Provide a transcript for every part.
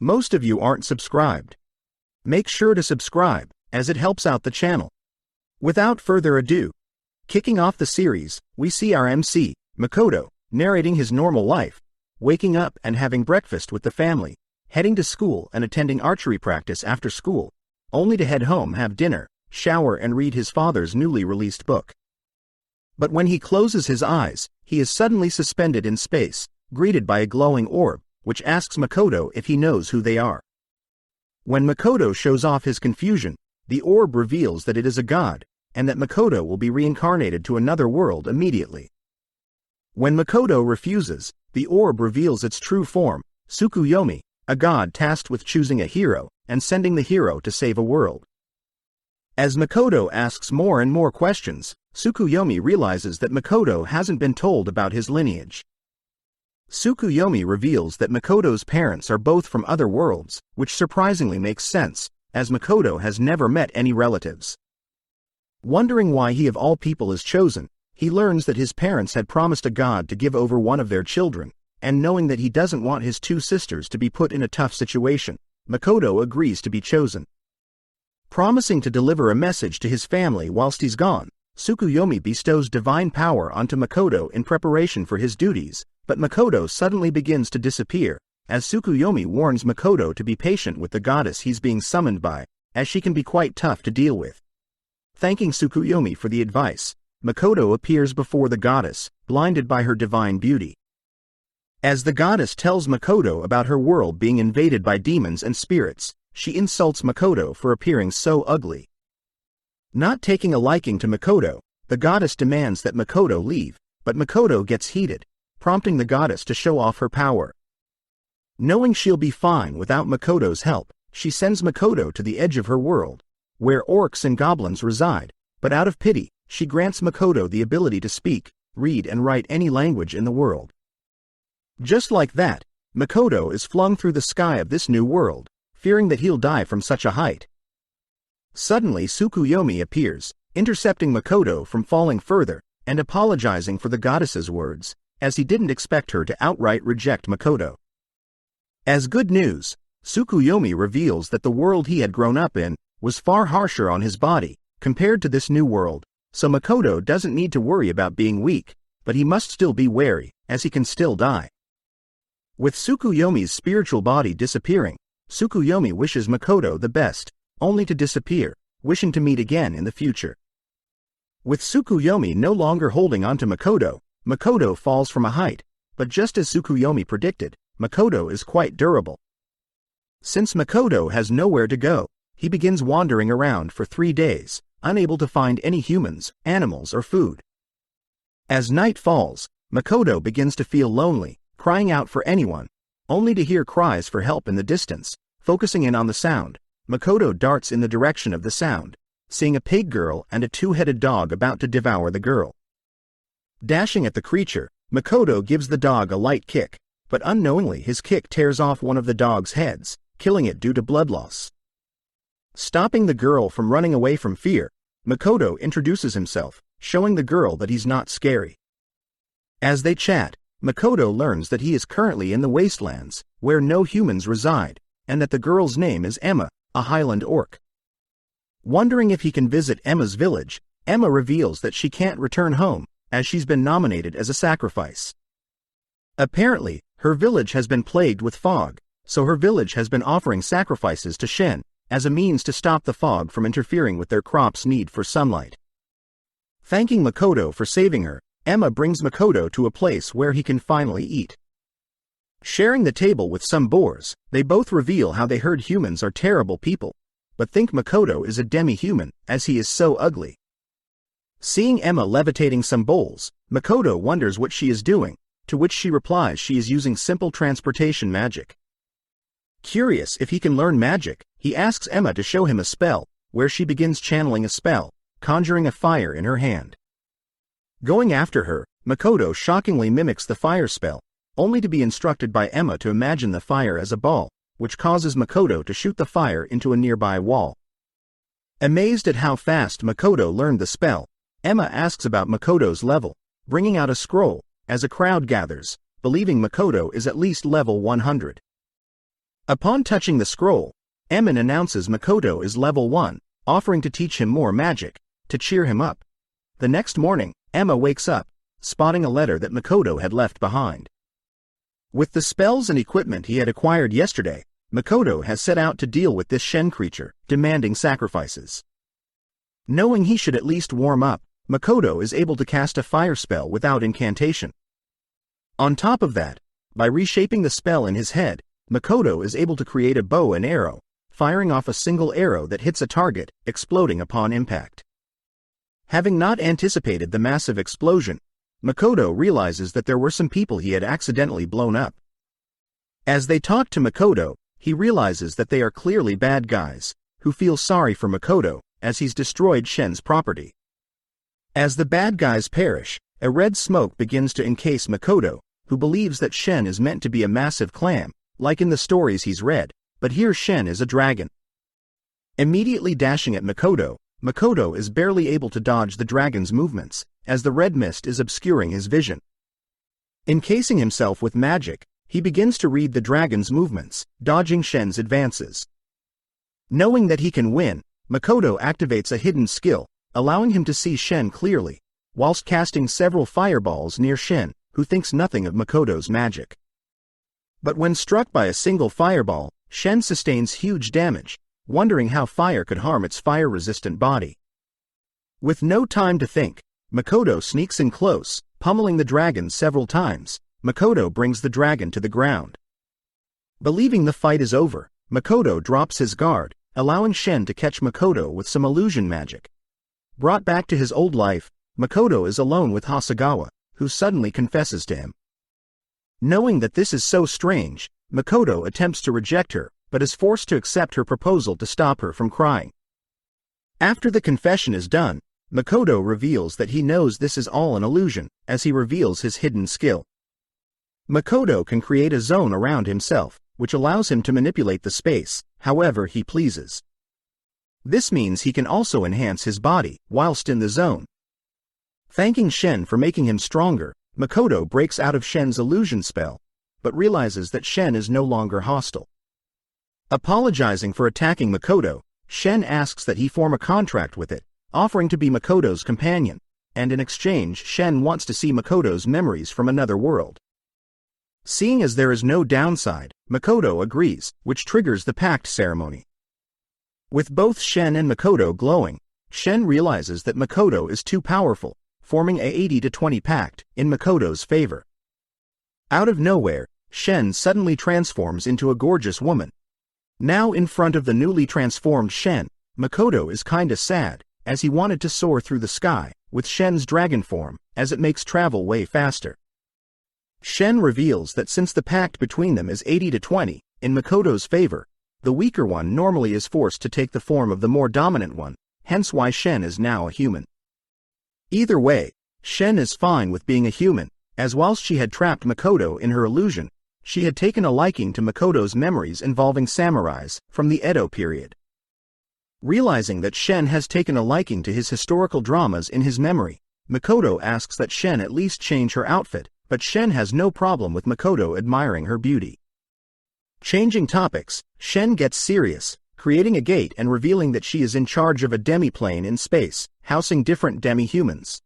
Most of you aren't subscribed. Make sure to subscribe, as it helps out the channel. Without further ado, kicking off the series, we see our MC, Makoto, narrating his normal life, waking up and having breakfast with the family, heading to school and attending archery practice after school, only to head home, have dinner, shower and read his father's newly released book. But when he closes his eyes, he is suddenly suspended in space, greeted by a glowing orb, which asks Makoto if he knows who they are. When Makoto shows off his confusion, the orb reveals that it is a god, and that Makoto will be reincarnated to another world immediately. When Makoto refuses, the orb reveals its true form, Tsukuyomi, a god tasked with choosing a hero and sending the hero to save a world. As Makoto asks more and more questions, Tsukuyomi realizes that Makoto hasn't been told about his lineage. Tsukuyomi reveals that Makoto's parents are both from other worlds, which surprisingly makes sense, as Makoto has never met any relatives. Wondering why he of all people is chosen, he learns that his parents had promised a god to give over one of their children, and knowing that he doesn't want his two sisters to be put in a tough situation, Makoto agrees to be chosen. Promising to deliver a message to his family whilst he's gone, Tsukuyomi bestows divine power onto Makoto in preparation for his duties, but Makoto suddenly begins to disappear, as Tsukuyomi warns Makoto to be patient with the goddess he's being summoned by, as she can be quite tough to deal with. Thanking Tsukuyomi for the advice, Makoto appears before the goddess, blinded by her divine beauty. As the goddess tells Makoto about her world being invaded by demons and spirits, she insults Makoto for appearing so ugly. Not taking a liking to Makoto, the goddess demands that Makoto leave, but Makoto gets heated, prompting the goddess to show off her power. Knowing she'll be fine without Makoto's help, she sends Makoto to the edge of her world, where orcs and goblins reside, but out of pity, she grants Makoto the ability to speak, read and write any language in the world. Just like that, Makoto is flung through the sky of this new world, fearing that he'll die from such a height. Suddenly Tsukuyomi appears, intercepting Makoto from falling further, and apologizing for the goddess's words, as he didn't expect her to outright reject Makoto. As good news, Tsukuyomi reveals that the world he had grown up in was far harsher on his body, compared to this new world, so Makoto doesn't need to worry about being weak, but he must still be wary, as he can still die. With Tsukuyomi's spiritual body disappearing, Tsukuyomi wishes Makoto the best, only to disappear, wishing to meet again in the future. With Tsukuyomi no longer holding onto Makoto, Makoto falls from a height, but just as Tsukuyomi predicted, Makoto is quite durable. Since Makoto has nowhere to go, he begins wandering around for 3 days, unable to find any humans, animals or food. As night falls, Makoto begins to feel lonely, crying out for anyone, only to hear cries for help in the distance. Focusing in on the sound, Makoto darts in the direction of the sound, seeing a pig girl and a two-headed dog about to devour the girl. Dashing at the creature, Makoto gives the dog a light kick, but unknowingly his kick tears off one of the dog's heads, killing it due to blood loss. Stopping the girl from running away from fear, Makoto introduces himself, showing the girl that he's not scary. As they chat, Makoto learns that he is currently in the wastelands, where no humans reside, and that the girl's name is Emma, a Highland orc. Wondering if he can visit Emma's village, Emma reveals that she can't return home, as she's been nominated as a sacrifice. Apparently, her village has been plagued with fog, so her village has been offering sacrifices to Shen, as a means to stop the fog from interfering with their crops' need for sunlight. Thanking Makoto for saving her, Emma brings Makoto to a place where he can finally eat. Sharing the table with some boars, they both reveal how they heard humans are terrible people, but think Makoto is a demi-human, as he is so ugly. Seeing Emma levitating some bowls, Makoto wonders what she is doing, to which she replies she is using simple transportation magic. Curious if he can learn magic, he asks Emma to show him a spell, where she begins channeling a spell, conjuring a fire in her hand. Going after her, Makoto shockingly mimics the fire spell, only to be instructed by Emma to imagine the fire as a ball, which causes Makoto to shoot the fire into a nearby wall. Amazed at how fast Makoto learned the spell, Emma asks about Makoto's level, bringing out a scroll, as a crowd gathers, believing Makoto is at least level 100. Upon touching the scroll, Emin announces Makoto is level 1, offering to teach him more magic, to cheer him up. The next morning, Emma wakes up, spotting a letter that Makoto had left behind. With the spells and equipment he had acquired yesterday, Makoto has set out to deal with this Shen creature, demanding sacrifices. Knowing he should at least warm up, Makoto is able to cast a fire spell without incantation. On top of that, by reshaping the spell in his head, Makoto is able to create a bow and arrow, firing off a single arrow that hits a target, exploding upon impact. Having not anticipated the massive explosion, Makoto realizes that there were some people he had accidentally blown up. As they talk to Makoto, he realizes that they are clearly bad guys, who feel sorry for Makoto, as he's destroyed Shen's property. As the bad guys perish, a red smoke begins to encase Makoto, who believes that Shen is meant to be a massive clam, like in the stories he's read, but here Shen is a dragon. Immediately dashing at Makoto, Makoto is barely able to dodge the dragon's movements, as the red mist is obscuring his vision. Encasing himself with magic, he begins to read the dragon's movements, dodging Shen's advances. Knowing that he can win, Makoto activates a hidden skill, allowing him to see Shen clearly, whilst casting several fireballs near Shen, who thinks nothing of Makoto's magic. But when struck by a single fireball, Shen sustains huge damage, wondering how fire could harm its fire-resistant body. With no time to think, Makoto sneaks in close, pummeling the dragon several times. Makoto brings the dragon to the ground. Believing the fight is over, Makoto drops his guard, allowing Shen to catch Makoto with some illusion magic. Brought back to his old life, Makoto is alone with Hasegawa, who suddenly confesses to him. Knowing that this is so strange, Makoto attempts to reject her, but is forced to accept her proposal to stop her from crying. After the confession is done, Makoto reveals that he knows this is all an illusion, as he reveals his hidden skill. Makoto can create a zone around himself, which allows him to manipulate the space, however he pleases. This means he can also enhance his body, whilst in the zone. Thanking Shen for making him stronger, Makoto breaks out of Shen's illusion spell, but realizes that Shen is no longer hostile. Apologizing for attacking Makoto, Shen asks that he form a contract with it, offering to be Makoto's companion, and in exchange Shen wants to see Makoto's memories from another world. Seeing as there is no downside, Makoto agrees, which triggers the pact ceremony. With both Shen and Makoto glowing, Shen realizes that Makoto is too powerful, forming a 80-20 pact in Makoto's favor. Out of nowhere, Shen suddenly transforms into a gorgeous woman. Now in front of the newly transformed Shen, Makoto is kinda sad, as he wanted to soar through the sky, with Shen's dragon form, as it makes travel way faster. Shen reveals that since the pact between them is 80-20, in Makoto's favor, the weaker one normally is forced to take the form of the more dominant one, hence why Shen is now a human. Either way, Shen is fine with being a human, as whilst she had trapped Makoto in her illusion, she had taken a liking to Makoto's memories involving samurais from the Edo period. Realizing that Shen has taken a liking to his historical dramas in his memory, Makoto asks that Shen at least change her outfit, but Shen has no problem with Makoto admiring her beauty. Changing topics, Shen gets serious, creating a gate and revealing that she is in charge of a demi-plane in space, housing different demi-humans.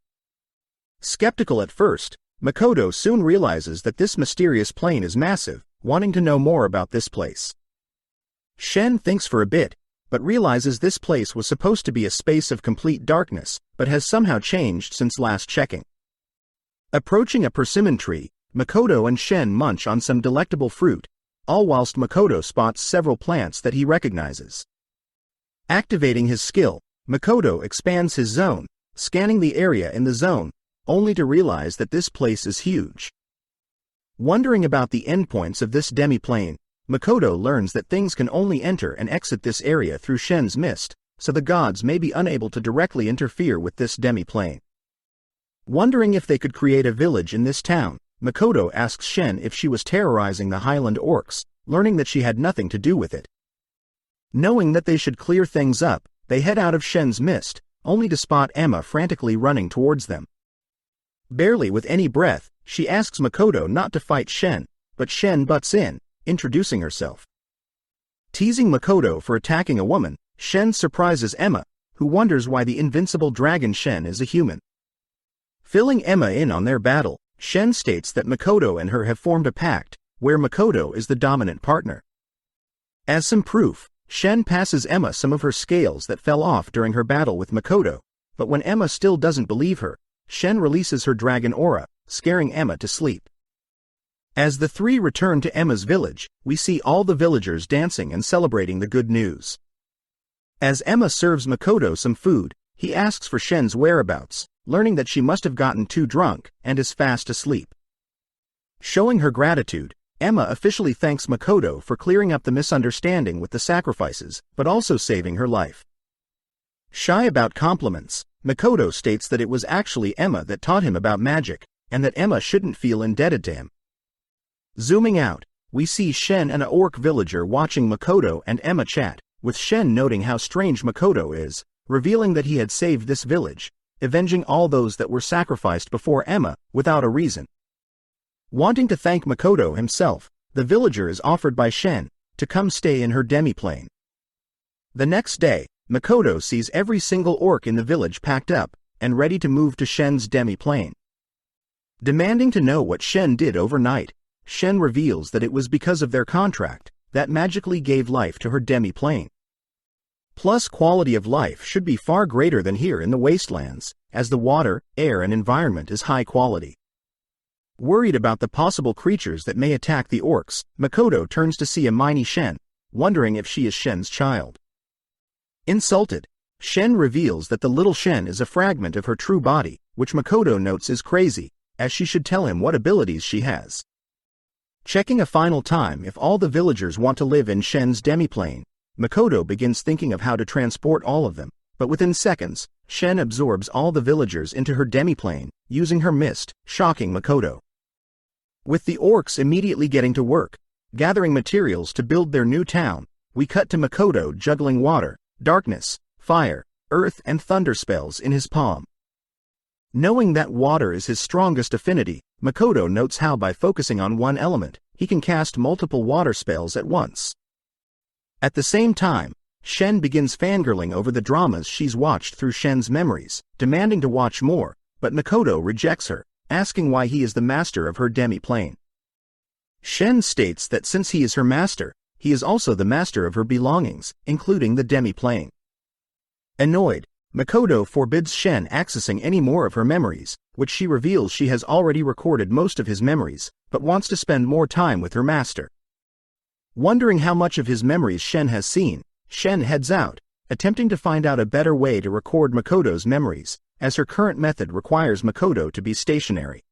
Skeptical at first, Makoto soon realizes that this mysterious plane is massive, wanting to know more about this place. Shen thinks for a bit, but realizes this place was supposed to be a space of complete darkness, but has somehow changed since last checking. Approaching a persimmon tree, Makoto and Shen munch on some delectable fruit, all whilst Makoto spots several plants that he recognizes. Activating his skill, Makoto expands his zone, scanning the area in the zone, only to realize that this place is huge. Wondering about the endpoints of this demi-plane, Makoto learns that things can only enter and exit this area through Shen's mist, so the gods may be unable to directly interfere with this demi-plane. Wondering if they could create a village in this town, Makoto asks Shen if she was terrorizing the Highland orcs, learning that she had nothing to do with it. Knowing that they should clear things up, they head out of Shen's mist, only to spot Emma frantically running towards them. Barely with any breath, she asks Makoto not to fight Shen, but Shen butts in, introducing herself. Teasing Makoto for attacking a woman, Shen surprises Emma, who wonders why the invincible dragon Shen is a human. Filling Emma in on their battle, Shen states that Makoto and her have formed a pact, where Makoto is the dominant partner. As some proof, Shen passes Emma some of her scales that fell off during her battle with Makoto, but when Emma still doesn't believe her, Shen releases her dragon aura, scaring Emma to sleep. As the three return to Emma's village, we see all the villagers dancing and celebrating the good news. As Emma serves Makoto some food, he asks for Shen's whereabouts, learning that she must have gotten too drunk and is fast asleep. Showing her gratitude, Emma officially thanks Makoto for clearing up the misunderstanding with the sacrifices, but also saving her life. Shy about compliments, Makoto states that it was actually Emma that taught him about magic, and that Emma shouldn't feel indebted to him. Zooming out, we see Shen and an orc villager watching Makoto and Emma chat, with Shen noting how strange Makoto is, revealing that he had saved this village, avenging all those that were sacrificed before Emma, without a reason. Wanting to thank Makoto himself, the villager is offered by Shen to come stay in her demi-plane. The next day, Makoto sees every single orc in the village packed up and ready to move to Shen's demi-plane. Demanding to know what Shen did overnight, Shen reveals that it was because of their contract that magically gave life to her demi-plane. Plus, quality of life should be far greater than here in the wastelands, as the water, air and environment is high quality. Worried about the possible creatures that may attack the orcs, Makoto turns to see a mini Shen, wondering if she is Shen's child. Insulted, Shen reveals that the little Shen is a fragment of her true body, which Makoto notes is crazy, as she should tell him what abilities she has. Checking a final time if all the villagers want to live in Shen's demi-plane, Makoto begins thinking of how to transport all of them, but within seconds, Shen absorbs all the villagers into her demi-plane, using her mist, shocking Makoto. With the orcs immediately getting to work, gathering materials to build their new town, we cut to Makoto juggling water, darkness, fire, earth and thunder spells in his palm. Knowing that water is his strongest affinity, Makoto notes how by focusing on one element, he can cast multiple water spells at once. At the same time, Shen begins fangirling over the dramas she's watched through Shen's memories, demanding to watch more, but Makoto rejects her, asking why he is the master of her demi-plane. Shen states that since he is her master, he is also the master of her belongings, including the demi-plane. Annoyed, Makoto forbids Shen accessing any more of her memories, which she reveals she has already recorded most of his memories, but wants to spend more time with her master. Wondering how much of his memories Shen has seen, Shen heads out, attempting to find out a better way to record Makoto's memories, as her current method requires Makoto to be stationary.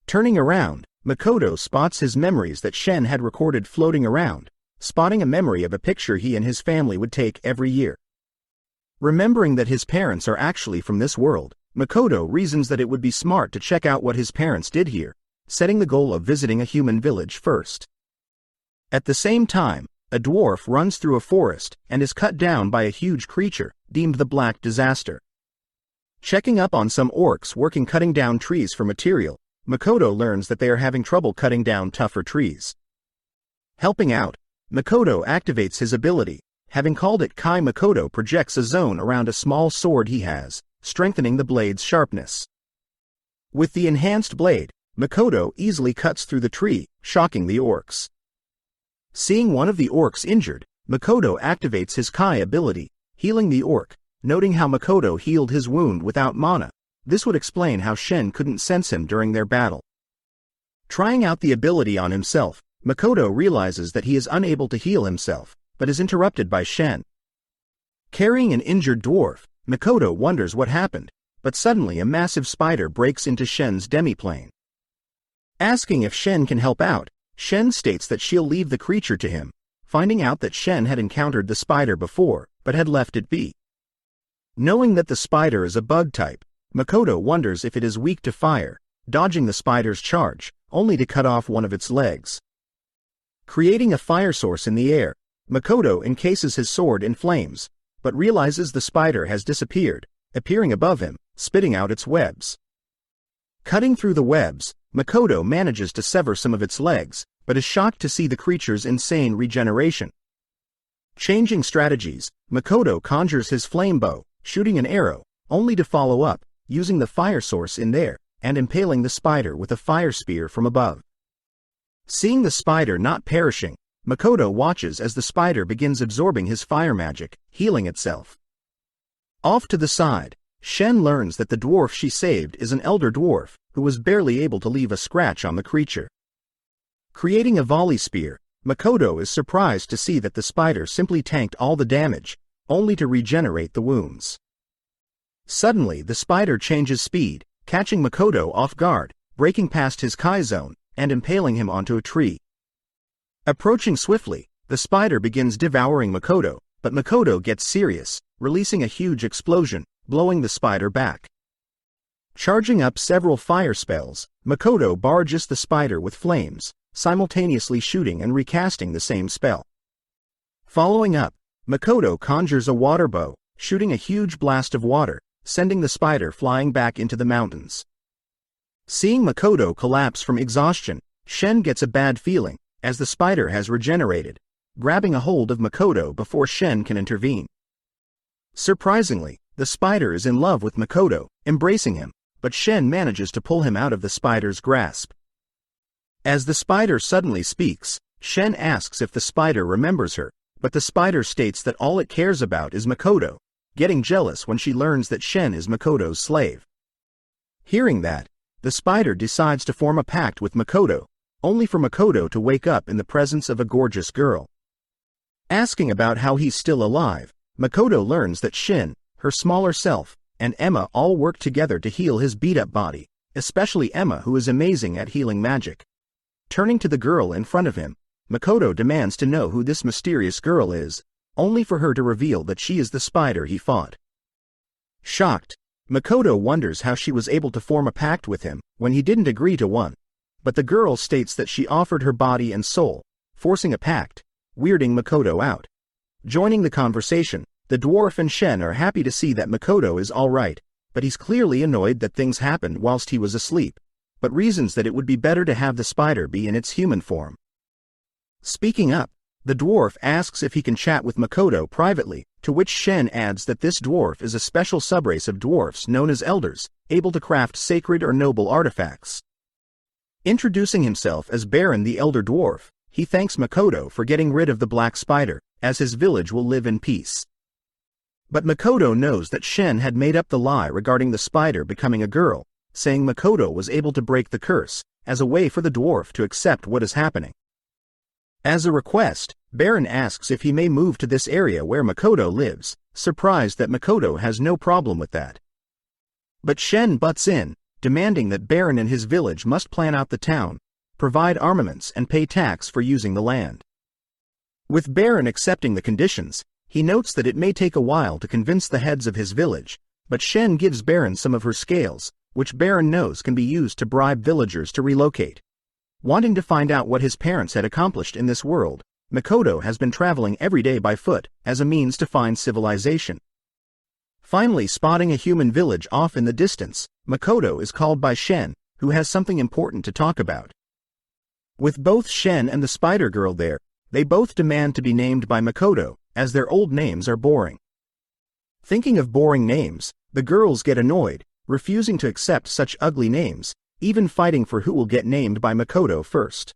Turning around, Makoto spots his memories that Shen had recorded floating around, spotting a memory of a picture he and his family would take every year. Remembering that his parents are actually from this world, Makoto reasons that it would be smart to check out what his parents did here, setting the goal of visiting a human village first. At the same time, a dwarf runs through a forest and is cut down by a huge creature, deemed the Black Disaster. Checking up on some orcs working cutting down trees for material, Makoto learns that they are having trouble cutting down tougher trees. Helping out, Makoto activates his ability. Having called it Kai, Makoto projects a zone around a small sword he has, strengthening the blade's sharpness. With the enhanced blade, Makoto easily cuts through the tree, shocking the orcs. Seeing one of the orcs injured, Makoto activates his Kai ability, healing the orc, noting how Makoto healed his wound without mana. This would explain how Shen couldn't sense him during their battle. Trying out the ability on himself, Makoto realizes that he is unable to heal himself, but is interrupted by Shen. Carrying an injured dwarf, Makoto wonders what happened, but suddenly a massive spider breaks into Shen's demi-plane. Asking if Shen can help out, Shen states that she'll leave the creature to him, finding out that Shen had encountered the spider before, but had left it be. Knowing that the spider is a bug type, Makoto wonders if it is weak to fire, dodging the spider's charge, only to cut off one of its legs. Creating a fire source in the air, Makoto encases his sword in flames, but realizes the spider has disappeared, appearing above him, spitting out its webs. Cutting through the webs, Makoto manages to sever some of its legs, but is shocked to see the creature's insane regeneration. Changing strategies, Makoto conjures his flame bow, shooting an arrow, only to follow up, using the fire source in there, and impaling the spider with a fire spear from above. Seeing the spider not perishing, Makoto watches as the spider begins absorbing his fire magic, healing itself. Off to the side, Shen learns that the dwarf she saved is an elder dwarf, who was barely able to leave a scratch on the creature. Creating a volley spear, Makoto is surprised to see that the spider simply tanked all the damage, only to regenerate the wounds. Suddenly the spider changes speed, catching Makoto off guard, breaking past his Kai zone, and impaling him onto a tree. Approaching swiftly, the spider begins devouring Makoto, but Makoto gets serious, releasing a huge explosion, blowing the spider back. Charging up several fire spells, Makoto barrages the spider with flames, simultaneously shooting and recasting the same spell. Following up, Makoto conjures a water bow, shooting a huge blast of water, sending the spider flying back into the mountains. Seeing Makoto collapse from exhaustion, Shen gets a bad feeling, as the spider has regenerated, grabbing a hold of Makoto before Shen can intervene. Surprisingly, the spider is in love with Makoto, embracing him, but Shen manages to pull him out of the spider's grasp. As the spider suddenly speaks, Shen asks if the spider remembers her, but the spider states that all it cares about is Makoto, getting jealous when she learns that Shen is Makoto's slave. Hearing that, the spider decides to form a pact with Makoto, only for Makoto to wake up in the presence of a gorgeous girl. Asking about how he's still alive, Makoto learns that Shin, her smaller self, and Emma all work together to heal his beat-up body, especially Emma, who is amazing at healing magic. Turning to the girl in front of him, Makoto demands to know who this mysterious girl is, only for her to reveal that she is the spider he fought. Shocked, Makoto wonders how she was able to form a pact with him when he didn't agree to one, but the girl states that she offered her body and soul, forcing a pact, weirding Makoto out. Joining the conversation, the dwarf and Shen are happy to see that Makoto is alright, but he's clearly annoyed that things happened whilst he was asleep, but reasons that it would be better to have the spider be in its human form. Speaking up, the dwarf asks if he can chat with Makoto privately, to which Shen adds that this dwarf is a special subrace of dwarfs known as elders, able to craft sacred or noble artifacts. Introducing himself as Baron the Elder Dwarf, he thanks Makoto for getting rid of the black spider, as his village will live in peace. But Makoto knows that Shen had made up the lie regarding the spider becoming a girl, saying Makoto was able to break the curse, as a way for the dwarf to accept what is happening. As a request, Baron asks if he may move to this area where Makoto lives, surprised that Makoto has no problem with that. But Shen butts in, demanding that Baron and his village must plan out the town, provide armaments and pay tax for using the land. With Baron accepting the conditions, he notes that it may take a while to convince the heads of his village, but Shen gives Baron some of her scales, which Baron knows can be used to bribe villagers to relocate. Wanting to find out what his parents had accomplished in this world, Makoto has been traveling every day by foot as a means to find civilization. Finally spotting a human village off in the distance, Makoto is called by Shen, who has something important to talk about. With both Shen and the spider girl there, they both demand to be named by Makoto, as their old names are boring. Thinking of boring names, the girls get annoyed, refusing to accept such ugly names, even fighting for who will get named by Makoto first.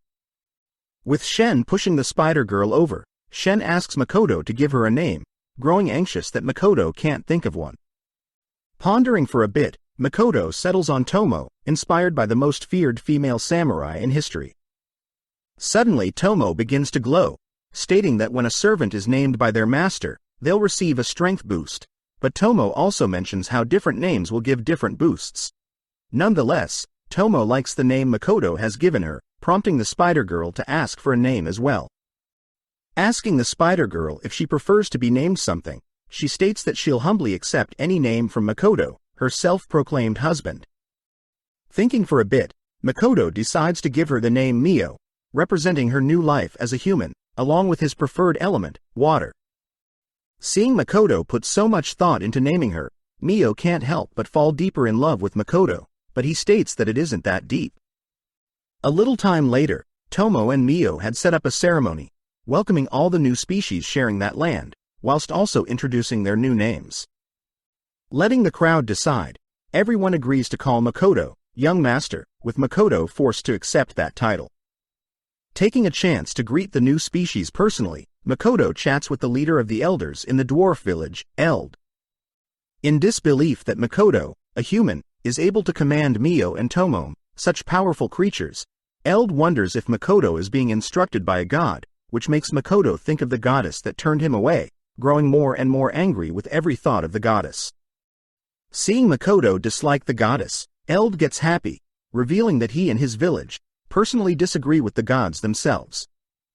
With Shen pushing the spider girl over, Shen asks Makoto to give her a name, growing anxious that Makoto can't think of one. Pondering for a bit, Makoto settles on Tomo, inspired by the most feared female samurai in history. Suddenly Tomo begins to glow, stating that when a servant is named by their master, they'll receive a strength boost, but Tomo also mentions how different names will give different boosts. Nonetheless, Tomo likes the name Makoto has given her, prompting the spider girl to ask for a name as well. Asking the spider girl if she prefers to be named something, she states that she'll humbly accept any name from Makoto, her self-proclaimed husband. Thinking for a bit, Makoto decides to give her the name Mio, representing her new life as a human, along with his preferred element, water. Seeing Makoto put so much thought into naming her, Mio can't help but fall deeper in love with Makoto, but he states that it isn't that deep. A little time later, Tomo and Mio had set up a ceremony, welcoming all the new species sharing that land, whilst also introducing their new names. Letting the crowd decide, everyone agrees to call Makoto young master, with Makoto forced to accept that title. Taking a chance to greet the new species personally, Makoto chats with the leader of the elders in the dwarf village, Eld. In disbelief that Makoto, a human, is able to command Mio and Tomo, such powerful creatures, Eld wonders if Makoto is being instructed by a god, which makes Makoto think of the goddess that turned him away, growing more and more angry with every thought of the goddess. Seeing Makoto dislike the goddess, Eld gets happy, revealing that he and his village personally disagree with the gods themselves.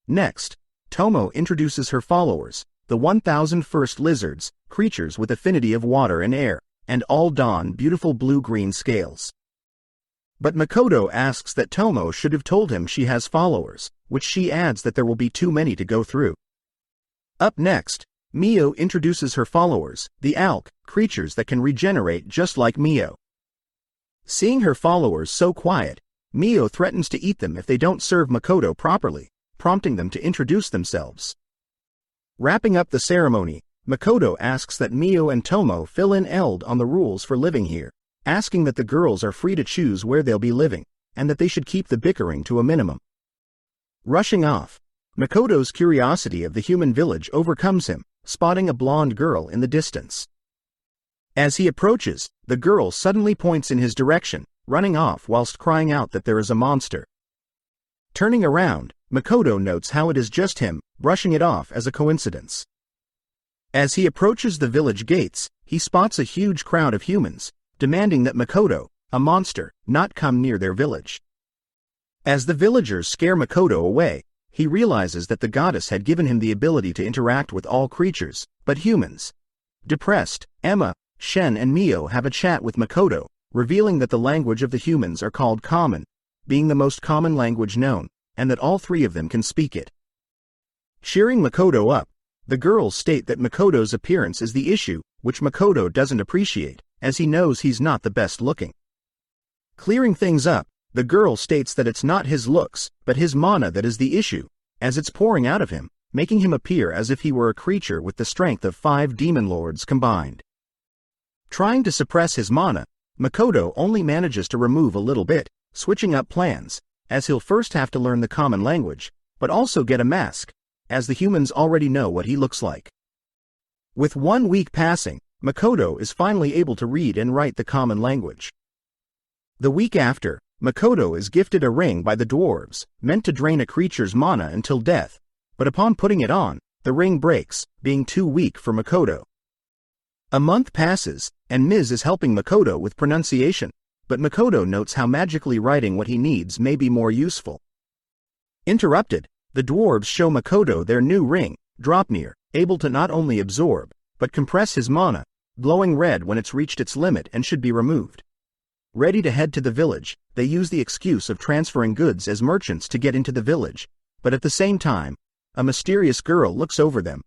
Next, Tomo introduces her followers, the 1,000 first lizards, creatures with affinity of water and air, and all don beautiful blue-green scales. But Makoto asks that Tomo should have told him she has followers, which she adds that there will be too many to go through. Up next, Mio introduces her followers, the Alk, creatures that can regenerate just like Mio. Seeing her followers so quiet, Mio threatens to eat them if they don't serve Makoto properly, prompting them to introduce themselves. Wrapping up the ceremony, Makoto asks that Mio and Tomo fill in Eld on the rules for living here, asking that the girls are free to choose where they'll be living, and that they should keep the bickering to a minimum. Rushing off, Makoto's curiosity of the human village overcomes him, spotting a blonde girl in the distance. As he approaches, the girl suddenly points in his direction, running off whilst crying out that there is a monster. Turning around, Makoto notes how it is just him, brushing it off as a coincidence. As he approaches the village gates, he spots a huge crowd of humans, demanding that Makoto, a monster, not come near their village. As the villagers scare Makoto away, he realizes that the goddess had given him the ability to interact with all creatures, but humans. Depressed, Emma, Shen and Mio have a chat with Makoto, revealing that the language of the humans are called Common, being the most common language known, and that all three of them can speak it. Cheering Makoto up, the girls state that Makoto's appearance is the issue, which Makoto doesn't appreciate, as he knows he's not the best looking. Clearing things up, the girl states that it's not his looks, but his mana that is the issue, as it's pouring out of him, making him appear as if he were a creature with the strength of 5 demon lords combined. Trying to suppress his mana, Makoto only manages to remove a little bit, switching up plans, as he'll first have to learn the common language, but also get a mask, as the humans already know what he looks like. With 1 week passing, Makoto is finally able to read and write the common language. The week after, Makoto is gifted a ring by the dwarves, meant to drain a creature's mana until death, but upon putting it on, the ring breaks, being too weak for Makoto. A month passes, and Ms. is helping Makoto with pronunciation, but Makoto notes how magically writing what he needs may be more useful. Interrupted, the dwarves show Makoto their new ring, Dropnir, able to not only absorb, but compress his mana, glowing red when it's reached its limit and should be removed. Ready to head to the village, they use the excuse of transferring goods as merchants to get into the village, but at the same time, a mysterious girl looks over them.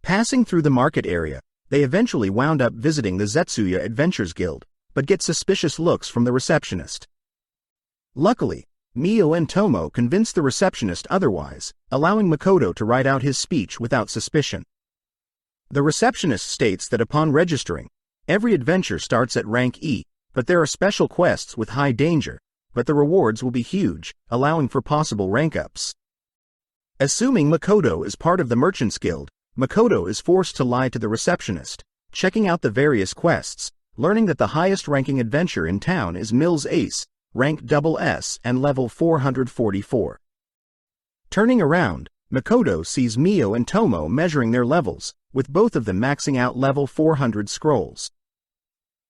Passing through the market area, they eventually wound up visiting the Zetsuya Adventures Guild, but get suspicious looks from the receptionist. Luckily, Mio and Tomo convince the receptionist otherwise, allowing Makoto to write out his speech without suspicion. The receptionist states that upon registering, every adventure starts at rank E, but there are special quests with high danger, but the rewards will be huge, allowing for possible rank-ups. Assuming Makoto is part of the Merchants Guild, Makoto is forced to lie to the receptionist, checking out the various quests, learning that the highest-ranking adventure in town is Mill's Ace, rank SS and level 444. Turning around, Makoto sees Mio and Tomo measuring their levels, with both of them maxing out level 400 scrolls.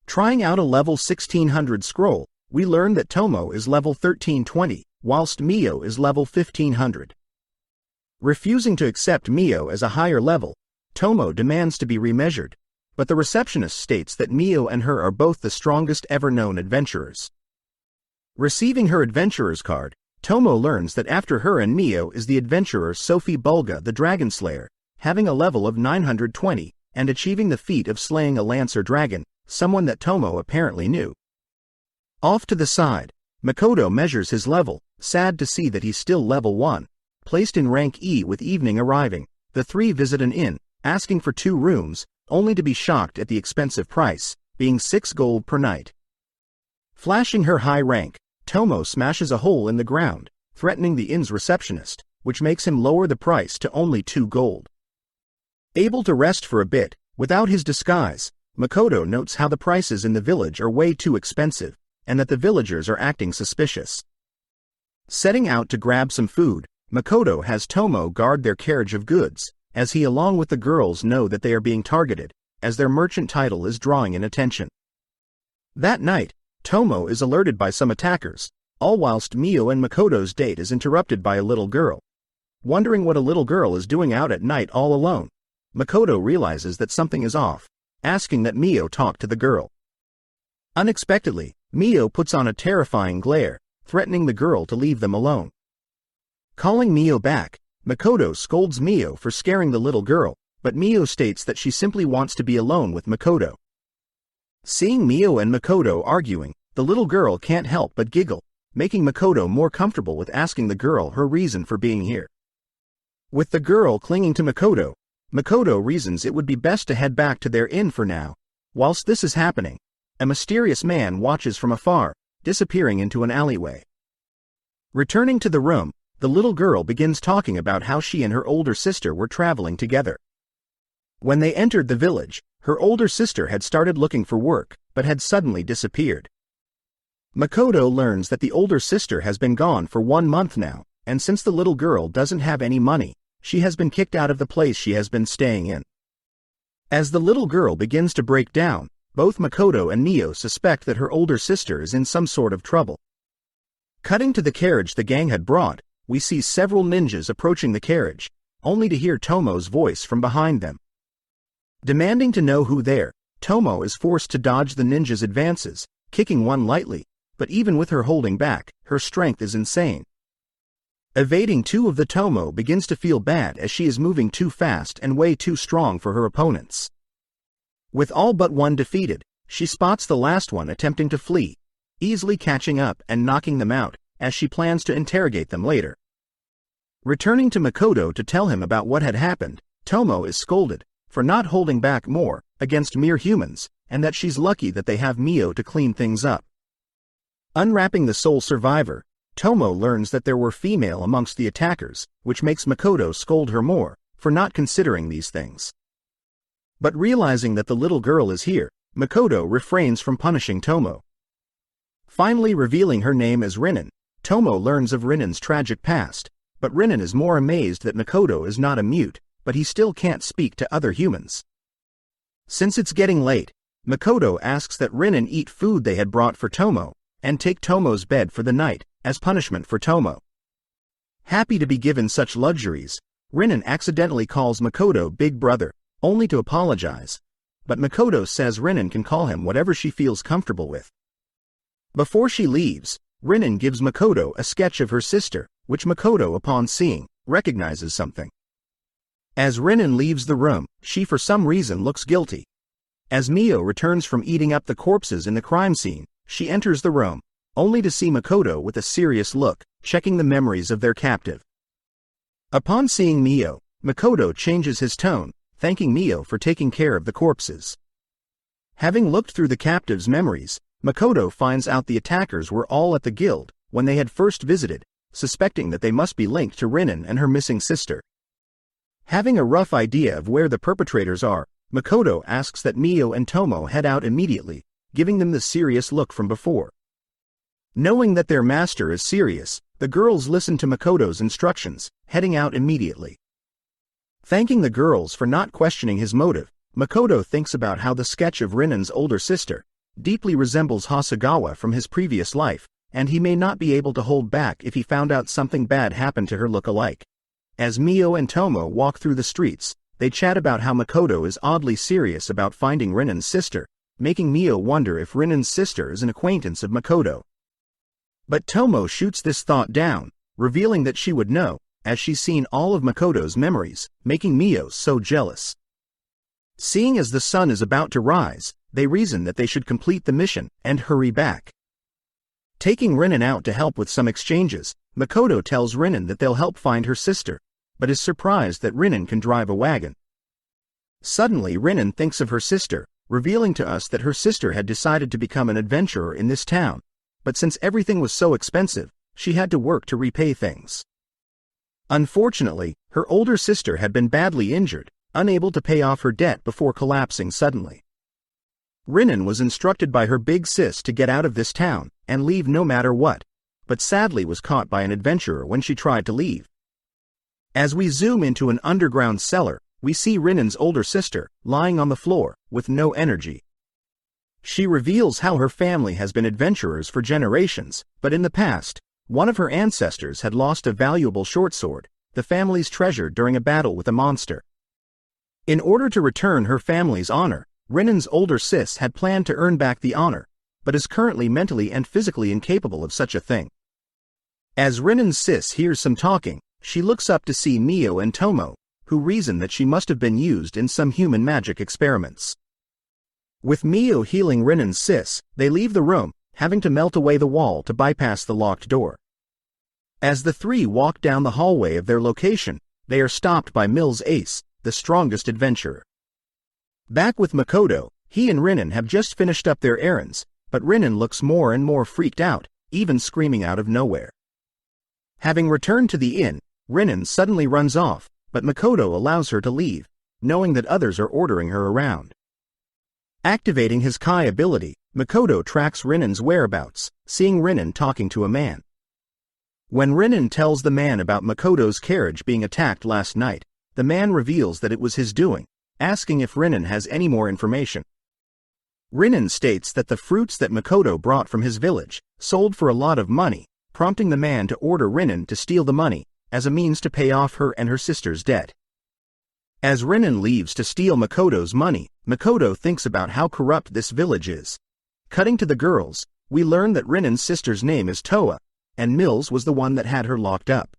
Trying out a level 1600 scroll, we learn that Tomo is level 1320, whilst Mio is level 1500. Refusing to accept Mio as a higher level, Tomo demands to be remeasured, but the receptionist states that Mio and her are both the strongest ever known adventurers. Receiving her adventurer's card, Tomo learns that after her and Mio is the adventurer Sophie Bulga the Dragon Slayer, having a level of 920, and achieving the feat of slaying a Lancer dragon, someone that Tomo apparently knew. Off to the side, Makoto measures his level, sad to see that he's still level 1, placed in rank E. With evening arriving, the three visit an inn, asking for 2 rooms, only to be shocked at the expensive price, being 6 gold per night. Flashing her high rank, Tomo smashes a hole in the ground, threatening the inn's receptionist, which makes him lower the price to only 2 gold. Able to rest for a bit, without his disguise, Makoto notes how the prices in the village are way too expensive, and that the villagers are acting suspicious. Setting out to grab some food, Makoto has Tomo guard their carriage of goods, as he along with the girls know that they are being targeted, as their merchant title is drawing in attention. That night, Tomo is alerted by some attackers, all whilst Mio and Makoto's date is interrupted by a little girl. Wondering what a little girl is doing out at night all alone, Makoto realizes that something is off, asking that Mio talk to the girl. Unexpectedly, Mio puts on a terrifying glare, threatening the girl to leave them alone. Calling Mio back, Makoto scolds Mio for scaring the little girl, but Mio states that she simply wants to be alone with Makoto. Seeing Mio and Makoto arguing, the little girl can't help but giggle, making Makoto more comfortable with asking the girl her reason for being here. With the girl clinging to Makoto, Makoto reasons it would be best to head back to their inn for now. Whilst this is happening, a mysterious man watches from afar, disappearing into an alleyway. Returning to the room, the little girl begins talking about how she and her older sister were traveling together. When they entered the village, her older sister had started looking for work, but had suddenly disappeared. Makoto learns that the older sister has been gone for 1 month now, and since the little girl doesn't have any money, she has been kicked out of the place she has been staying in. As the little girl begins to break down, both Makoto and Mio suspect that her older sister is in some sort of trouble. Cutting to the carriage the gang had brought, we see several ninjas approaching the carriage, only to hear Tomo's voice from behind them. Demanding to know who they're, Tomo is forced to dodge the ninjas' advances, kicking one lightly, but even with her holding back, her strength is insane. Evading 2 of the Tomo begins to feel bad as she is moving too fast and way too strong for her opponents. With all but 1 defeated, she spots the last one attempting to flee, easily catching up and knocking them out, as she plans to interrogate them later. Returning to Makoto to tell him about what had happened, Tomo is scolded for not holding back more against mere humans, and that she's lucky that they have Mio to clean things up. Unwrapping the sole survivor, Tomo learns that there were female amongst the attackers, which makes Makoto scold her more for not considering these things. But realizing that the little girl is here, Makoto refrains from punishing Tomo. Finally revealing her name as Rinin, Tomo learns of Rinin's tragic past, but Rinin is more amazed that Makoto is not a mute, but he still can't speak to other humans. Since it's getting late, Makoto asks that Rinin eat food they had brought for Tomo, and take Tomo's bed for the night, as punishment for Tomo. Happy to be given such luxuries, Rinin accidentally calls Makoto Big Brother, only to apologize, but Makoto says Rinin can call him whatever she feels comfortable with. Before she leaves, Rinin gives Makoto a sketch of her sister, which Makoto, upon seeing, recognizes something. As Rinin leaves the room, she for some reason looks guilty. As Mio returns from eating up the corpses in the crime scene, she enters the room, only to see Makoto with a serious look, checking the memories of their captive. Upon seeing Mio, Makoto changes his tone, thanking Mio for taking care of the corpses. Having looked through the captive's memories, Makoto finds out the attackers were all at the guild when they had first visited, suspecting that they must be linked to Rinin and her missing sister. Having a rough idea of where the perpetrators are, Makoto asks that Mio and Tomo head out immediately, giving them the serious look from before. Knowing that their master is serious, the girls listen to Makoto's instructions, heading out immediately. Thanking the girls for not questioning his motive, Makoto thinks about how the sketch of Rinin's older sister deeply resembles Hasegawa from his previous life, and he may not be able to hold back if he found out something bad happened to her look-alike. As Mio and Tomo walk through the streets, they chat about how Makoto is oddly serious about finding Rinin's sister, making Mio wonder if Rinin's sister is an acquaintance of Makoto. But Tomo shoots this thought down, revealing that she would know, as she's seen all of Makoto's memories, making Mio so jealous. Seeing as the sun is about to rise, they reason that they should complete the mission and hurry back. Taking Rinin out to help with some exchanges, Makoto tells Rinin that they'll help find her sister, but is surprised that Rinin can drive a wagon. Suddenly Rinin thinks of her sister, revealing to us that her sister had decided to become an adventurer in this town, but since everything was so expensive, she had to work to repay things. Unfortunately, her older sister had been badly injured, unable to pay off her debt before collapsing suddenly. Rinin was instructed by her big sis to get out of this town and leave no matter what, but sadly was caught by an adventurer when she tried to leave. As we zoom into an underground cellar, we see Rinin's older sister lying on the floor with no energy. She reveals how her family has been adventurers for generations, but in the past, one of her ancestors had lost a valuable short sword, the family's treasure, during a battle with a monster. In order to return her family's honor, Rinin's older sis had planned to earn back the honor, but is currently mentally and physically incapable of such a thing. As Rinin's sis hears some talking, she looks up to see Mio and Tomo, who reason that she must have been used in some human magic experiments. With Mio healing Rinin's sis, they leave the room, having to melt away the wall to bypass the locked door. As the three walk down the hallway of their location, they are stopped by Mills Ace, the strongest adventurer. Back with Makoto, he and Rinin have just finished up their errands, but Rinin looks more and more freaked out, even screaming out of nowhere. Having returned to the inn, Rinin suddenly runs off, but Makoto allows her to leave, knowing that others are ordering her around. Activating his Kai ability, Makoto tracks Rinin's whereabouts, seeing Rinin talking to a man. When Rinin tells the man about Makoto's carriage being attacked last night, the man reveals that it was his doing, asking if Rinin has any more information. Rinin states that the fruits that Makoto brought from his village sold for a lot of money, prompting the man to order Rinin to steal the money as a means to pay off her and her sister's debt. As Rinin leaves to steal Makoto's money, Makoto thinks about how corrupt this village is. Cutting to the girls, we learn that Rinin's sister's name is Toa, and Mills was the one that had her locked up.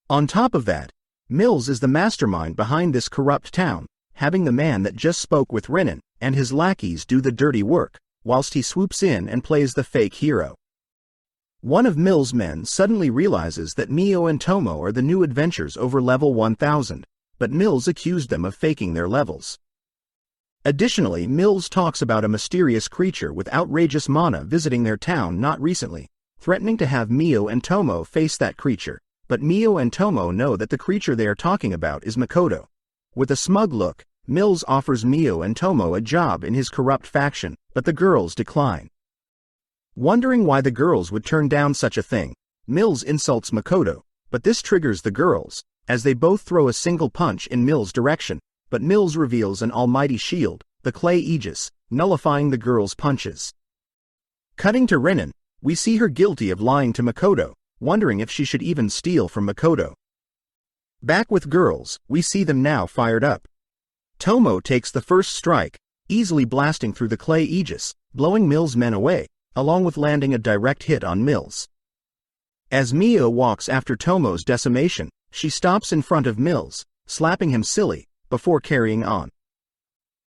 On top of that, Mills is the mastermind behind this corrupt town, having the man that just spoke with Rinin and his lackeys do the dirty work, whilst he swoops in and plays the fake hero. One of Mills' men suddenly realizes that Mio and Tomo are the new adventures over level 1000, but Mills accused them of faking their levels. Additionally, Mills talks about a mysterious creature with outrageous mana visiting their town not recently, threatening to have Mio and Tomo face that creature, but Mio and Tomo know that the creature they are talking about is Makoto. With a smug look, Mills offers Mio and Tomo a job in his corrupt faction, but the girls decline. Wondering why the girls would turn down such a thing, Mills insults Makoto, but this triggers the girls, as they both throw a single punch in Mills' direction, but Mills reveals an almighty shield, the clay Aegis, nullifying the girls' punches. Cutting to Rinin, we see her guilty of lying to Makoto, wondering if she should even steal from Makoto. Back with girls, we see them now fired up. Tomo takes the first strike, easily blasting through the clay Aegis, blowing Mills' men away, along with landing a direct hit on Mills. As Mio walks after Tomo's decimation, she stops in front of Mills, slapping him silly, before carrying on.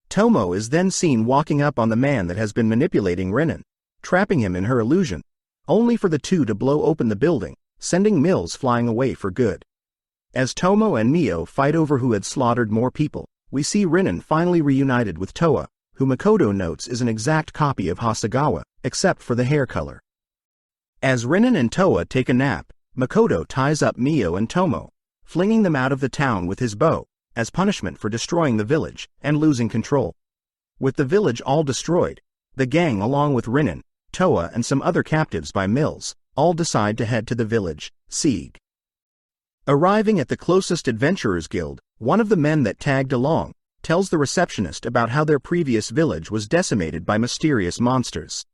Tomo is then seen walking up on the man that has been manipulating Rinin, trapping him in her illusion, only for the two to blow open the building, sending Mills flying away for good. As Tomo and Mio fight over who had slaughtered more people, we see Rinin finally reunited with Toa, who Makoto notes is an exact copy of Hasegawa, except for the hair color. As Rinin and Toa take a nap, Makoto ties up Mio and Tomo, flinging them out of the town with his bow, as punishment for destroying the village and losing control. With the village all destroyed, the gang, along with Rinin, Toa and some other captives by Mills, all decide to head to the village, Sieg. Arriving at the closest adventurers guild, one of the men that tagged along tells the receptionist about how their previous village was decimated by mysterious monsters.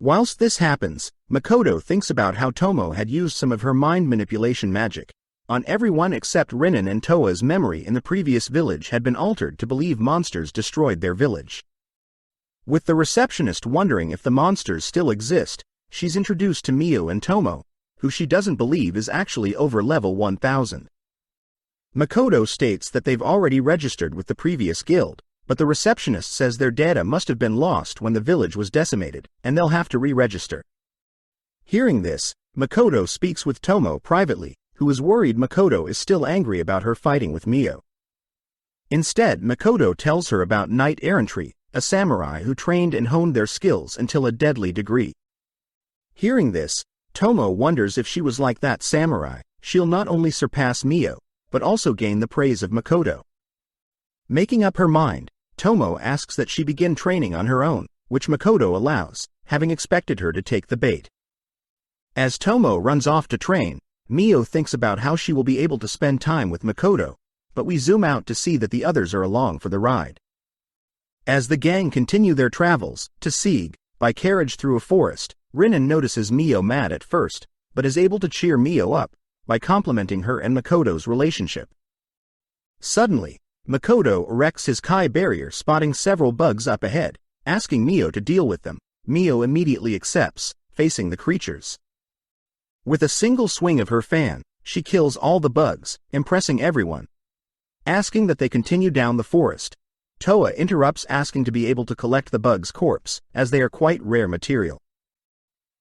Whilst this happens, Makoto thinks about how Tomo had used some of her mind manipulation magic on everyone except Rinin, and Toa's memory in the previous village had been altered to believe monsters destroyed their village. With the receptionist wondering if the monsters still exist, she's introduced to Mio and Tomo, who she doesn't believe is actually over level 1000. Makoto states that they've already registered with the previous guild, but the receptionist says their data must have been lost when the village was decimated, and they'll have to re-register. Hearing this, Makoto speaks with Tomo privately, who is worried Makoto is still angry about her fighting with Mio. Instead, Makoto tells her about knight errantry, a samurai who trained and honed their skills until a deadly degree. Hearing this, Tomo wonders if she was like that samurai, she'll not only surpass Mio, but also gain the praise of Makoto. Making up her mind, Tomo asks that she begin training on her own, which Makoto allows, having expected her to take the bait. As Tomo runs off to train, Mio thinks about how she will be able to spend time with Makoto, but we zoom out to see that the others are along for the ride. As the gang continue their travels, to Sieg, by carriage through a forest, Rinen notices Mio mad at first, but is able to cheer Mio up, by complimenting her and Makoto's relationship. Suddenly, Makoto erects his Kai barrier, spotting several bugs up ahead, asking Mio to deal with them. Mio immediately accepts, facing the creatures. With a single swing of her fan, she kills all the bugs, impressing everyone. Asking that they continue down the forest, Toa interrupts, asking to be able to collect the bug's corpse, as they are quite rare material.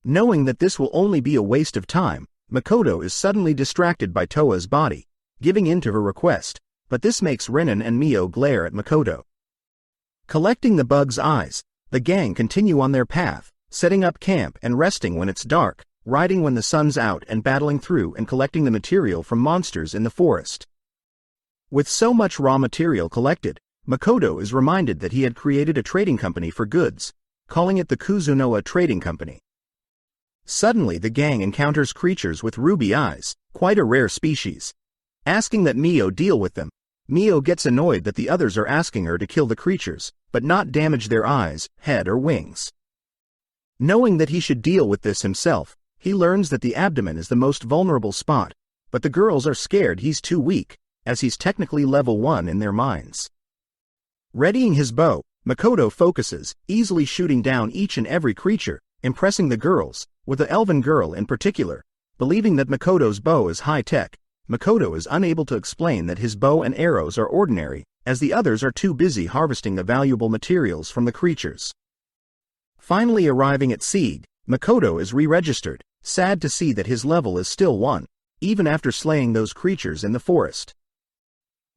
Knowing that this will only be a waste of time, Makoto is suddenly distracted by Toa's body, giving in to her request, but this makes Rinen and Mio glare at Makoto. Collecting the bug's eyes, the gang continue on their path, setting up camp and resting when it's dark, riding when the sun's out, and battling through and collecting the material from monsters in the forest. With so much raw material collected, Makoto is reminded that he had created a trading company for goods, calling it the Kuzunoa Trading Company. Suddenly the gang encounters creatures with ruby eyes, quite a rare species. Asking that Mio deal with them, Mio gets annoyed that the others are asking her to kill the creatures, but not damage their eyes, head or wings. Knowing that he should deal with this himself, he learns that the abdomen is the most vulnerable spot, but the girls are scared he's too weak, as he's technically level 1 in their minds. Readying his bow, Makoto focuses, easily shooting down each and every creature, impressing the girls, with the elven girl in particular. Believing that Makoto's bow is high-tech, Makoto is unable to explain that his bow and arrows are ordinary, as the others are too busy harvesting the valuable materials from the creatures. Finally arriving at Sieg, Makoto is re-registered, sad to see that his level is still 1, even after slaying those creatures in the forest.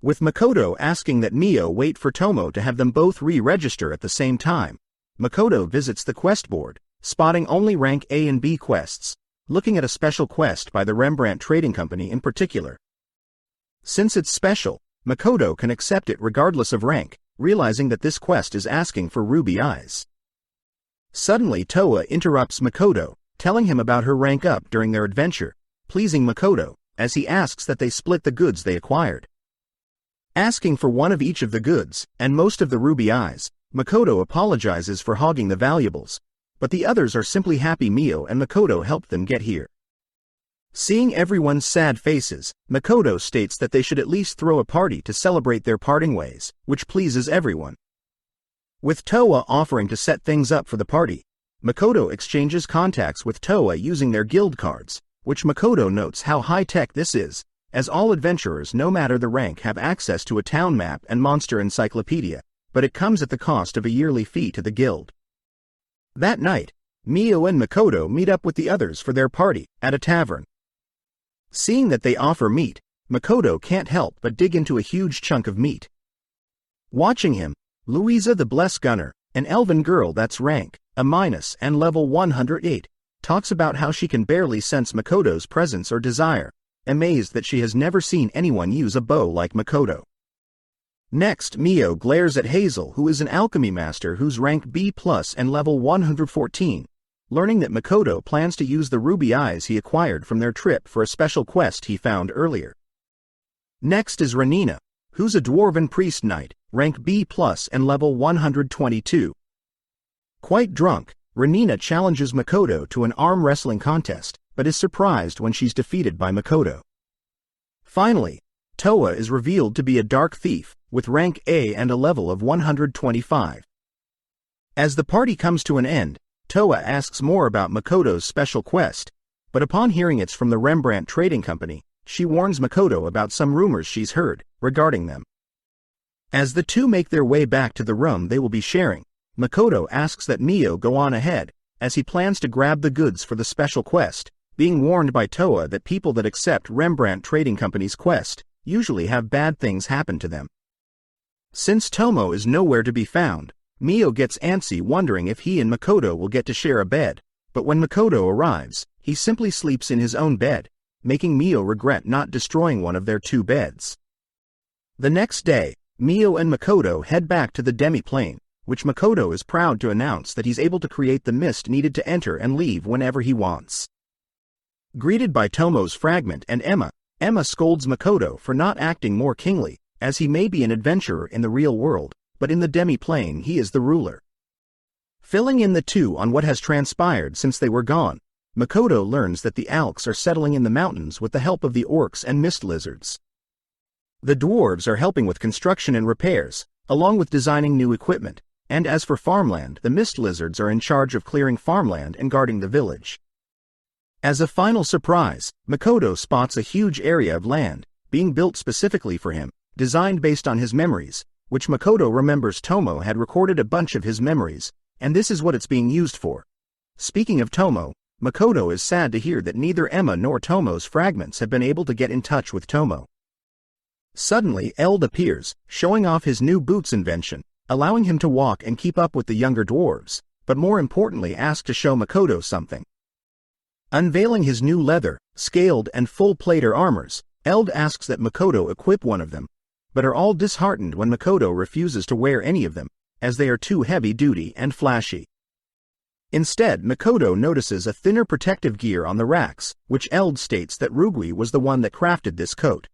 With Makoto asking that Mio wait for Tomo to have them both re-register at the same time, Makoto visits the quest board, spotting only rank A and B quests, looking at a special quest by the Rembrandt Trading Company in particular. Since it's special, Makoto can accept it regardless of rank, realizing that this quest is asking for ruby eyes. Suddenly Toa interrupts Makoto, telling him about her rank up during their adventure, pleasing Makoto, as he asks that they split the goods they acquired. Asking for one of each of the goods, and most of the ruby eyes, Makoto apologizes for hogging the valuables, but the others are simply happy Mio and Makoto helped them get here. Seeing everyone's sad faces, Makoto states that they should at least throw a party to celebrate their parting ways, which pleases everyone. With Toa offering to set things up for the party, Makoto exchanges contacts with Toa using their guild cards, which Makoto notes how high-tech this is, as all adventurers no matter the rank have access to a town map and monster encyclopedia, but it comes at the cost of a yearly fee to the guild. That night, Mio and Makoto meet up with the others for their party, at a tavern. Seeing that they offer meat, Makoto can't help but dig into a huge chunk of meat. Watching him, Louisa the Blessed Gunner, an elven girl that's rank A- and level 108, talks about how she can barely sense Makoto's presence or desire, amazed that she has never seen anyone use a bow like Makoto. Next, Mio glares at Hazel, who is an alchemy master who's rank B+ and level 114, learning that Makoto plans to use the ruby eyes he acquired from their trip for a special quest he found earlier. Next is Renina, who's a dwarven priest knight, rank B+ and level 122. Quite drunk, Renina challenges Makoto to an arm wrestling contest, but is surprised when she's defeated by Makoto. Finally, Toa is revealed to be a dark thief, with rank A and a level of 125. As the party comes to an end, Toa asks more about Makoto's special quest, but upon hearing it's from the Rembrandt Trading Company, she warns Makoto about some rumors she's heard regarding them. As the two make their way back to the room they will be sharing, Makoto asks that Mio go on ahead, as he plans to grab the goods for the special quest, being warned by Toa that people that accept Rembrandt Trading Company's quest usually have bad things happen to them. Since Tomo is nowhere to be found, Mio gets antsy wondering if he and Makoto will get to share a bed, but when Makoto arrives, he simply sleeps in his own bed, making Mio regret not destroying one of their 2 beds. The next day, Mio and Makoto head back to the demi-plane, which Makoto is proud to announce that he's able to create the mist needed to enter and leave whenever he wants. Greeted by Tomo's fragment and Emma scolds Makoto for not acting more kingly, as he may be an adventurer in the real world, but in the demi-plane he is the ruler. Filling in the 2 on what has transpired since they were gone, Makoto learns that the Alks are settling in the mountains with the help of the orcs and mist lizards. The dwarves are helping with construction and repairs, along with designing new equipment, and as for farmland, the mist lizards are in charge of clearing farmland and guarding the village. As a final surprise, Makoto spots a huge area of land, being built specifically for him, designed based on his memories, which Makoto remembers Tomo had recorded a bunch of his memories, and this is what it's being used for. Speaking of Tomo, Makoto is sad to hear that neither Emma nor Tomo's fragments have been able to get in touch with Tomo. Suddenly, Eld appears, showing off his new boots invention, allowing him to walk and keep up with the younger dwarves, but more importantly asks to show Makoto something. Unveiling his new leather, scaled and full-plater armors, Eld asks that Makoto equip one of them, but are all disheartened when Makoto refuses to wear any of them, as they are too heavy-duty and flashy. Instead, Makoto notices a thinner protective gear on the racks, which Eld states that Rugui was the one that crafted this coat.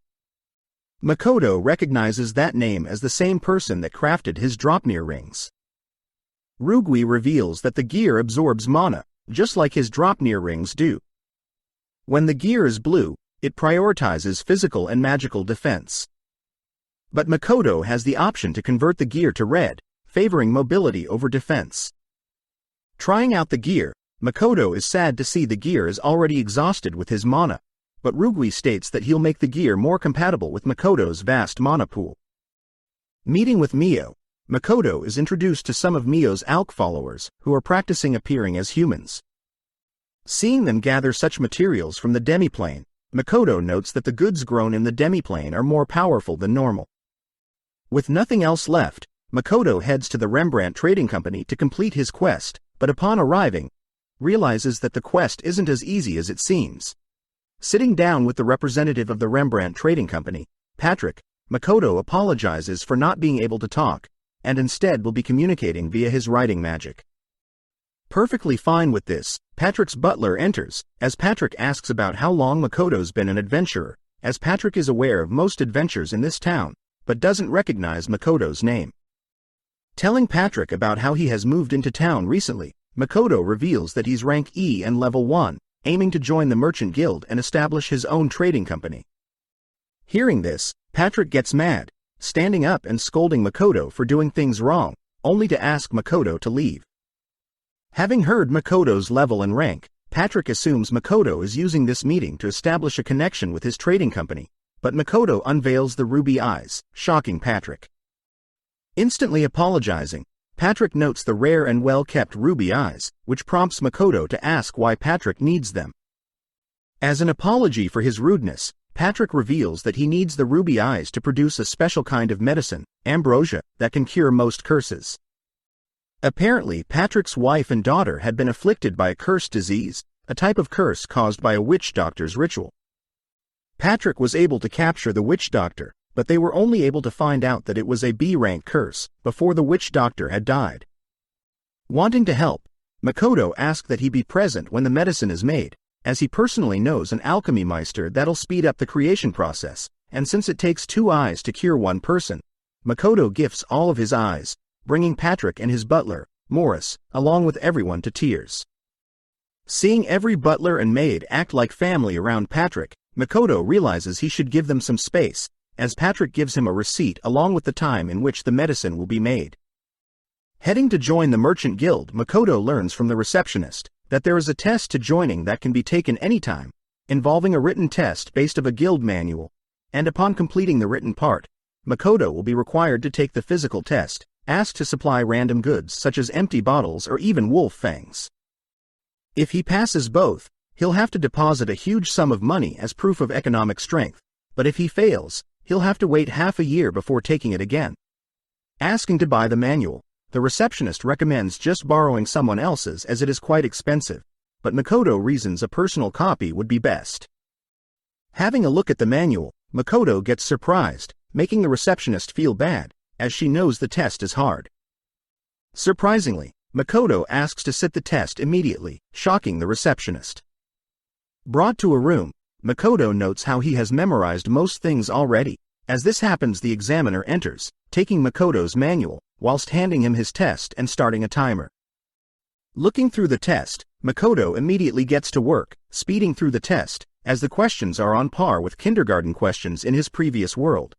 Makoto recognizes that name as the same person that crafted his Dropnir rings. Rugui reveals that the gear absorbs mana, just like his Dropnir rings do. When the gear is blue, it prioritizes physical and magical defense. But Makoto has the option to convert the gear to red, favoring mobility over defense. Trying out the gear, Makoto is sad to see the gear is already exhausted with his mana, but Rugui states that he'll make the gear more compatible with Makoto's vast mana pool. Meeting with Mio, Makoto is introduced to some of Mio's Alk followers who are practicing appearing as humans. Seeing them gather such materials from the demiplane, Makoto notes that the goods grown in the demiplane are more powerful than normal. With nothing else left, Makoto heads to the Rembrandt Trading Company to complete his quest, but upon arriving, realizes that the quest isn't as easy as it seems. Sitting down with the representative of the Rembrandt Trading Company, Patrick, Makoto apologizes for not being able to talk, and instead will be communicating via his writing magic. Perfectly fine with this, Patrick's butler enters, as Patrick asks about how long Makoto's been an adventurer, as Patrick is aware of most adventures in this town, but doesn't recognize Makoto's name. Telling Patrick about how he has moved into town recently, Makoto reveals that he's rank E and level 1, aiming to join the Merchant Guild and establish his own trading company. Hearing this, Patrick gets mad, standing up and scolding Makoto for doing things wrong, only to ask Makoto to leave. Having heard Makoto's level and rank, Patrick assumes Makoto is using this meeting to establish a connection with his trading company, but Makoto unveils the ruby eyes, shocking Patrick. Instantly apologizing, Patrick notes the rare and well-kept ruby eyes, which prompts Makoto to ask why Patrick needs them. As an apology for his rudeness, Patrick reveals that he needs the ruby eyes to produce a special kind of medicine, ambrosia, that can cure most curses. Apparently, Patrick's wife and daughter had been afflicted by a curse disease, a type of curse caused by a witch doctor's ritual. Patrick was able to capture the witch doctor, but they were only able to find out that it was a B-rank curse before the witch doctor had died. Wanting to help, Makoto asked that he be present when the medicine is made, as he personally knows an alchemy meister that'll speed up the creation process, and since it takes 2 eyes to cure one person, Makoto gifts all of his eyes, bringing Patrick and his butler, Morris, along with everyone to tears. Seeing every butler and maid act like family around Patrick, Makoto realizes he should give them some space, as Patrick gives him a receipt along with the time in which the medicine will be made. Heading to join the Merchant Guild, Makoto learns from the receptionist that there is a test to joining that can be taken anytime, involving a written test based of a guild manual, and upon completing the written part, Makoto will be required to take the physical test, asked to supply random goods such as empty bottles or even wolf fangs. If he passes both, he'll have to deposit a huge sum of money as proof of economic strength, but if he fails, he'll have to wait half a year before taking it again. Asking to buy the manual, the receptionist recommends just borrowing someone else's as it is quite expensive, but Makoto reasons a personal copy would be best. Having a look at the manual, Makoto gets surprised, making the receptionist feel bad, as she knows the test is hard. Surprisingly, Makoto asks to sit the test immediately, shocking the receptionist. Brought to a room, Makoto notes how he has memorized most things already. As this happens, the examiner enters, taking Makoto's manual, whilst handing him his test and starting a timer. Looking through the test, Makoto immediately gets to work, speeding through the test, as the questions are on par with kindergarten questions in his previous world.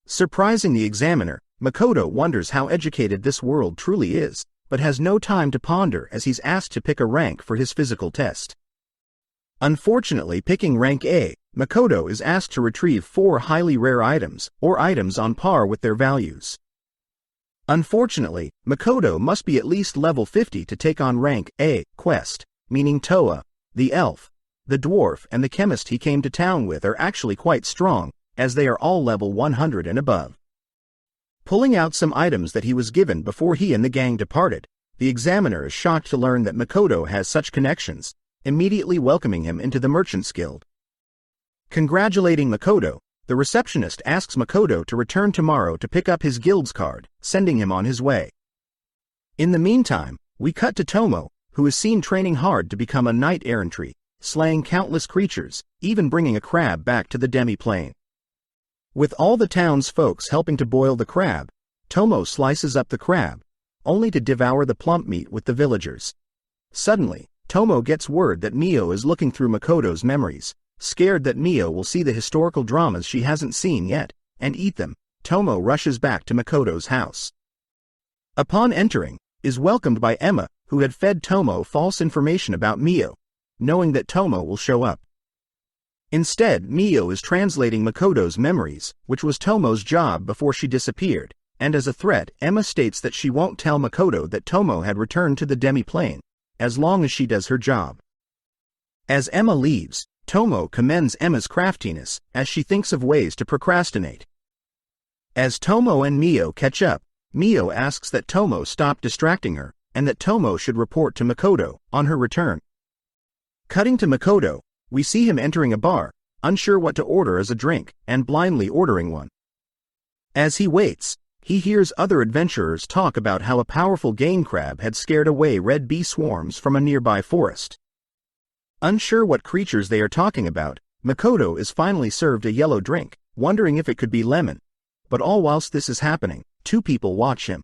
Surprising the examiner, Makoto wonders how educated this world truly is, but has no time to ponder as he's asked to pick a rank for his physical test. Unfortunately, picking rank A, Makoto is asked to retrieve 4 highly rare items, or items on par with their values. Unfortunately, Makoto must be at least level 50 to take on rank A quest, meaning Toa, the elf, the dwarf and the chemist he came to town with are actually quite strong, as they are all level 100 and above. Pulling out some items that he was given before he and the gang departed, the examiner is shocked to learn that Makoto has such connections, immediately welcoming him into the Merchant's Guild. Congratulating Makoto, the receptionist asks Makoto to return tomorrow to pick up his guild's card, sending him on his way. In the meantime, we cut to Tomo, who is seen training hard to become a knight-errantry, slaying countless creatures, even bringing a crab back to the demi-plane. With all the town's folks helping to boil the crab, Tomo slices up the crab, only to devour the plump meat with the villagers. Suddenly, Tomo gets word that Mio is looking through Makoto's memories. Scared that Mio will see the historical dramas she hasn't seen yet, and eat them, Tomo rushes back to Makoto's house. Upon entering, is welcomed by Emma, who had fed Tomo false information about Mio, knowing that Tomo will show up. Instead, Mio is translating Makoto's memories, which was Tomo's job before she disappeared, and as a threat, Emma states that she won't tell Makoto that Tomo had returned to the demi-plane, as long as she does her job. As Emma leaves, Tomo commends Emma's craftiness, as she thinks of ways to procrastinate. As Tomo and Mio catch up, Mio asks that Tomo stop distracting her, and that Tomo should report to Makoto on her return. Cutting to Makoto, we see him entering a bar, unsure what to order as a drink, and blindly ordering one. As he waits, he hears other adventurers talk about how a powerful game crab had scared away red bee swarms from a nearby forest. Unsure what creatures they are talking about, Makoto is finally served a yellow drink, wondering if it could be lemon. But all whilst this is happening, 2 people watch him.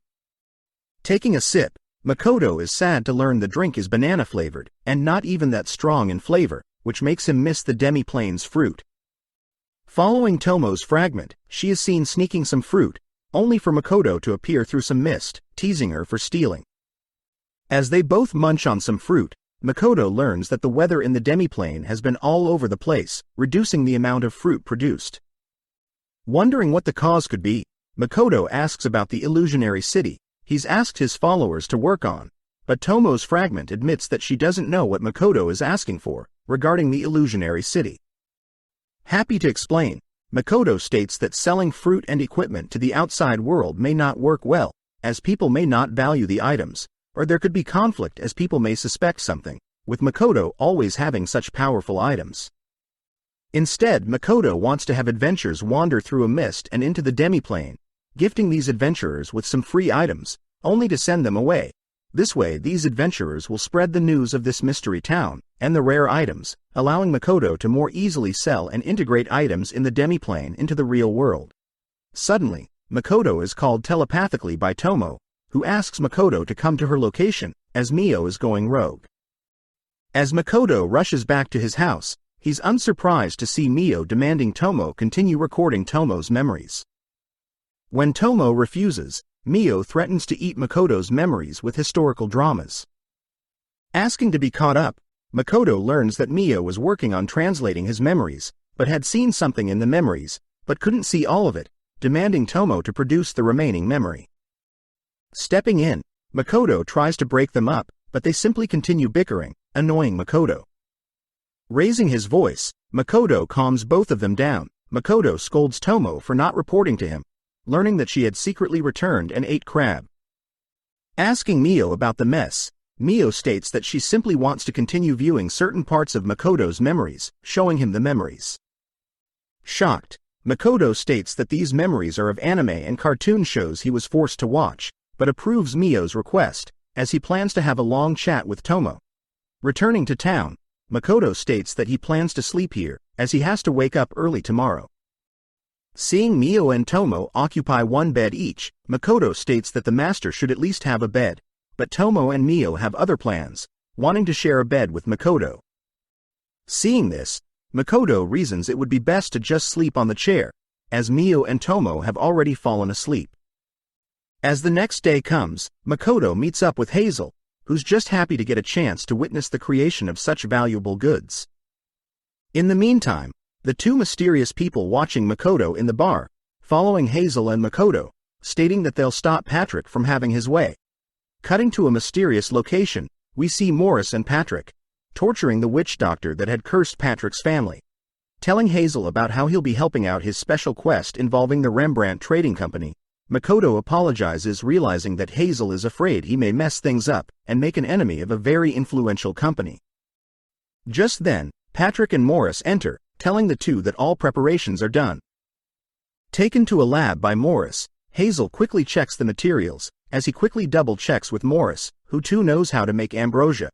Taking a sip, Makoto is sad to learn the drink is banana-flavored, and not even that strong in flavor, which makes him miss the demi-plane's fruit. Following Tomo's fragment, she is seen sneaking some fruit, only for Makoto to appear through some mist, teasing her for stealing. As they both munch on some fruit, Makoto learns that the weather in the demi-plane has been all over the place, reducing the amount of fruit produced. Wondering what the cause could be, Makoto asks about the illusionary city he's asked his followers to work on, but Tomo's fragment admits that she doesn't know what Makoto is asking for regarding the illusionary city. Happy to explain, Makoto states that selling fruit and equipment to the outside world may not work well, as people may not value the items, or there could be conflict as people may suspect something, with Makoto always having such powerful items. Instead, Makoto wants to have adventurers wander through a mist and into the demi-plane, gifting these adventurers with some free items, only to send them away. This way, these adventurers will spread the news of this mystery town and the rare items, allowing Makoto to more easily sell and integrate items in the demi-plane into the real world. Suddenly, Makoto is called telepathically by Tomo, who asks Makoto to come to her location, as Mio is going rogue. As Makoto rushes back to his house, he's unsurprised to see Mio demanding Tomo continue recording Tomo's memories. When Tomo refuses, Mio threatens to eat Makoto's memories with historical dramas. Asking to be caught up, Makoto learns that Mio was working on translating his memories, but had seen something in the memories, but couldn't see all of it, demanding Tomo to produce the remaining memory. Stepping in, Makoto tries to break them up, but they simply continue bickering, annoying Makoto. Raising his voice, Makoto calms both of them down. Makoto scolds Tomo for not reporting to him, learning that she had secretly returned and ate crab. Asking Mio about the mess, Mio states that she simply wants to continue viewing certain parts of Makoto's memories, showing him the memories. Shocked, Makoto states that these memories are of anime and cartoon shows he was forced to watch, but approves Mio's request, as he plans to have a long chat with Tomo. Returning to town, Makoto states that he plans to sleep here, as he has to wake up early tomorrow. Seeing Mio and Tomo occupy one bed each, Makoto states that the master should at least have a bed, but Tomo and Mio have other plans, wanting to share a bed with Makoto. Seeing this, Makoto reasons it would be best to just sleep on the chair, as Mio and Tomo have already fallen asleep. As the next day comes, Makoto meets up with Hazel, who's just happy to get a chance to witness the creation of such valuable goods. In the meantime, the two mysterious people watching Makoto in the bar, following Hazel and Makoto, stating that they'll stop Patrick from having his way. Cutting to a mysterious location, we see Morris and Patrick torturing the witch doctor that had cursed Patrick's family. Telling Hazel about how he'll be helping out his special quest involving the Rembrandt Trading Company, Makoto apologizes, realizing that Hazel is afraid he may mess things up and make an enemy of a very influential company. Just then, Patrick and Morris enter, telling the two that all preparations are done. Taken to a lab by Morris, Hazel quickly checks the materials, as he quickly double-checks with Morris, who too knows how to make ambrosia.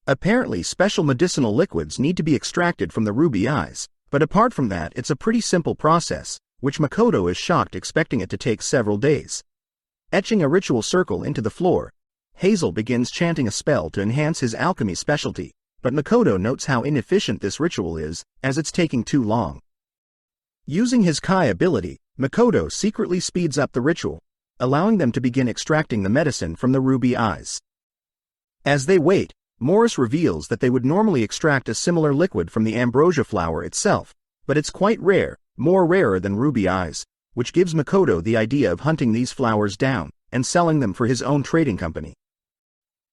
Apparently special medicinal liquids need to be extracted from the ruby eyes, but apart from that it's a pretty simple process, which Makoto is shocked, expecting it to take several days. Etching a ritual circle into the floor, Hazel begins chanting a spell to enhance his alchemy specialty, but Makoto notes how inefficient this ritual is, as it's taking too long. Using his Kai ability, Makoto secretly speeds up the ritual, allowing them to begin extracting the medicine from the ruby eyes. As they wait, Morris reveals that they would normally extract a similar liquid from the ambrosia flower itself, but it's quite rare, more rarer than ruby eyes, which gives Makoto the idea of hunting these flowers down and selling them for his own trading company.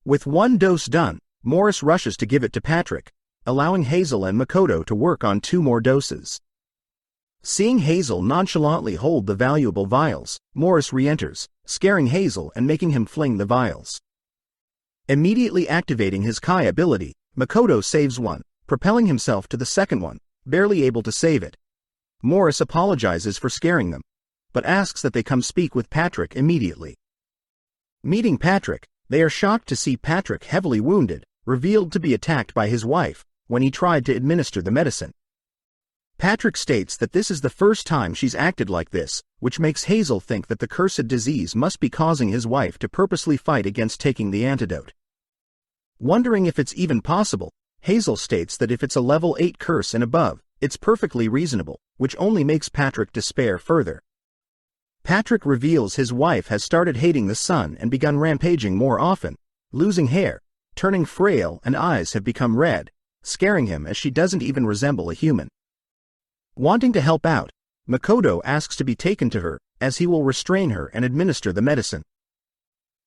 With one dose done, Morris rushes to give it to Patrick, allowing Hazel and Makoto to work on 2 more doses. Seeing Hazel nonchalantly hold the valuable vials, Morris re-enters, scaring Hazel and making him fling the vials. Immediately activating his Kai ability, Makoto saves one, propelling himself to the second one, barely able to save it. Morris apologizes for scaring them, but asks that they come speak with Patrick immediately. Meeting Patrick, they are shocked to see Patrick heavily wounded, revealed to be attacked by his wife when he tried to administer the medicine. Patrick states that this is the first time she's acted like this, which makes Hazel think that the cursed disease must be causing his wife to purposely fight against taking the antidote. Wondering if it's even possible, Hazel states that if it's a level 8 curse and above, it's perfectly reasonable, which only makes Patrick despair further. Patrick reveals his wife has started hating the sun and begun rampaging more often, losing hair, turning frail, and eyes have become red, scaring him as she doesn't even resemble a human. Wanting to help out, Makoto asks to be taken to her, as he will restrain her and administer the medicine.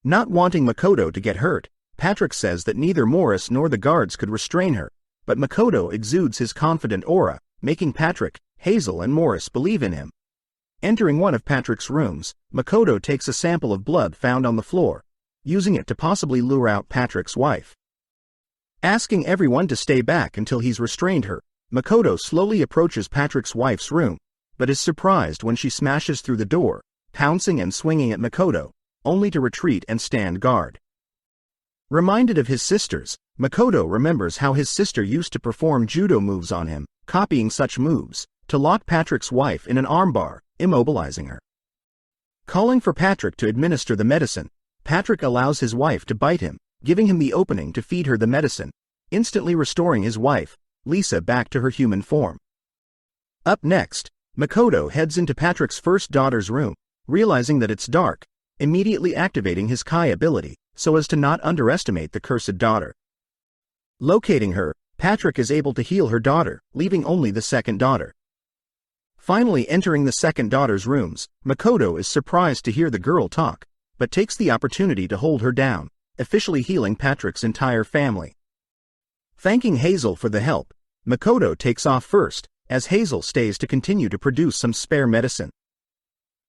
Not wanting Makoto to get hurt, Patrick says that neither Morris nor the guards could restrain her, but Makoto exudes his confident aura, making Patrick, Hazel and Morris believe in him. Entering one of Patrick's rooms, Makoto takes a sample of blood found on the floor, using it to possibly lure out Patrick's wife. Asking everyone to stay back until he's restrained her, Makoto slowly approaches Patrick's wife's room, but is surprised when she smashes through the door, pouncing and swinging at Makoto, only to retreat and stand guard. Reminded of his sisters, Makoto remembers how his sister used to perform judo moves on him, copying such moves, to lock Patrick's wife in an armbar, immobilizing her. Calling for Patrick to administer the medicine, Patrick allows his wife to bite him, giving him the opening to feed her the medicine, instantly restoring his wife, Lisa, back to her human form. Up next, Makoto heads into Patrick's first daughter's room, realizing that it's dark, immediately activating his Kai ability, so as to not underestimate the cursed daughter. Locating her, Patrick is able to heal her daughter, leaving only the second daughter. Finally entering the second daughter's rooms, Makoto is surprised to hear the girl talk, but takes the opportunity to hold her down, officially healing Patrick's entire family. Thanking Hazel for the help, Makoto takes off first, as Hazel stays to continue to produce some spare medicine.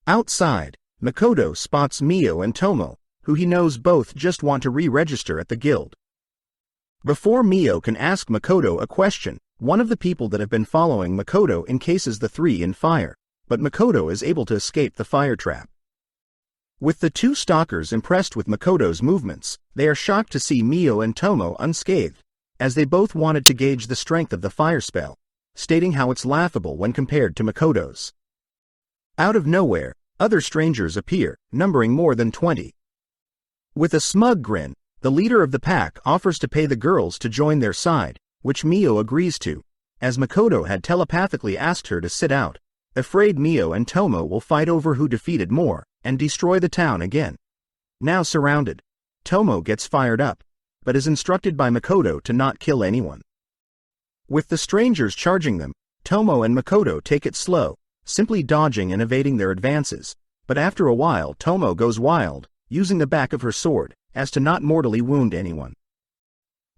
Outside, Makoto spots Mio and Tomo, who he knows both just want to re-register at the guild. Before Mio can ask Makoto a question, one of the people that have been following Makoto encases the three in fire, but Makoto is able to escape the fire trap. With the two stalkers impressed with Makoto's movements, they are shocked to see Mio and Tomo unscathed, as they both wanted to gauge the strength of the fire spell, stating how it's laughable when compared to Makoto's. Out of nowhere, other strangers appear, numbering more than 20. With a smug grin, the leader of the pack offers to pay the girls to join their side, which Mio agrees to, as Makoto had telepathically asked her to sit out, afraid Mio and Tomo will fight over who defeated more, and destroy the town again. Now surrounded, Tomo gets fired up, but is instructed by Makoto to not kill anyone. With the strangers charging them, Tomo and Makoto take it slow, simply dodging and evading their advances, but after a while Tomo goes wild, using the back of her sword, as to not mortally wound anyone.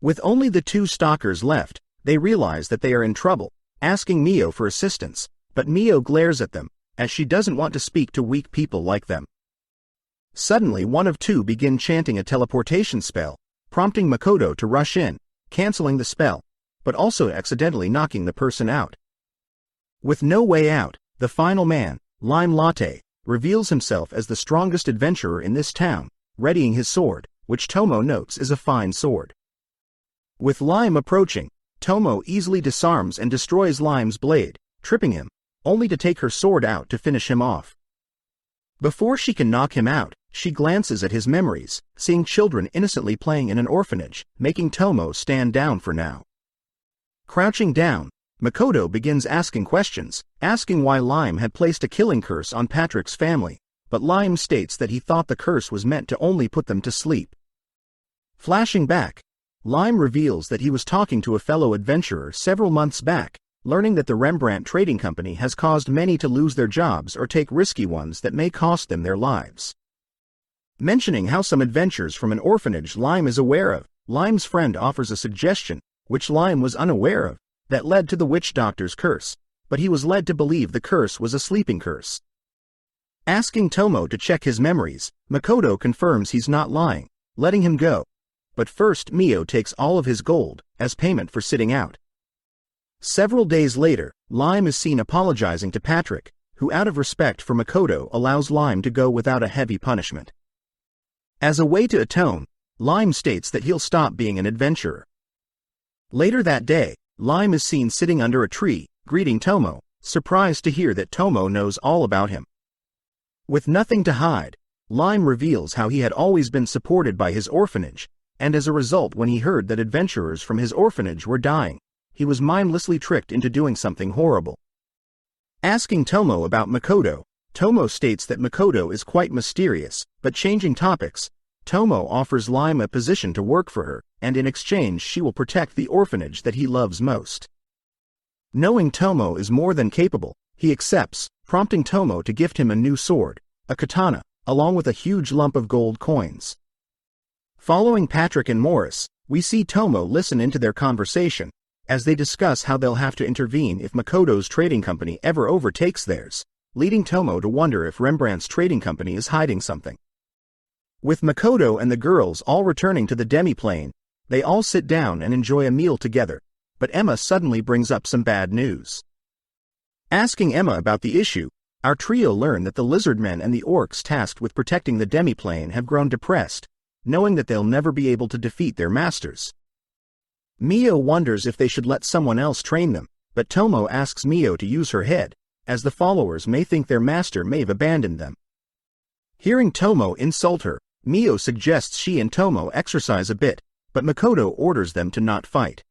With only the two stalkers left, they realize that they are in trouble, asking Mio for assistance, but Mio glares at them, as she doesn't want to speak to weak people like them. Suddenly one of two begin chanting a teleportation spell, prompting Makoto to rush in, canceling the spell, but also accidentally knocking the person out. With no way out, the final man, Lime Latte, reveals himself as the strongest adventurer in this town, readying his sword, which Tomo notes is a fine sword. With Lime approaching, Tomo easily disarms and destroys Lime's blade, tripping him, only to take her sword out to finish him off. Before she can knock him out, she glances at his memories, seeing children innocently playing in an orphanage, making Tomo stand down for now. Crouching down, Makoto begins asking questions, asking why Lime had placed a killing curse on Patrick's family, but Lime states that he thought the curse was meant to only put them to sleep. Flashing back, Lime reveals that he was talking to a fellow adventurer several months back, learning that the Rembrandt Trading Company has caused many to lose their jobs or take risky ones that may cost them their lives. Mentioning how some adventures from an orphanage Lime is aware of, Lime's friend offers a suggestion, which Lime was unaware of, that led to the witch doctor's curse, but he was led to believe the curse was a sleeping curse. Asking Tomo to check his memories, Makoto confirms he's not lying, letting him go. But first Mio takes all of his gold, as payment for sitting out. Several days later, Lime is seen apologizing to Patrick, who out of respect for Makoto allows Lime to go without a heavy punishment. As a way to atone, Lime states that he'll stop being an adventurer. Later that day, Lime is seen sitting under a tree, greeting Tomo, surprised to hear that Tomo knows all about him. With nothing to hide, Lime reveals how he had always been supported by his orphanage, and as a result when he heard that adventurers from his orphanage were dying, he was mindlessly tricked into doing something horrible. Asking Tomo about Makoto, Tomo states that Makoto is quite mysterious, but changing topics, Tomo offers Lime a position to work for her, and in exchange she will protect the orphanage that he loves most. Knowing Tomo is more than capable, he accepts, prompting Tomo to gift him a new sword, a katana, along with a huge lump of gold coins. Following Patrick and Morris, we see Tomo listen into their conversation, as they discuss how they'll have to intervene if Makoto's trading company ever overtakes theirs, leading Tomo to wonder if Rembrandt's trading company is hiding something. With Makoto and the girls all returning to the demi-plane, they all sit down and enjoy a meal together, but Emma suddenly brings up some bad news. Asking Emma about the issue, our trio learn that the lizardmen and the orcs tasked with protecting the demi-plane have grown depressed, knowing that they'll never be able to defeat their masters. Mio wonders if they should let someone else train them, but Tomo asks Mio to use her head, as the followers may think their master may have abandoned them. Hearing Tomo insult her, Mio suggests she and Tomo exercise a bit, but Makoto orders them to not fight.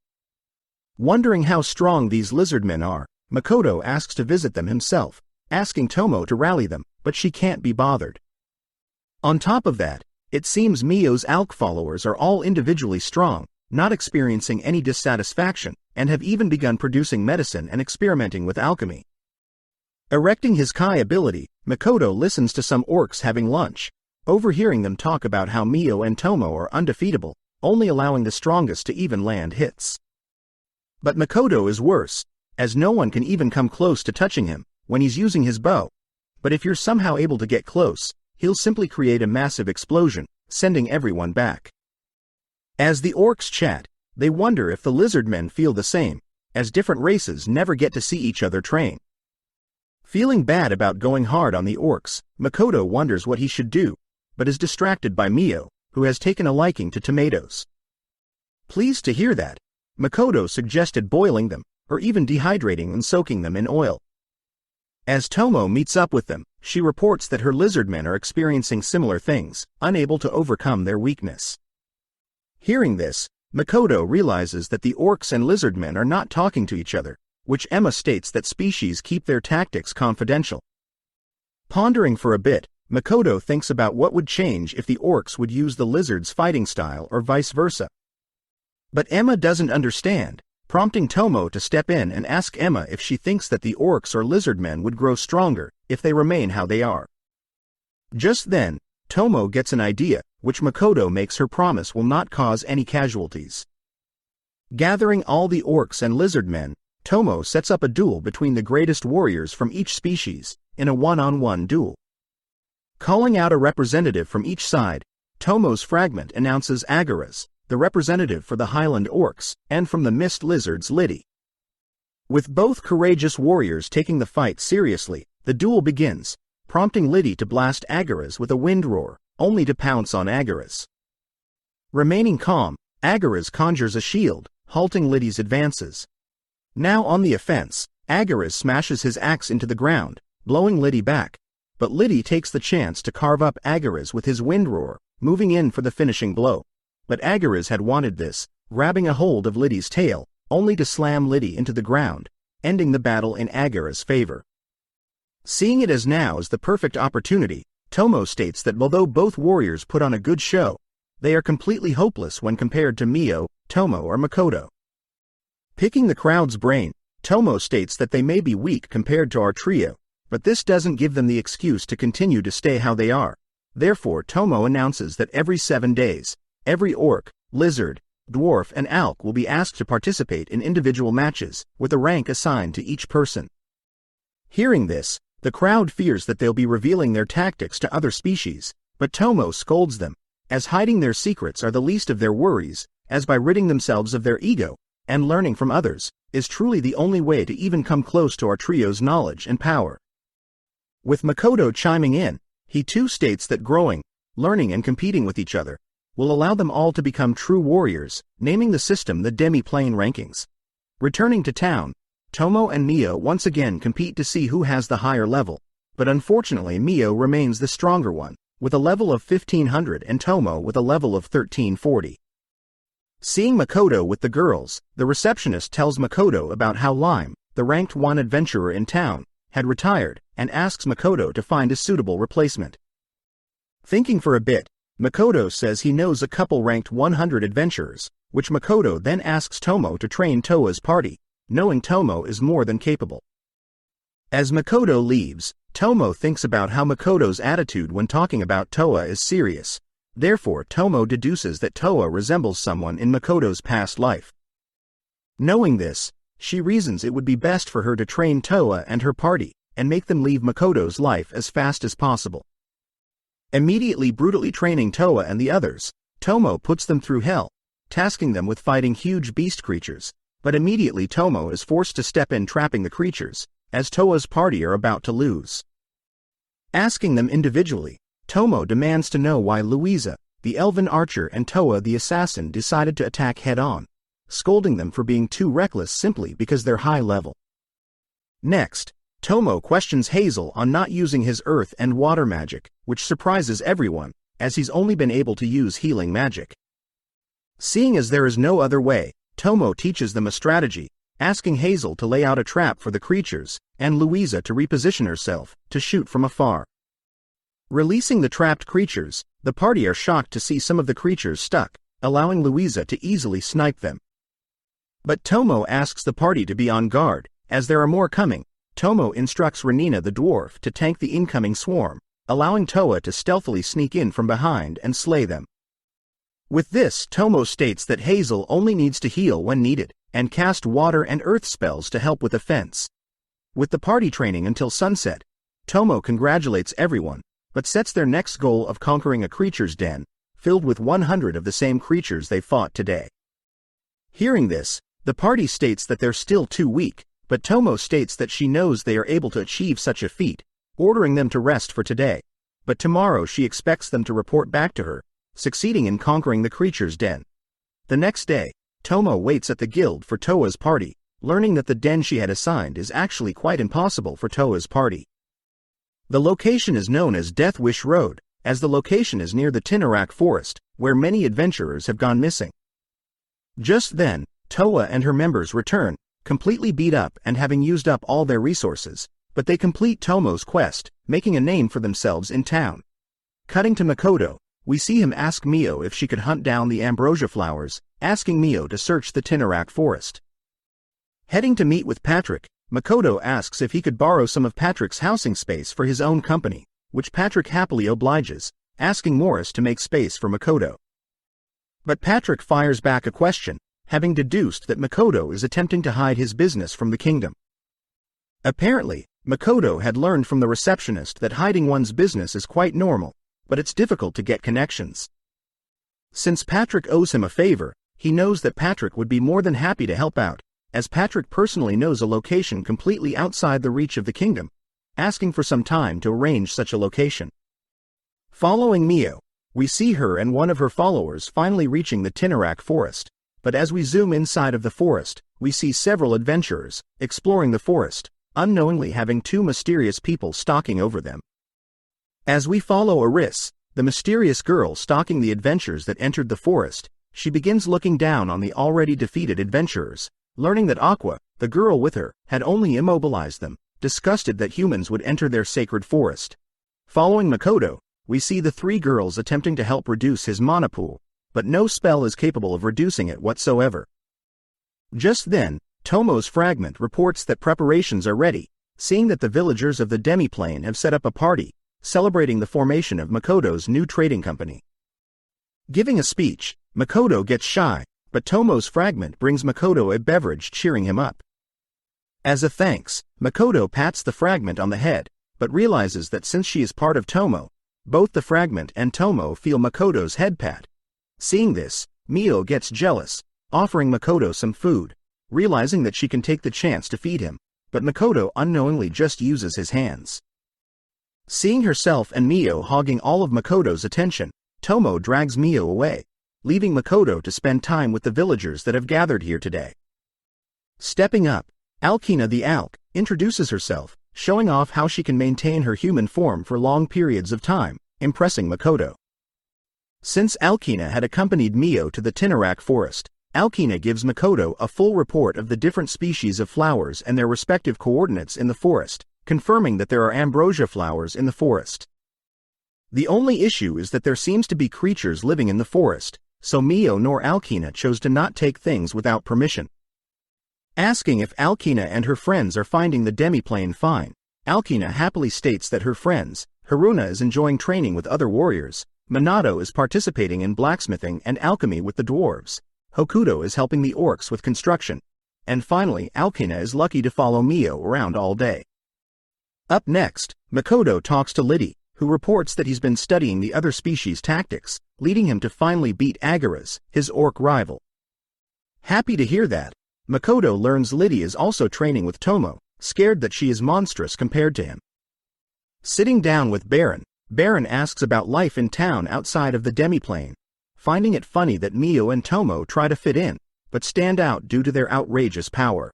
Wondering how strong these lizardmen are, Makoto asks to visit them himself, asking Tomo to rally them, but she can't be bothered. On top of that, it seems Mio's ALK followers are all individually strong, not experiencing any dissatisfaction, and have even begun producing medicine and experimenting with alchemy. Erecting his Kai ability, Makoto listens to some orcs having lunch, overhearing them talk about how Mio and Tomo are undefeatable, only allowing the strongest to even land hits. But Makoto is worse, as no one can even come close to touching him when he's using his bow. But if you're somehow able to get close, he'll simply create a massive explosion, sending everyone back. As the orcs chat, they wonder if the lizard men feel the same, as different races never get to see each other train. Feeling bad about going hard on the orcs, Makoto wonders what he should do, but is distracted by Mio, who has taken a liking to tomatoes. Pleased to hear that, Makoto suggested boiling them, or even dehydrating and soaking them in oil. As Tomo meets up with them, she reports that her lizard men are experiencing similar things, unable to overcome their weakness. Hearing this, Makoto realizes that the orcs and lizard men are not talking to each other, which Emma states that species keep their tactics confidential. Pondering for a bit, Makoto thinks about what would change if the orcs would use the lizard's fighting style or vice versa. But Emma doesn't understand, prompting Tomo to step in and ask Emma if she thinks that the orcs or lizard men would grow stronger if they remain how they are. Just then, Tomo gets an idea, which Makoto makes her promise will not cause any casualties. Gathering all the orcs and lizard men, Tomo sets up a duel between the greatest warriors from each species, in a one-on-one duel. Calling out a representative from each side, Tomo's fragment announces Agaras, the representative for the Highland Orcs, and from the Mist Lizards Liddy. With both courageous warriors taking the fight seriously, the duel begins, prompting Liddy to blast Agaras with a wind roar, only to pounce on Agaras. Remaining calm, Agaras conjures a shield, halting Liddy's advances. Now on the offense, Agaras smashes his axe into the ground, blowing Liddy back, but Liddy takes the chance to carve up Agaras with his wind roar, moving in for the finishing blow. But Agaras had wanted this, grabbing a hold of Liddy's tail, only to slam Liddy into the ground, ending the battle in Agaras' favor. Seeing it as now as the perfect opportunity, Tomo states that although both warriors put on a good show, they are completely hopeless when compared to Mio, Tomo or Makoto. Picking the crowd's brain, Tomo states that they may be weak compared to our trio, but this doesn't give them the excuse to continue to stay how they are. Therefore Tomo announces that every 7 days, every orc, lizard, dwarf and alk will be asked to participate in individual matches, with a rank assigned to each person. Hearing this, the crowd fears that they'll be revealing their tactics to other species, but Tomo scolds them, as hiding their secrets are the least of their worries, as by ridding themselves of their ego, and learning from others, is truly the only way to even come close to our trio's knowledge and power. With Makoto chiming in, he too states that growing, learning and competing with each other, will allow them all to become true warriors, naming the system the demi-plane rankings. Returning to town, Tomo and Mio once again compete to see who has the higher level, but unfortunately Mio remains the stronger one, with a level of 1500 and Tomo with a level of 1340. Seeing Makoto with the girls, the receptionist tells Makoto about how Lime, the ranked 1 adventurer in town, had retired, and asks Makoto to find a suitable replacement. Thinking for a bit, Makoto says he knows a couple ranked 100 adventurers, which Makoto then asks Tomo to train Toa's party, knowing Tomo is more than capable. As Makoto leaves, Tomo thinks about how Makoto's attitude when talking about Toa is serious. Therefore Tomo deduces that Toa resembles someone in Makoto's past life. Knowing this, she reasons it would be best for her to train Toa and her party, and make them leave Makoto's life as fast as possible. Immediately brutally training Toa and the others, Tomo puts them through hell, tasking them with fighting huge beast creatures, but immediately Tomo is forced to step in trapping the creatures, as Toa's party are about to lose. Asking them individually, Tomo demands to know why Louisa, the elven archer and Toa the assassin decided to attack head-on, scolding them for being too reckless simply because they're high level. Next, Tomo questions Hazel on not using his earth and water magic, which surprises everyone, as he's only been able to use healing magic. Seeing as there is no other way, Tomo teaches them a strategy, asking Hazel to lay out a trap for the creatures, and Louisa to reposition herself, to shoot from afar. Releasing the trapped creatures, the party are shocked to see some of the creatures stuck, allowing Louisa to easily snipe them. But Tomo asks the party to be on guard, as there are more coming. Tomo instructs Renina the dwarf to tank the incoming swarm, allowing Toa to stealthily sneak in from behind and slay them. With this, Tomo states that Hazel only needs to heal when needed, and cast water and earth spells to help with the fence. With the party training until sunset, Tomo congratulates everyone, but sets their next goal of conquering a creature's den, filled with 100 of the same creatures they fought today. Hearing this, the party states that they're still too weak, but Tomo states that she knows they are able to achieve such a feat, ordering them to rest for today. But tomorrow she expects them to report back to her, succeeding in conquering the creature's den. The next day, Tomo waits at the guild for Toa's party, learning that the den she had assigned is actually quite impossible for Toa's party. The location is known as Death Wish Road, as the location is near the Tinarak forest, where many adventurers have gone missing. Just then, Toa and her members return, completely beat up and having used up all their resources, but they complete Tomo's quest, making a name for themselves in town. Cutting to Makoto, we see him ask Mio if she could hunt down the ambrosia flowers, asking Mio to search the Tinarak forest. Heading to meet with Patrick, Makoto asks if he could borrow some of Patrick's housing space for his own company, which Patrick happily obliges, asking Morris to make space for Makoto. But Patrick fires back a question, having deduced that Makoto is attempting to hide his business from the kingdom. Apparently, Makoto had learned from the receptionist that hiding one's business is quite normal, but it's difficult to get connections. Since Patrick owes him a favor, he knows that Patrick would be more than happy to help out, as Patrick personally knows a location completely outside the reach of the kingdom, asking for some time to arrange such a location. Following Mio, we see her and one of her followers finally reaching the Tinarak forest, but as we zoom inside of the forest, we see several adventurers exploring the forest, unknowingly having two mysterious people stalking over them. As we follow Aris, the mysterious girl stalking the adventurers that entered the forest, she begins looking down on the already defeated adventurers, learning that Aqua, the girl with her, had only immobilized them, disgusted that humans would enter their sacred forest. Following Makoto, we see the three girls attempting to help reduce his mana pool, but no spell is capable of reducing it whatsoever. Just then, Tomo's fragment reports that preparations are ready, seeing that the villagers of the demi-plane have set up a party, celebrating the formation of Makoto's new trading company. Giving a speech, Makoto gets shy, but Tomo's fragment brings Makoto a beverage cheering him up. As a thanks, Makoto pats the fragment on the head, but realizes that since she is part of Tomo, both the fragment and Tomo feel Makoto's head pat. Seeing this, Mio gets jealous, offering Makoto some food, realizing that she can take the chance to feed him, but Makoto unknowingly just uses his hands. Seeing herself and Mio hogging all of Makoto's attention, Tomo drags Mio away, leaving Makoto to spend time with the villagers that have gathered here today. Stepping up, Alkina the Alk introduces herself, showing off how she can maintain her human form for long periods of time, impressing Makoto. Since Alkina had accompanied Mio to the Tinarak forest, Alkina gives Makoto a full report of the different species of flowers and their respective coordinates in the forest, confirming that there are ambrosia flowers in the forest. The only issue is that there seems to be creatures living in the forest, so Mio nor Alkina chose to not take things without permission. Asking if Alkina and her friends are finding the demi-plane fine, Alkina happily states that her friends, Haruna is enjoying training with other warriors, Minato is participating in blacksmithing and alchemy with the dwarves, Hokuto is helping the orcs with construction, and finally Alkina is lucky to follow Mio around all day. Up next, Makoto talks to Liddy, who reports that he's been studying the other species' tactics, leading him to finally beat Agaras, his orc rival. Happy to hear that, Makoto learns Liddy is also training with Tomo, scared that she is monstrous compared to him. Sitting down with Baron, Baron asks about life in town outside of the demi-plane, finding it funny that Mio and Tomo try to fit in, but stand out due to their outrageous power.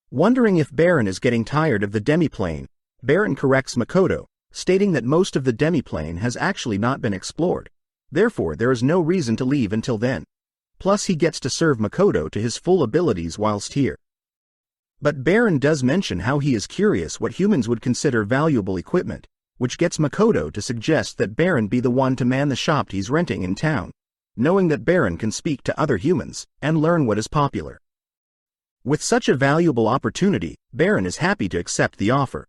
Wondering if Baron is getting tired of the demi-plane, Baron corrects Makoto, stating that most of the demi-plane has actually not been explored, therefore there is no reason to leave until then. Plus he gets to serve Makoto to his full abilities whilst here. But Baron does mention how he is curious what humans would consider valuable equipment, which gets Makoto to suggest that Baron be the one to man the shop he's renting in town, knowing that Baron can speak to other humans and learn what is popular. With such a valuable opportunity, Baron is happy to accept the offer.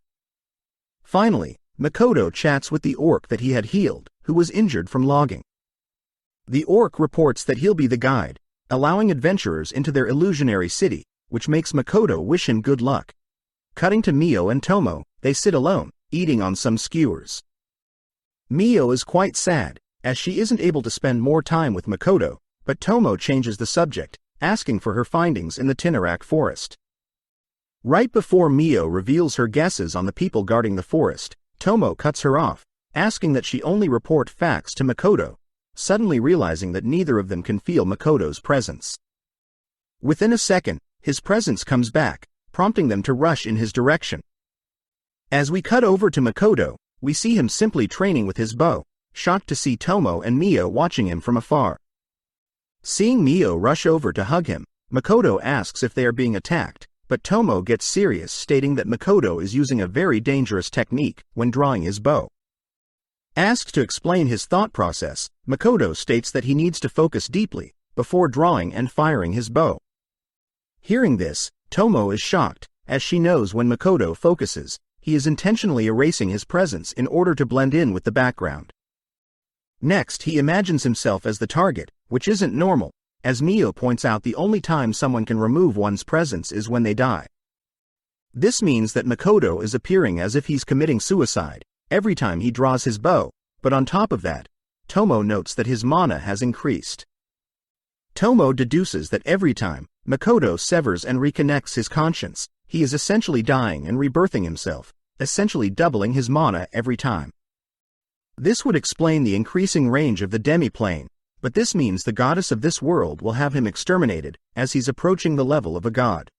Finally, Makoto chats with the orc that he had healed, who was injured from logging. The orc reports that he'll be the guide, allowing adventurers into their illusionary city, which makes Makoto wish him good luck. Cutting to Mio and Tomo, they sit alone, eating on some skewers. Mio is quite sad, as she isn't able to spend more time with Makoto, but Tomo changes the subject, asking for her findings in the Tinnarak forest. Right before Mio reveals her guesses on the people guarding the forest, Tomo cuts her off, asking that she only report facts to Makoto, suddenly realizing that neither of them can feel Makoto's presence. Within a second, his presence comes back, prompting them to rush in his direction. As we cut over to Makoto, we see him simply training with his bow, shocked to see Tomo and Mio watching him from afar. Seeing Mio rush over to hug him, Makoto asks if they are being attacked, but Tomo gets serious, stating that Makoto is using a very dangerous technique when drawing his bow. Asked to explain his thought process, Makoto states that he needs to focus deeply before drawing and firing his bow. Hearing this, Tomo is shocked, as she knows when Makoto focuses, he is intentionally erasing his presence in order to blend in with the background. Next, he imagines himself as the target, which isn't normal, as Mio points out the only time someone can remove one's presence is when they die. This means that Makoto is appearing as if he's committing suicide every time he draws his bow, but on top of that, Tomo notes that his mana has increased. Tomo deduces that every time Makoto severs and reconnects his conscience, he is essentially dying and rebirthing himself, essentially doubling his mana every time. This would explain the increasing range of the demi-plane, but this means the goddess of this world will have him exterminated, as he's approaching the level of a god.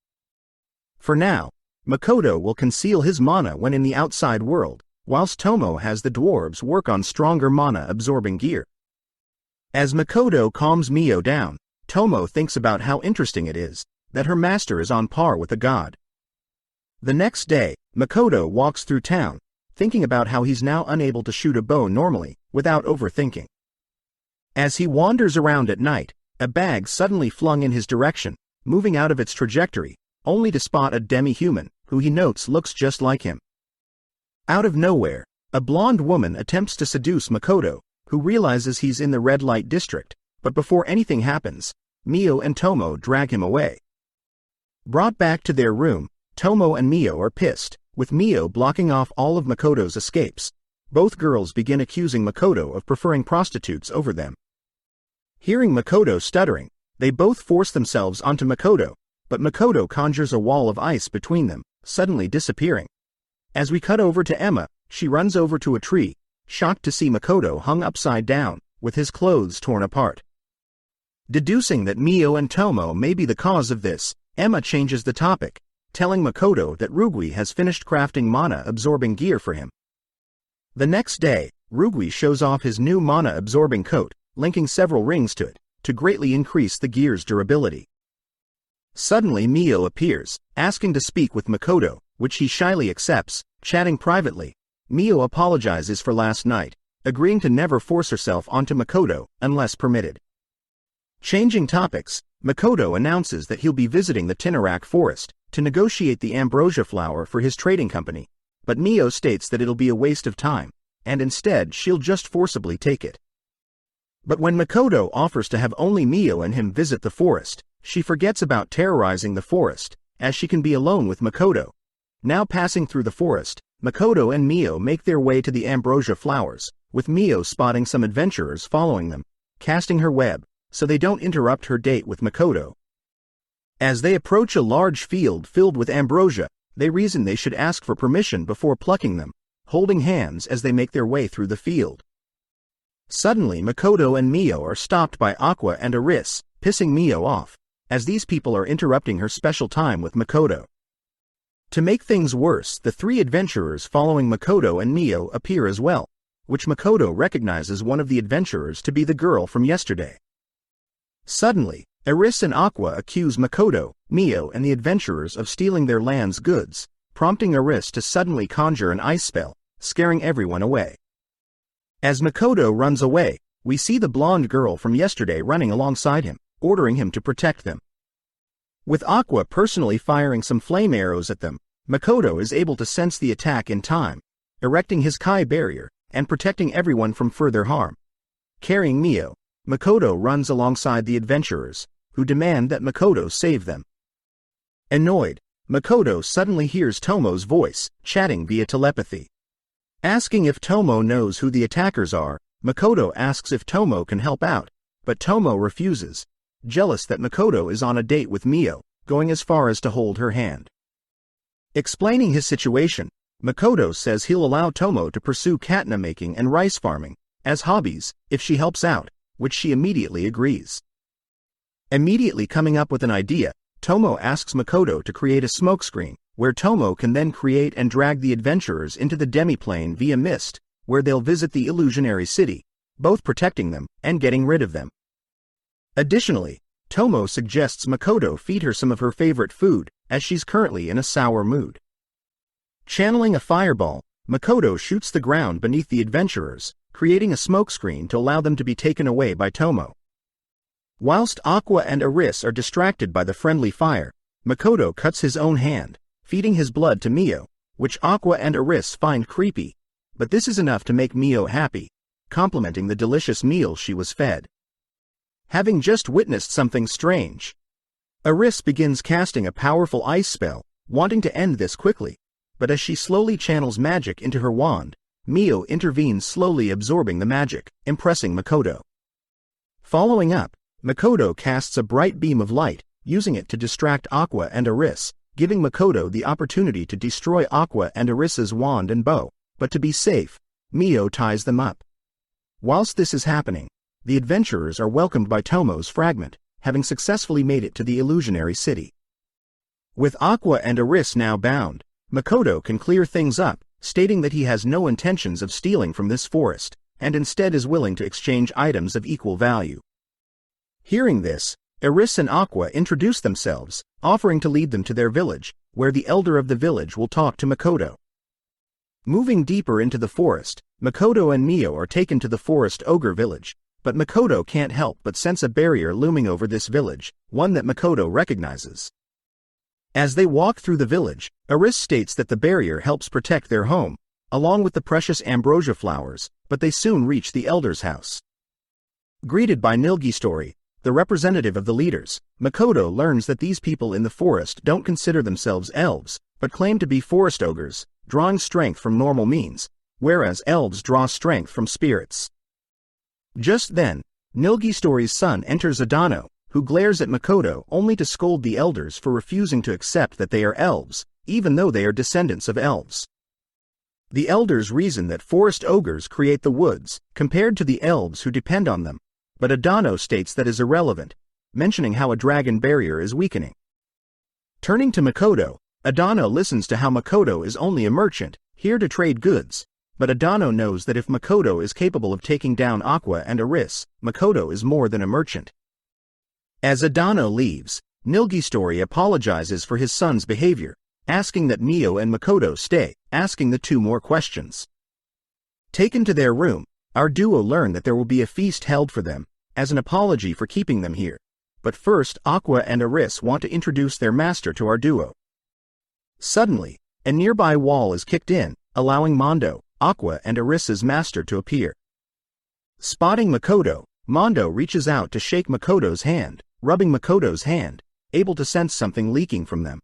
For now, Makoto will conceal his mana when in the outside world, whilst Tomo has the dwarves work on stronger mana-absorbing gear. As Makoto calms Mio down, Tomo thinks about how interesting it is that her master is on par with a god. The next day, Makoto walks through town, thinking about how he's now unable to shoot a bow normally, without overthinking. As he wanders around at night, a bag suddenly flung in his direction, moving out of its trajectory, only to spot a demi-human, who he notes looks just like him. Out of nowhere, a blonde woman attempts to seduce Makoto, who realizes he's in the red light district, but before anything happens, Mio and Tomo drag him away. Brought back to their room, Tomo and Mio are pissed, with Mio blocking off all of Makoto's escapes. Both girls begin accusing Makoto of preferring prostitutes over them. Hearing Makoto stuttering, they both force themselves onto Makoto, but Makoto conjures a wall of ice between them, suddenly disappearing. As we cut over to Emma, she runs over to a tree, shocked to see Makoto hung upside down, with his clothes torn apart. Deducing that Mio and Tomo may be the cause of this, Emma changes the topic, telling Makoto that Rugui has finished crafting mana-absorbing gear for him. The next day, Rugui shows off his new mana-absorbing coat, linking several rings to it, to greatly increase the gear's durability. Suddenly Mio appears, asking to speak with Makoto, which he shyly accepts. Chatting privately, Mio apologizes for last night, agreeing to never force herself onto Makoto unless permitted. Changing topics, Makoto announces that he'll be visiting the Tinnarak forest to negotiate the ambrosia flower for his trading company, but Mio states that it'll be a waste of time, and instead she'll just forcibly take it. But when Makoto offers to have only Mio and him visit the forest, she forgets about terrorizing the forest, as she can be alone with Makoto. Now passing through the forest, Makoto and Mio make their way to the ambrosia flowers, with Mio spotting some adventurers following them, casting her web, so they don't interrupt her date with Makoto. As they approach a large field filled with ambrosia, they reason they should ask for permission before plucking them, holding hands as they make their way through the field. Suddenly Makoto and Mio are stopped by Aqua and Aris, pissing Mio off, as these people are interrupting her special time with Makoto. To make things worse, the three adventurers following Makoto and Mio appear as well, which Makoto recognizes one of the adventurers to be the girl from yesterday. Suddenly, Aris and Aqua accuse Makoto, Mio and the adventurers of stealing their land's goods, prompting Aris to suddenly conjure an ice spell, scaring everyone away. As Makoto runs away, we see the blonde girl from yesterday running alongside him, ordering him to protect them. With Aqua personally firing some flame arrows at them, Makoto is able to sense the attack in time, erecting his Kai barrier, and protecting everyone from further harm. Carrying Mio, Makoto runs alongside the adventurers, who demand that Makoto save them. Annoyed, Makoto suddenly hears Tomo's voice, chatting via telepathy. Asking if Tomo knows who the attackers are, Makoto asks if Tomo can help out, but Tomo refuses, jealous that Makoto is on a date with Mio, going as far as to hold her hand. Explaining his situation, Makoto says he'll allow Tomo to pursue katana making and rice farming as hobbies if she helps out, which she immediately agrees. Immediately coming up with an idea, Tomo asks Makoto to create a smokescreen, where Tomo can then create and drag the adventurers into the demiplane via mist, where they'll visit the illusionary city, both protecting them and getting rid of them. Additionally, Tomo suggests Makoto feed her some of her favorite food, as she's currently in a sour mood. Channeling a fireball, Makoto shoots the ground beneath the adventurers, creating a smokescreen to allow them to be taken away by Tomo. Whilst Aqua and Aris are distracted by the friendly fire, Makoto cuts his own hand, feeding his blood to Mio, which Aqua and Aris find creepy, but this is enough to make Mio happy, complimenting the delicious meal she was fed. Having just witnessed something strange, Aris begins casting a powerful ice spell, wanting to end this quickly, but as she slowly channels magic into her wand, Mio intervenes, slowly absorbing the magic, impressing Makoto. Following up, Makoto casts a bright beam of light, using it to distract Aqua and Aris, giving Makoto the opportunity to destroy Aqua and Aris's wand and bow, but to be safe, Mio ties them up. Whilst this is happening, the adventurers are welcomed by Tomo's fragment, having successfully made it to the illusionary city. With Aqua and Aris now bound, Makoto can clear things up, stating that he has no intentions of stealing from this forest, and instead is willing to exchange items of equal value. Hearing this, Aris and Aqua introduce themselves, offering to lead them to their village, where the elder of the village will talk to Makoto. Moving deeper into the forest, Makoto and Mio are taken to the forest ogre village, but Makoto can't help but sense a barrier looming over this village, one that Makoto recognizes. As they walk through the village, Aris states that the barrier helps protect their home, along with the precious ambrosia flowers, but they soon reach the elder's house. Greeted by Nilgistory, the representative of the leaders, Makoto learns that these people in the forest don't consider themselves elves, but claim to be forest ogres, drawing strength from normal means, whereas elves draw strength from spirits. Just then, Nilgistory's son enters Adano, who glares at Makoto only to scold the elders for refusing to accept that they are elves, even though they are descendants of elves. The elders reason that forest ogres create the woods, compared to the elves who depend on them, but Adano states that is irrelevant, mentioning how a dragon barrier is weakening. Turning to Makoto, Adano listens to how Makoto is only a merchant, here to trade goods, but Adano knows that if Makoto is capable of taking down Aqua and Aris, Makoto is more than a merchant. As Adano leaves, Nilgistory apologizes for his son's behavior, asking that Mio and Makoto stay, asking the two more questions. Taken to their room, our duo learn that there will be a feast held for them, as an apology for keeping them here, but first Aqua and Aris want to introduce their master to our duo. Suddenly, a nearby wall is kicked in, allowing Mondo, Aqua and Aris's master to appear. Spotting Makoto, Mondo reaches out to shake Makoto's hand, rubbing Makoto's hand, able to sense something leaking from them.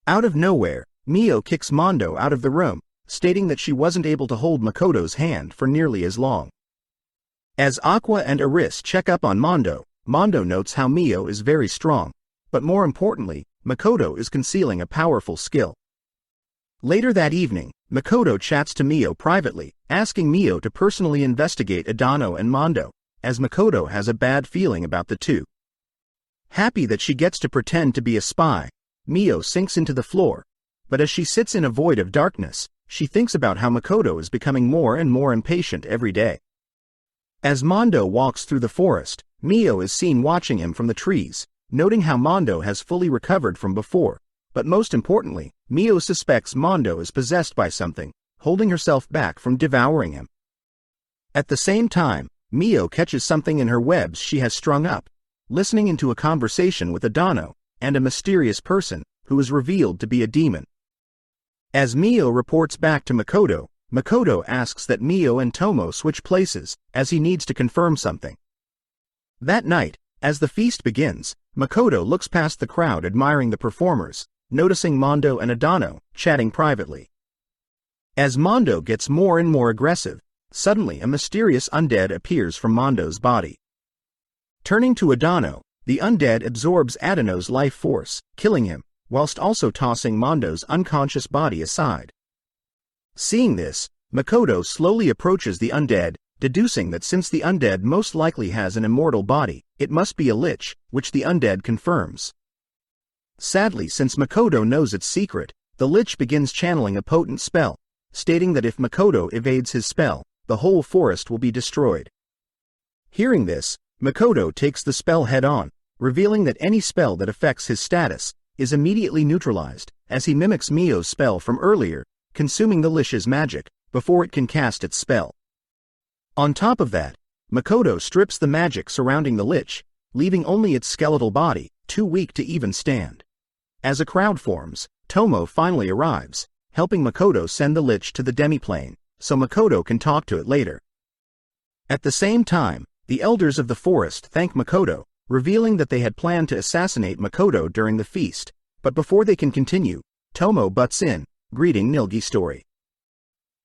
Out of nowhere, Mio kicks Mondo out of the room, stating that she wasn't able to hold Makoto's hand for nearly as long. As Aqua and Aris check up on Mondo, Mondo notes how Mio is very strong, but more importantly, Makoto is concealing a powerful skill. Later that evening, Makoto chats to Mio privately, asking Mio to personally investigate Adano and Mondo, as Makoto has a bad feeling about the two. Happy that she gets to pretend to be a spy, Mio sinks into the floor, but as she sits in a void of darkness, she thinks about how Makoto is becoming more and more impatient every day. As Mondo walks through the forest, Mio is seen watching him from the trees, noting how Mondo has fully recovered from before, but most importantly, Mio suspects Mondo is possessed by something, holding herself back from devouring him. At the same time, Mio catches something in her webs she has strung up, listening into a conversation with Adano, and a mysterious person, who is revealed to be a demon. As Mio reports back to Makoto, Makoto asks that Mio and Tomo switch places, as he needs to confirm something. That night, As the feast begins, Makoto looks past the crowd admiring the performers, noticing Mondo and Adano chatting privately. As Mondo gets more and more aggressive, suddenly a mysterious undead appears from Mondo's body. Turning to Adano, the undead absorbs Adano's life force, killing him, whilst also tossing Mondo's unconscious body aside. Seeing this, Makoto slowly approaches the undead, deducing that since the undead most likely has an immortal body, it must be a lich, which the undead confirms. Sadly, since Makoto knows its secret, the lich begins channeling a potent spell, stating that if Makoto evades his spell, the whole forest will be destroyed. Hearing this, Makoto takes the spell head-on, revealing that any spell that affects his status is immediately neutralized, as he mimics Mio's spell from earlier, consuming the lich's magic before it can cast its spell. On top of that, Makoto strips the magic surrounding the lich, leaving only its skeletal body, too weak to even stand. As a crowd forms, Tomo finally arrives, helping Makoto send the lich to the demiplane, so Makoto can talk to it later. At the same time, the elders of the forest thank Makoto, revealing that they had planned to assassinate Makoto during the feast, but before they can continue, Tomo butts in, greeting Nilgi's story.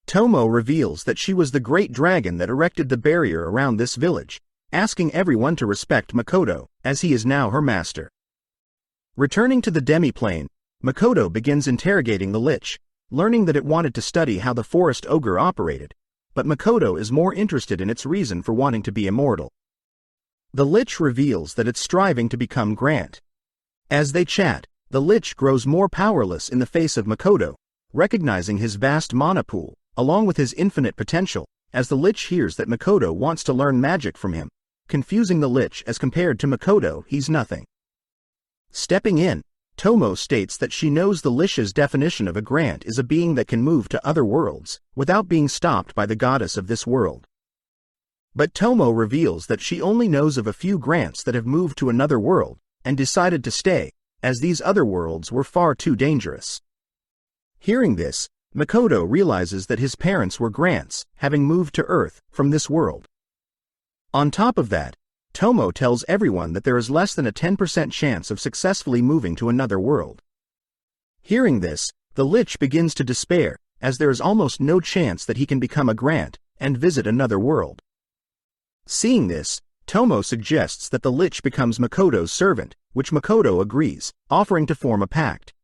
Tomo reveals that she was the great dragon that erected the barrier around this village, asking everyone to respect Makoto, as he is now her master. Returning to the demiplane, Makoto begins interrogating the lich, learning that it wanted to study how the forest ogre operated, but Makoto is more interested in its reason for wanting to be immortal. The lich reveals that it's striving to become Grant. As they chat, the lich grows more powerless in the face of Makoto, recognizing his vast mana pool, along with his infinite potential, as the lich hears that Makoto wants to learn magic from him, confusing the lich as compared to Makoto he's nothing. Stepping in, Tomo states that she knows the lich's definition of a Grant is a being that can move to other worlds, without being stopped by the goddess of this world. But Tomo reveals that she only knows of a few Grants that have moved to another world, and decided to stay, as these other worlds were far too dangerous. Hearing this, Makoto realizes that his parents were Grants, having moved to Earth from this world. On top of that, Tomo tells everyone that there is less than a 10% chance of successfully moving to another world. Hearing this, the lich begins to despair, as there is almost no chance that he can become a Grant and visit another world. Seeing this, Tomo suggests that the lich becomes Makoto's servant, which Makoto agrees, offering to form a pact.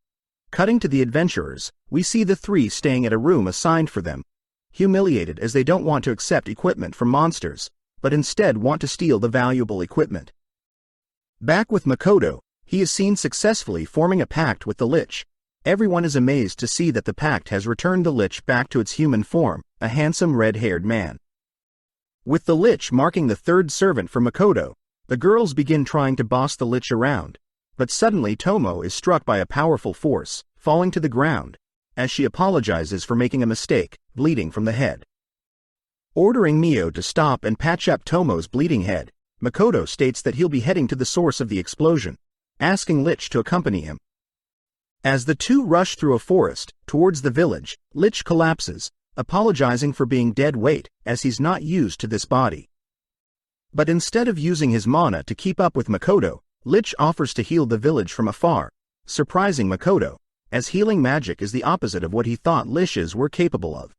Cutting to the adventurers, we see the three staying at a room assigned for them, humiliated as they don't want to accept equipment from monsters, but instead want to steal the valuable equipment. Back with Makoto, he is seen successfully forming a pact with the lich. Everyone is amazed to see that the pact has returned the lich back to its human form, a handsome red-haired man. With the lich marking the third servant for Makoto, the girls begin trying to boss the lich around, but suddenly Tomo is struck by a powerful force, falling to the ground, as she apologizes for making a mistake, bleeding from the head. Ordering Mio to stop and patch up Tomo's bleeding head, Makoto states that he'll be heading to the source of the explosion, asking Lich to accompany him. As the two rush through a forest, towards the village, Lich collapses, apologizing for being dead weight, as he's not used to this body. But instead of using his mana to keep up with Makoto, Lich offers to heal the village from afar, surprising Makoto, as healing magic is the opposite of what he thought liches were capable of.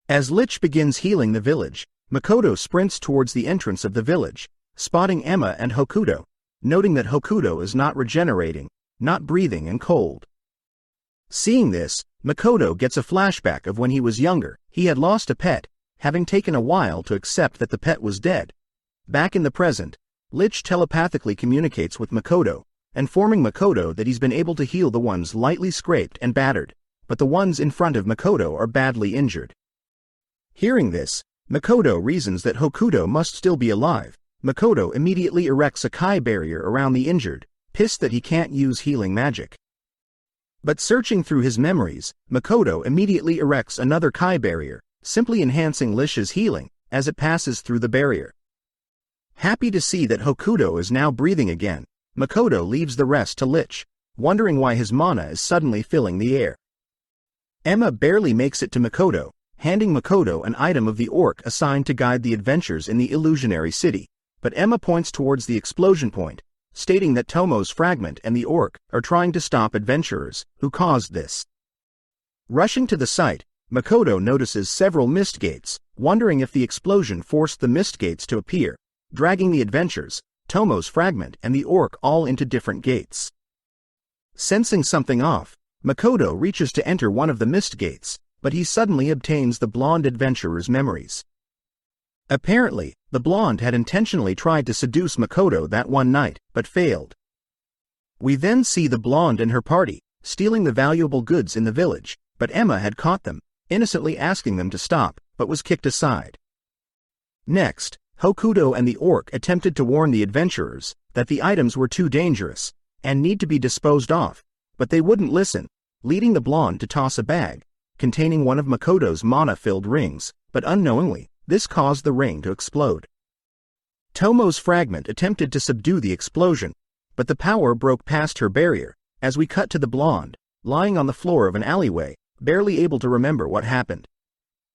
As Lich begins healing the village, Makoto sprints towards the entrance of the village, spotting Emma and Hokuto, noting that Hokuto is not regenerating, not breathing and cold. Seeing this, Makoto gets a flashback of when he was younger. He had lost a pet, having taken a while to accept that the pet was dead. Back in the present, Lich telepathically communicates with Makoto, informing Makoto that he's been able to heal the ones lightly scraped and battered, but the ones in front of Makoto are badly injured. Hearing this, Makoto reasons that Hokuto must still be alive. Makoto immediately erects a Kai barrier around the injured, pissed that he can't use healing magic. But searching through his memories, Makoto immediately erects another Kai barrier, simply enhancing Lich's healing as it passes through the barrier. Happy to see that Hokuto is now breathing again, Makoto leaves the rest to Lich, wondering why his mana is suddenly filling the air. Emma barely makes it to Makoto, handing Makoto an item of the orc assigned to guide the adventures in the illusionary city, but Emma points towards the explosion point, stating that Tomo's fragment and the orc are trying to stop adventurers who caused this. Rushing to the site, Makoto notices several mist gates, wondering if the explosion forced the mist gates to appear, dragging the adventurers, Tomo's fragment and the orc all into different gates. Sensing something off, Makoto reaches to enter one of the mist gates, but he suddenly obtains the blonde adventurer's memories. Apparently, the blonde had intentionally tried to seduce Makoto that one night, but failed. We then see the blonde and her party, stealing the valuable goods in the village, but Emma had caught them, innocently asking them to stop, but was kicked aside. Next, Hokuto and the orc attempted to warn the adventurers that the items were too dangerous and need to be disposed of, but they wouldn't listen, leading the blonde to toss a bag containing one of Makoto's mana-filled rings, but unknowingly, this caused the ring to explode. Tomo's fragment attempted to subdue the explosion, but the power broke past her barrier, as we cut to the blonde, lying on the floor of an alleyway, barely able to remember what happened.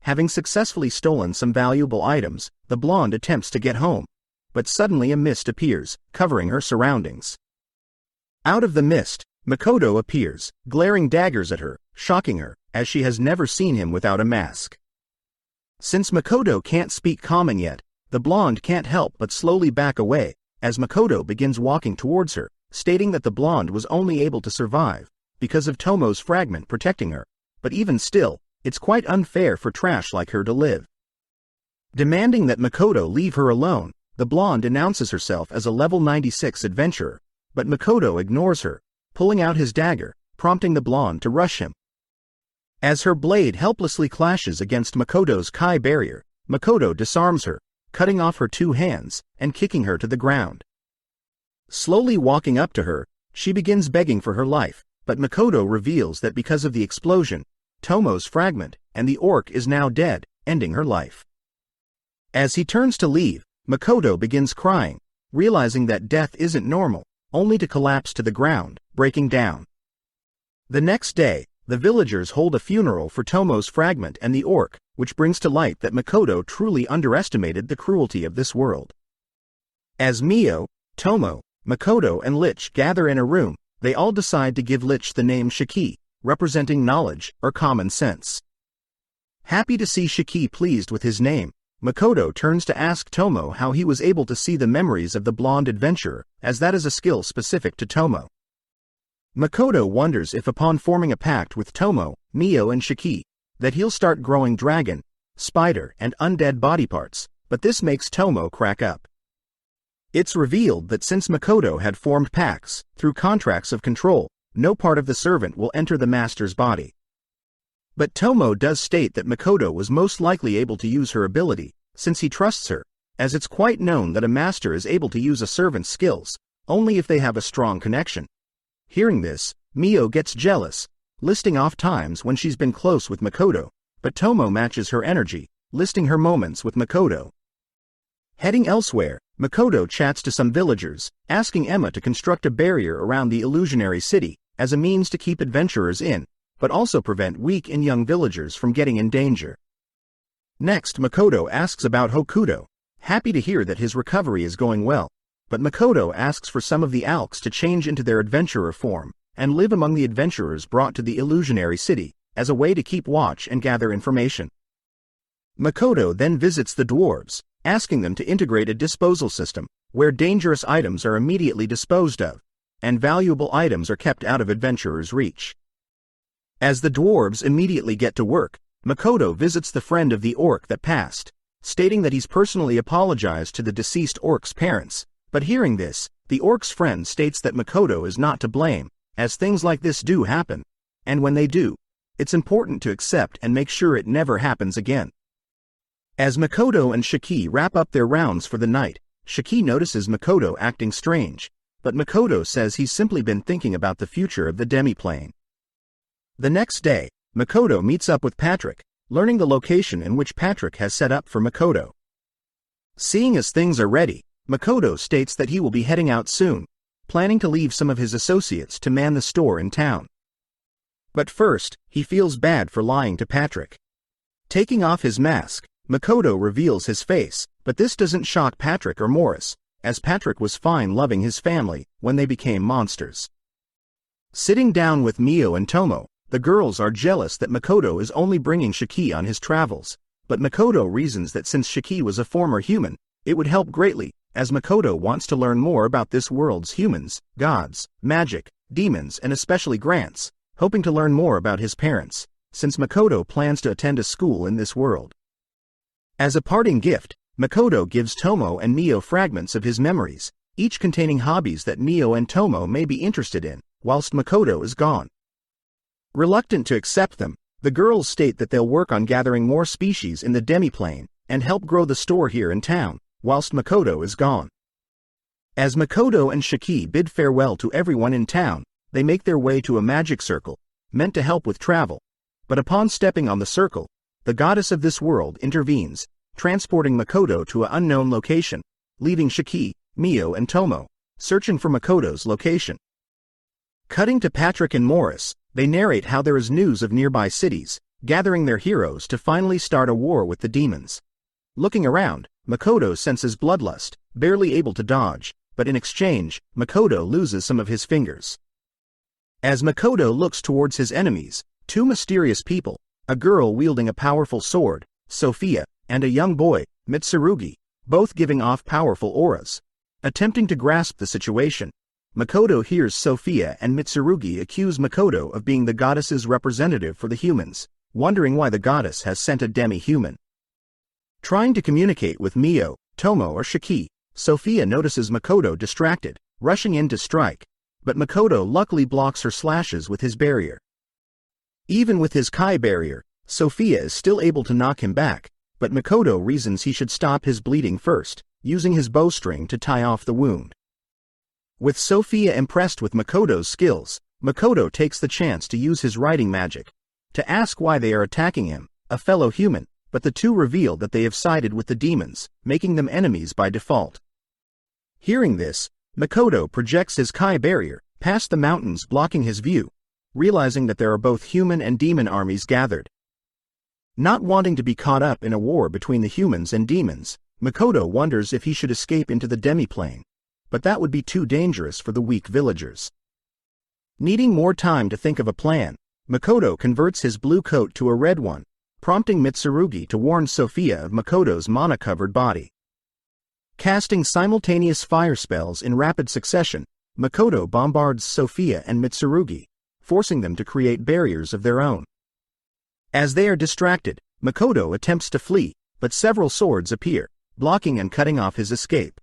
Having successfully stolen some valuable items, the blonde attempts to get home, but suddenly a mist appears, covering her surroundings. Out of the mist, Makoto appears, glaring daggers at her, shocking her, as she has never seen him without a mask. Since Makoto can't speak common yet, the blonde can't help but slowly back away, as Makoto begins walking towards her, stating that the blonde was only able to survive because of Tomo's fragment protecting her, but even still, it's quite unfair for trash like her to live. Demanding that Makoto leave her alone, the blonde announces herself as a level 96 adventurer, but Makoto ignores her, pulling out his dagger, prompting the blonde to rush him. As her blade helplessly clashes against Makoto's Kai barrier, Makoto disarms her, cutting off her two hands and kicking her to the ground. Slowly walking up to her, she begins begging for her life, but Makoto reveals that because of the explosion, Tomo's fragment and the orc is now dead, ending her life. As he turns to leave, Makoto begins crying, realizing that death isn't normal, only to collapse to the ground, breaking down. The next day, the villagers hold a funeral for Tomo's fragment and the orc, which brings to light that Makoto truly underestimated the cruelty of this world. As Mio, Tomo, Makoto and Lich gather in a room, they all decide to give Lich the name Shiki, representing knowledge or common sense. Happy to see Shiki pleased with his name, Makoto turns to ask Tomo how he was able to see the memories of the blonde adventurer, as that is a skill specific to Tomo. Makoto wonders if upon forming a pact with Tomo, Mio and Shiki, that he'll start growing dragon, spider and undead body parts, but this makes Tomo crack up. It's revealed that since Makoto had formed pacts, through contracts of control, no part of the servant will enter the master's body. But Tomo does state that Makoto was most likely able to use her ability, since he trusts her, as it's quite known that a master is able to use a servant's skills, only if they have a strong connection. Hearing this, Mio gets jealous, listing off times when she's been close with Makoto, but Tomo matches her energy, listing her moments with Makoto. Heading elsewhere, Makoto chats to some villagers, asking Emma to construct a barrier around the illusionary city, as a means to keep adventurers in, but also prevent weak and young villagers from getting in danger. Next, Makoto asks about Hokuto, happy to hear that his recovery is going well, but Makoto asks for some of the Alks to change into their adventurer form, and live among the adventurers brought to the illusionary city, as a way to keep watch and gather information. Makoto then visits the dwarves, asking them to integrate a disposal system, where dangerous items are immediately disposed of, and valuable items are kept out of adventurers' reach. As the dwarves immediately get to work, Makoto visits the friend of the orc that passed, stating that he's personally apologized to the deceased orc's parents, but hearing this, the orc's friend states that Makoto is not to blame, as things like this do happen, and when they do, it's important to accept and make sure it never happens again. As Makoto and Shiki wrap up their rounds for the night, Shiki notices Makoto acting strange, but Makoto says he's simply been thinking about the future of the demiplane. The next day, Makoto meets up with Patrick, learning the location in which Patrick has set up for Makoto. Seeing as things are ready, Makoto states that he will be heading out soon, planning to leave some of his associates to man the store in town. But first, he feels bad for lying to Patrick. Taking off his mask, Makoto reveals his face, But this doesn't shock Patrick or Morris, as Patrick was fine loving his family when they became monsters. Sitting down with Mio and Tomo, the girls are jealous that Makoto is only bringing Shiki on his travels, but Makoto reasons that since Shiki was a former human, it would help greatly, as Makoto wants to learn more about this world's humans, gods, magic, demons and especially Grants, hoping to learn more about his parents, since Makoto plans to attend a school in this world. As a parting gift, Makoto gives Tomo and Mio fragments of his memories, each containing hobbies that Mio and Tomo may be interested in, whilst Makoto is gone. Reluctant to accept them, the girls state that they'll work on gathering more species in the demiplane and help grow the store here in town, whilst Makoto is gone. As Makoto and Shiki bid farewell to everyone in town, they make their way to a magic circle, meant to help with travel. But upon stepping on the circle, the goddess of this world intervenes, transporting Makoto to an unknown location, leaving Shiki, Mio and Tomo searching for Makoto's location. Cutting to Patrick and Morris, they narrate how there is news of nearby cities, gathering their heroes to finally start a war with the demons. Looking around, Makoto senses bloodlust, barely able to dodge, but in exchange, Makoto loses some of his fingers. As Makoto looks towards his enemies, two mysterious people, a girl wielding a powerful sword, Sophia, and a young boy, Mitsurugi, both giving off powerful auras. Attempting to grasp the situation, Makoto hears Sophia and Mitsurugi accuse Makoto of being the goddess's representative for the humans, wondering why the goddess has sent a demi-human. Trying to communicate with Mio, Tomo or Shiki, Sophia notices Makoto distracted, rushing in to strike, but Makoto luckily blocks her slashes with his barrier. Even with his Kai barrier, Sophia is still able to knock him back, but Makoto reasons he should stop his bleeding first, using his bowstring to tie off the wound. With Sophia impressed with Makoto's skills, Makoto takes the chance to use his writing magic to ask why they are attacking him, a fellow human, but the two reveal that they have sided with the demons, making them enemies by default. Hearing this, Makoto projects his Kai barrier past the mountains blocking his view, realizing that there are both human and demon armies gathered. Not wanting to be caught up in a war between the humans and demons, Makoto wonders if he should escape into the demiplane, but that would be too dangerous for the weak villagers. Needing more time to think of a plan, Makoto converts his blue coat to a red one, prompting Mitsurugi to warn Sophia of Makoto's mana-covered body. Casting simultaneous fire spells in rapid succession, Makoto bombards Sophia and Mitsurugi, forcing them to create barriers of their own. As they are distracted, Makoto attempts to flee, but several swords appear, blocking and cutting off his escape.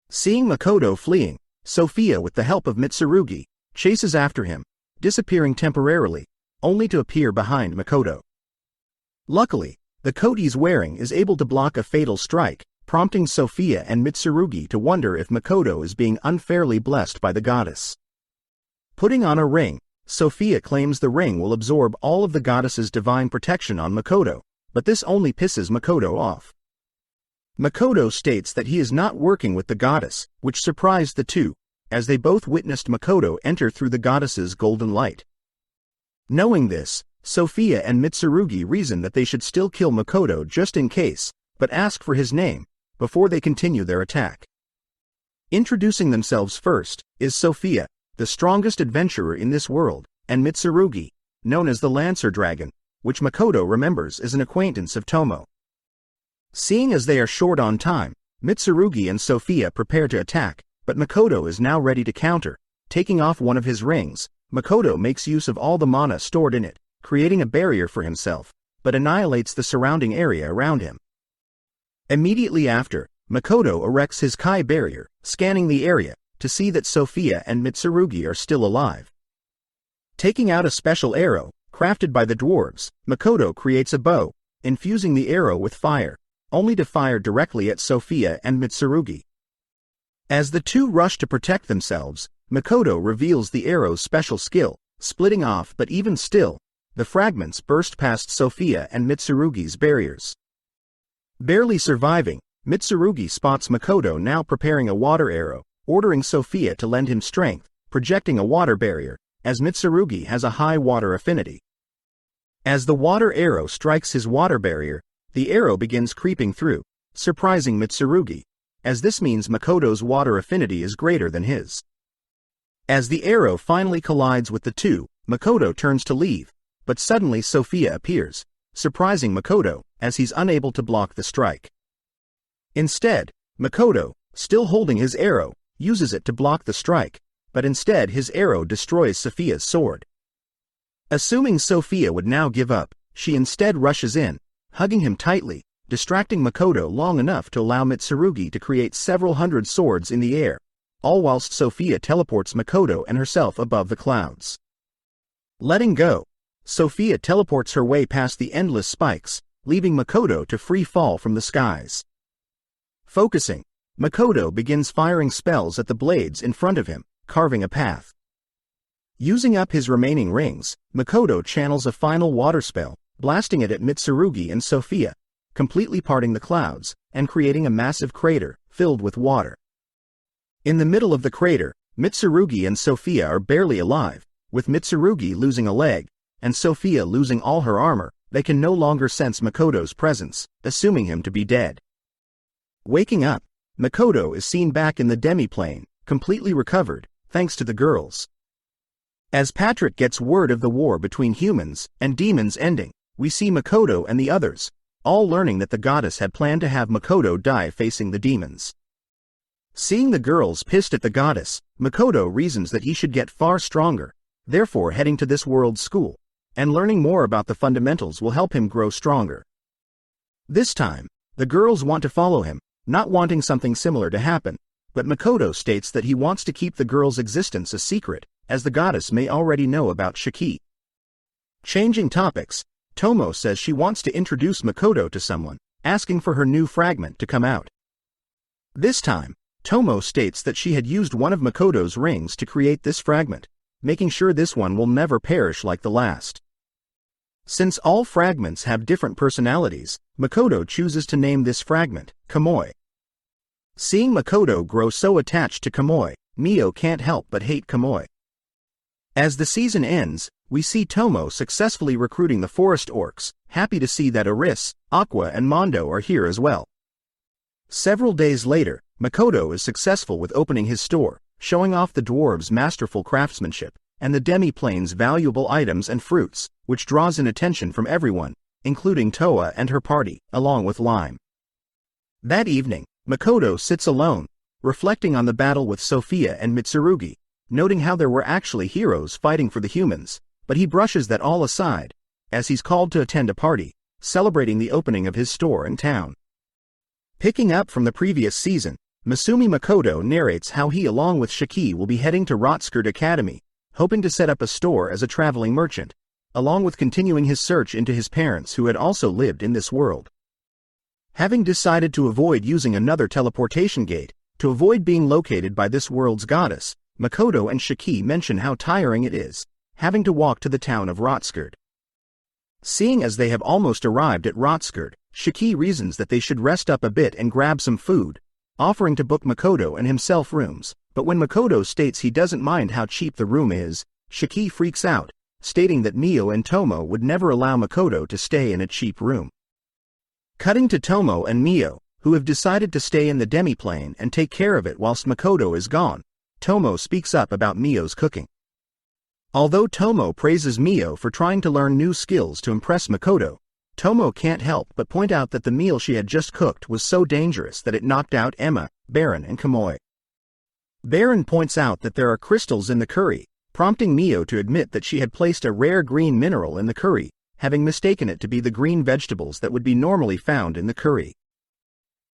Seeing Makoto fleeing, Sophia, with the help of Mitsurugi, chases after him, disappearing temporarily, only to appear behind Makoto. Luckily, the coat he's wearing is able to block a fatal strike, prompting Sophia and Mitsurugi to wonder if Makoto is being unfairly blessed by the goddess. Putting on a ring, Sophia claims the ring will absorb all of the goddess's divine protection on Makoto, but this only pisses Makoto off. Makoto states that he is not working with the goddess, which surprised the two, as they both witnessed Makoto enter through the goddess's golden light. Knowing this, Sophia and Mitsurugi reason that they should still kill Makoto just in case, but ask for his name before they continue their attack. Introducing themselves first is Sophia, the strongest adventurer in this world, and Mitsurugi, known as the Lancer Dragon, which Makoto remembers as an acquaintance of Tomo. Seeing as they are short on time, Mitsurugi and Sophia prepare to attack, but Makoto is now ready to counter. Taking off one of his rings, Makoto makes use of all the mana stored in it, creating a barrier for himself, but annihilates the surrounding area around him. Immediately after, Makoto erects his Kai barrier, scanning the area to see that Sophia and Mitsurugi are still alive. Taking out a special arrow, crafted by the dwarves, Makoto creates a bow, infusing the arrow with fire, only to fire directly at Sophia and Mitsurugi. As the two rush to protect themselves, Makoto reveals the arrow's special skill, splitting off, but even still, the fragments burst past Sophia and Mitsurugi's barriers. Barely surviving, Mitsurugi spots Makoto now preparing a water arrow, ordering Sophia to lend him strength, projecting a water barrier, as Mitsurugi has a high water affinity. As the water arrow strikes his water barrier, the arrow begins creeping through, surprising Mitsurugi, as this means Makoto's water affinity is greater than his. As the arrow finally collides with the two, Makoto turns to leave, but suddenly Sophia appears, surprising Makoto, as he's unable to block the strike. Instead, Makoto, still holding his arrow, uses it to block the strike, but instead his arrow destroys Sophia's sword. Assuming Sophia would now give up, she instead rushes in, hugging him tightly, distracting Makoto long enough to allow Mitsurugi to create several hundred swords in the air, all whilst Sophia teleports Makoto and herself above the clouds. Letting go, Sophia teleports her way past the endless spikes, leaving Makoto to free fall from the skies. Focusing, Makoto begins firing spells at the blades in front of him, carving a path. Using up his remaining rings, Makoto channels a final water spell, blasting it at Mitsurugi and Sophia, completely parting the clouds, and creating a massive crater, filled with water. In the middle of the crater, Mitsurugi and Sophia are barely alive, with Mitsurugi losing a leg, and Sophia losing all her armor. They can no longer sense Makoto's presence, assuming him to be dead. Waking up, Makoto is seen back in the demi-plane, completely recovered, thanks to the girls. As Patrick gets word of the war between humans and demons ending, we see Makoto and the others, all learning that the goddess had planned to have Makoto die facing the demons. Seeing the girls pissed at the goddess, Makoto reasons that he should get far stronger, therefore heading to this world's school, and learning more about the fundamentals will help him grow stronger. This time, the girls want to follow him, not wanting something similar to happen, but Makoto states that he wants to keep the girls' existence a secret, as the goddess may already know about Shiki. Changing topics, Tomo says she wants to introduce Makoto to someone, asking for her new fragment to come out. This time, Tomo states that she had used one of Makoto's rings to create this fragment, making sure this one will never perish like the last. Since all fragments have different personalities, Makoto chooses to name this fragment Kamoi. Seeing Makoto grow so attached to Kamoi, Mio can't help but hate Kamoi. As the season ends, we see Tomo successfully recruiting the forest orcs, happy to see that Aris, Aqua and Mondo are here as well. Several days later, Makoto is successful with opening his store, showing off the dwarves' masterful craftsmanship, and the demi-plane's valuable items and fruits, which draws in attention from everyone, including Toa and her party, along with Lime. That evening, Makoto sits alone, reflecting on the battle with Sophia and Mitsurugi, noting how there were actually heroes fighting for the humans, but he brushes that all aside, as he's called to attend a party, celebrating the opening of his store in town. Picking up from the previous season, Masumi Makoto narrates how he along with Shiki will be heading to Rotskirt Academy, hoping to set up a store as a traveling merchant, along with continuing his search into his parents who had also lived in this world. Having decided to avoid using another teleportation gate, to avoid being located by this world's goddess, Makoto and Shiki mention how tiring it is, having to walk to the town of Rotskirt. Seeing as they have almost arrived at Rotskirt, Shiki reasons that they should rest up a bit and grab some food, offering to book Makoto and himself rooms, but when Makoto states he doesn't mind how cheap the room is, Shiki freaks out, stating that Mio and Tomo would never allow Makoto to stay in a cheap room. Cutting to Tomo and Mio, who have decided to stay in the demi-plane and take care of it whilst Makoto is gone, Tomo speaks up about Mio's cooking. Although Tomo praises Mio for trying to learn new skills to impress Makoto, Tomo can't help but point out that the meal she had just cooked was so dangerous that it knocked out Emma, Baron and Kamoi. Baron points out that there are crystals in the curry, prompting Mio to admit that she had placed a rare green mineral in the curry, having mistaken it to be the green vegetables that would be normally found in the curry.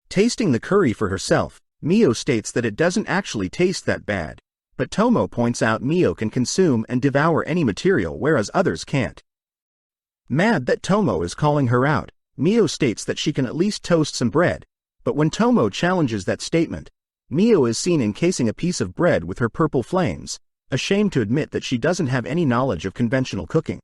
Tasting the curry for herself, Mio states that it doesn't actually taste that bad, but Tomo points out Mio can consume and devour any material whereas others can't. Mad that Tomo is calling her out, Mio states that she can at least toast some bread, but when Tomo challenges that statement, Mio is seen encasing a piece of bread with her purple flames, ashamed to admit that she doesn't have any knowledge of conventional cooking.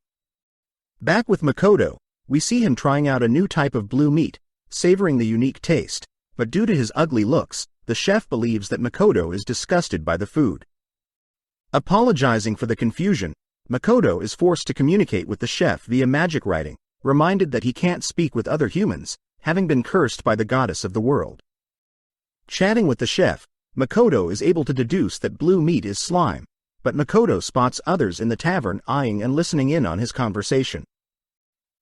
Back with Makoto, we see him trying out a new type of blue meat, savoring the unique taste, but due to his ugly looks, the chef believes that Makoto is disgusted by the food. Apologizing for the confusion, Makoto is forced to communicate with the chef via magic writing, reminded that he can't speak with other humans, having been cursed by the goddess of the world. Chatting with the chef, Makoto is able to deduce that blue meat is slime, but Makoto spots others in the tavern eyeing and listening in on his conversation.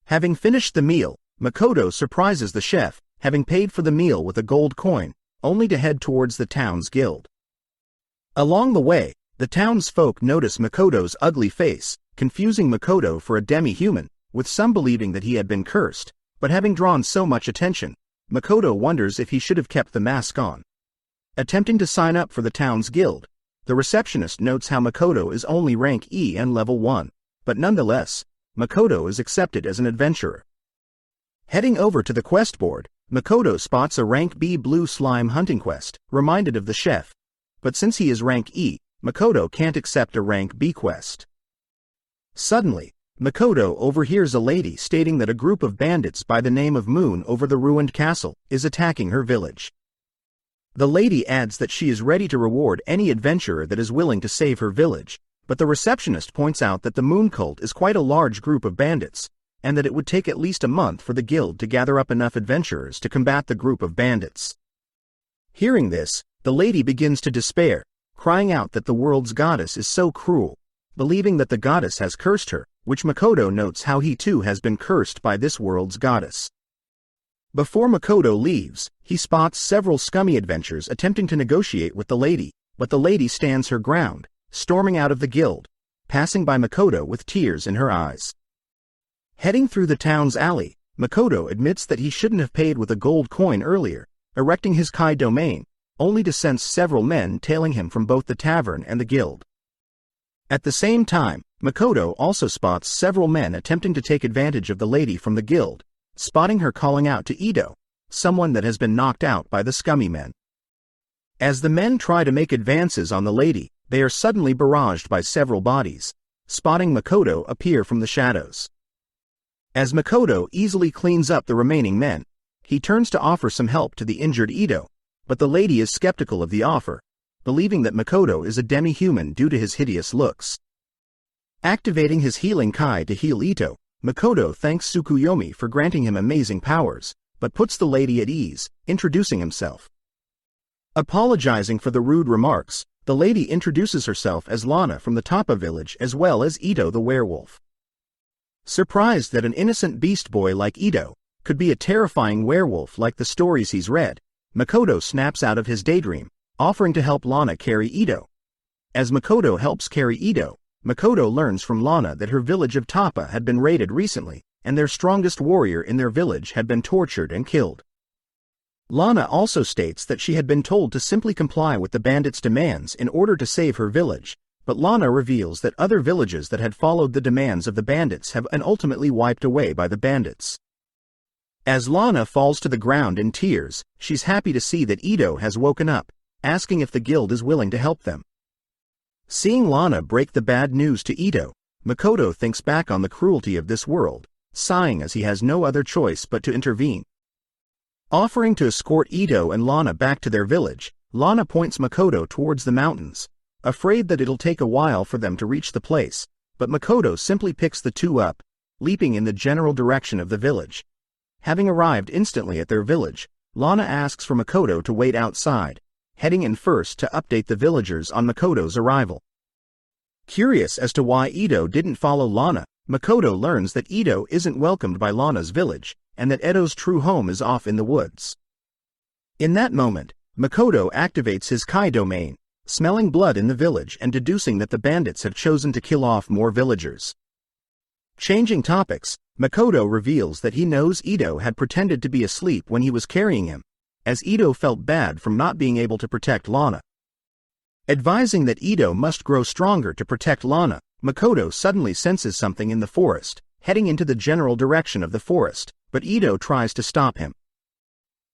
Having finished the meal, Makoto surprises the chef, having paid for the meal with a gold coin, only to head towards the town's guild. Along the way, the townsfolk notice Makoto's ugly face, confusing Makoto for a demi-human, with some believing that he had been cursed, but having drawn so much attention, Makoto wonders if he should have kept the mask on. Attempting to sign up for the town's guild, the receptionist notes how Makoto is only rank E and level 1, but nonetheless, Makoto is accepted as an adventurer. Heading over to the quest board, Makoto spots a rank B blue slime hunting quest, reminded of the chef, but since he is rank E, Makoto can't accept a rank B quest. Suddenly, Makoto overhears a lady stating that a group of bandits by the name of Moon over the ruined castle is attacking her village. The lady adds that she is ready to reward any adventurer that is willing to save her village, but the receptionist points out that the Moon cult is quite a large group of bandits, and that it would take at least a month for the guild to gather up enough adventurers to combat the group of bandits. Hearing this, the lady begins to despair, crying out that the world's goddess is so cruel, believing that the goddess has cursed her, which Makoto notes how he too has been cursed by this world's goddess. Before Makoto leaves, he spots several scummy adventurers attempting to negotiate with the lady, but the lady stands her ground, storming out of the guild, passing by Makoto with tears in her eyes. Heading through the town's alley, Makoto admits that he shouldn't have paid with a gold coin earlier, erecting his Kai domain, only to sense several men tailing him from both the tavern and the guild. At the same time, Makoto also spots several men attempting to take advantage of the lady from the guild, spotting her calling out to Ito, someone that has been knocked out by the scummy men. As the men try to make advances on the lady, they are suddenly barraged by several bodies, spotting Makoto appear from the shadows. As Makoto easily cleans up the remaining men, he turns to offer some help to the injured Ito, but the lady is skeptical of the offer, believing that Makoto is a demi-human due to his hideous looks. Activating his healing Kai to heal Ito, Makoto thanks Tsukuyomi for granting him amazing powers, but puts the lady at ease, introducing himself. Apologizing for the rude remarks, the lady introduces herself as Lana from the Tapa village as well as Ito the werewolf. Surprised that an innocent beast boy like Ito could be a terrifying werewolf like the stories he's read, Makoto snaps out of his daydream, offering to help Lana carry Ito. As Makoto helps carry Ito, Makoto learns from Lana that her village of Tapa had been raided recently, and their strongest warrior in their village had been tortured and killed. Lana also states that she had been told to simply comply with the bandits' demands in order to save her village, but Lana reveals that other villages that had followed the demands of the bandits have been ultimately wiped away by the bandits. As Lana falls to the ground in tears, she's happy to see that Ito has woken up, asking if the guild is willing to help them. Seeing Lana break the bad news to Ito, Makoto thinks back on the cruelty of this world, sighing as he has no other choice but to intervene. Offering to escort Ito and Lana back to their village, Lana points Makoto towards the mountains, afraid that it'll take a while for them to reach the place, but Makoto simply picks the two up, leaping in the general direction of the village. Having arrived instantly at their village, Lana asks for Makoto to wait outside, heading in first to update the villagers on Makoto's arrival. Curious as to why Ito didn't follow Lana, Makoto learns that Ito isn't welcomed by Lana's village, and that Edo's true home is off in the woods. In that moment, Makoto activates his Kai domain, smelling blood in the village and deducing that the bandits have chosen to kill off more villagers. Changing topics, Makoto reveals that he knows Ito had pretended to be asleep when he was carrying him, as Ito felt bad from not being able to protect Lana. Advising that Ito must grow stronger to protect Lana, Makoto suddenly senses something in the forest, heading into the general direction of the forest, but Ito tries to stop him.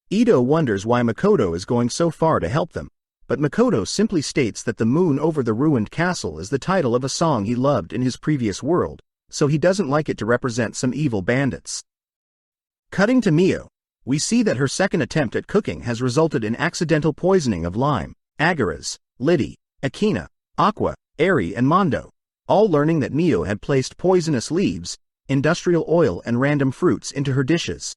Ito wonders why Makoto is going so far to help them, but Makoto simply states that the moon over the ruined castle is the title of a song he loved in his previous world, so he doesn't like it to represent some evil bandits. Cutting to Mio, we see that her second attempt at cooking has resulted in accidental poisoning of Lime, Agaras, Liddy, Akina, Aqua, Eri and Mondo, all learning that Mio had placed poisonous leaves, industrial oil and random fruits into her dishes.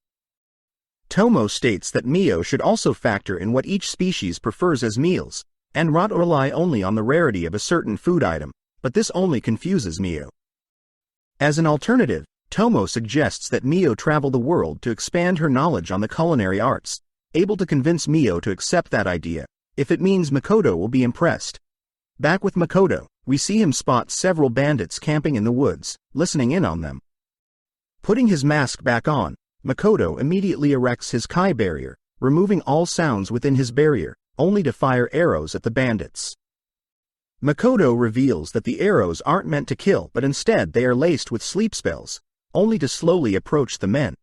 Tomo states that Mio should also factor in what each species prefers as meals, and not rely only on the rarity of a certain food item, but this only confuses Mio. As an alternative, Tomo suggests that Mio travel the world to expand her knowledge on the culinary arts, able to convince Mio to accept that idea, if it means Makoto will be impressed. Back with Makoto, we see him spot several bandits camping in the woods, listening in on them. Putting his mask back on, Makoto immediately erects his Kai barrier, removing all sounds within his barrier, only to fire arrows at the bandits. Makoto reveals that the arrows aren't meant to kill but instead they are laced with sleep spells, only to slowly approach the men.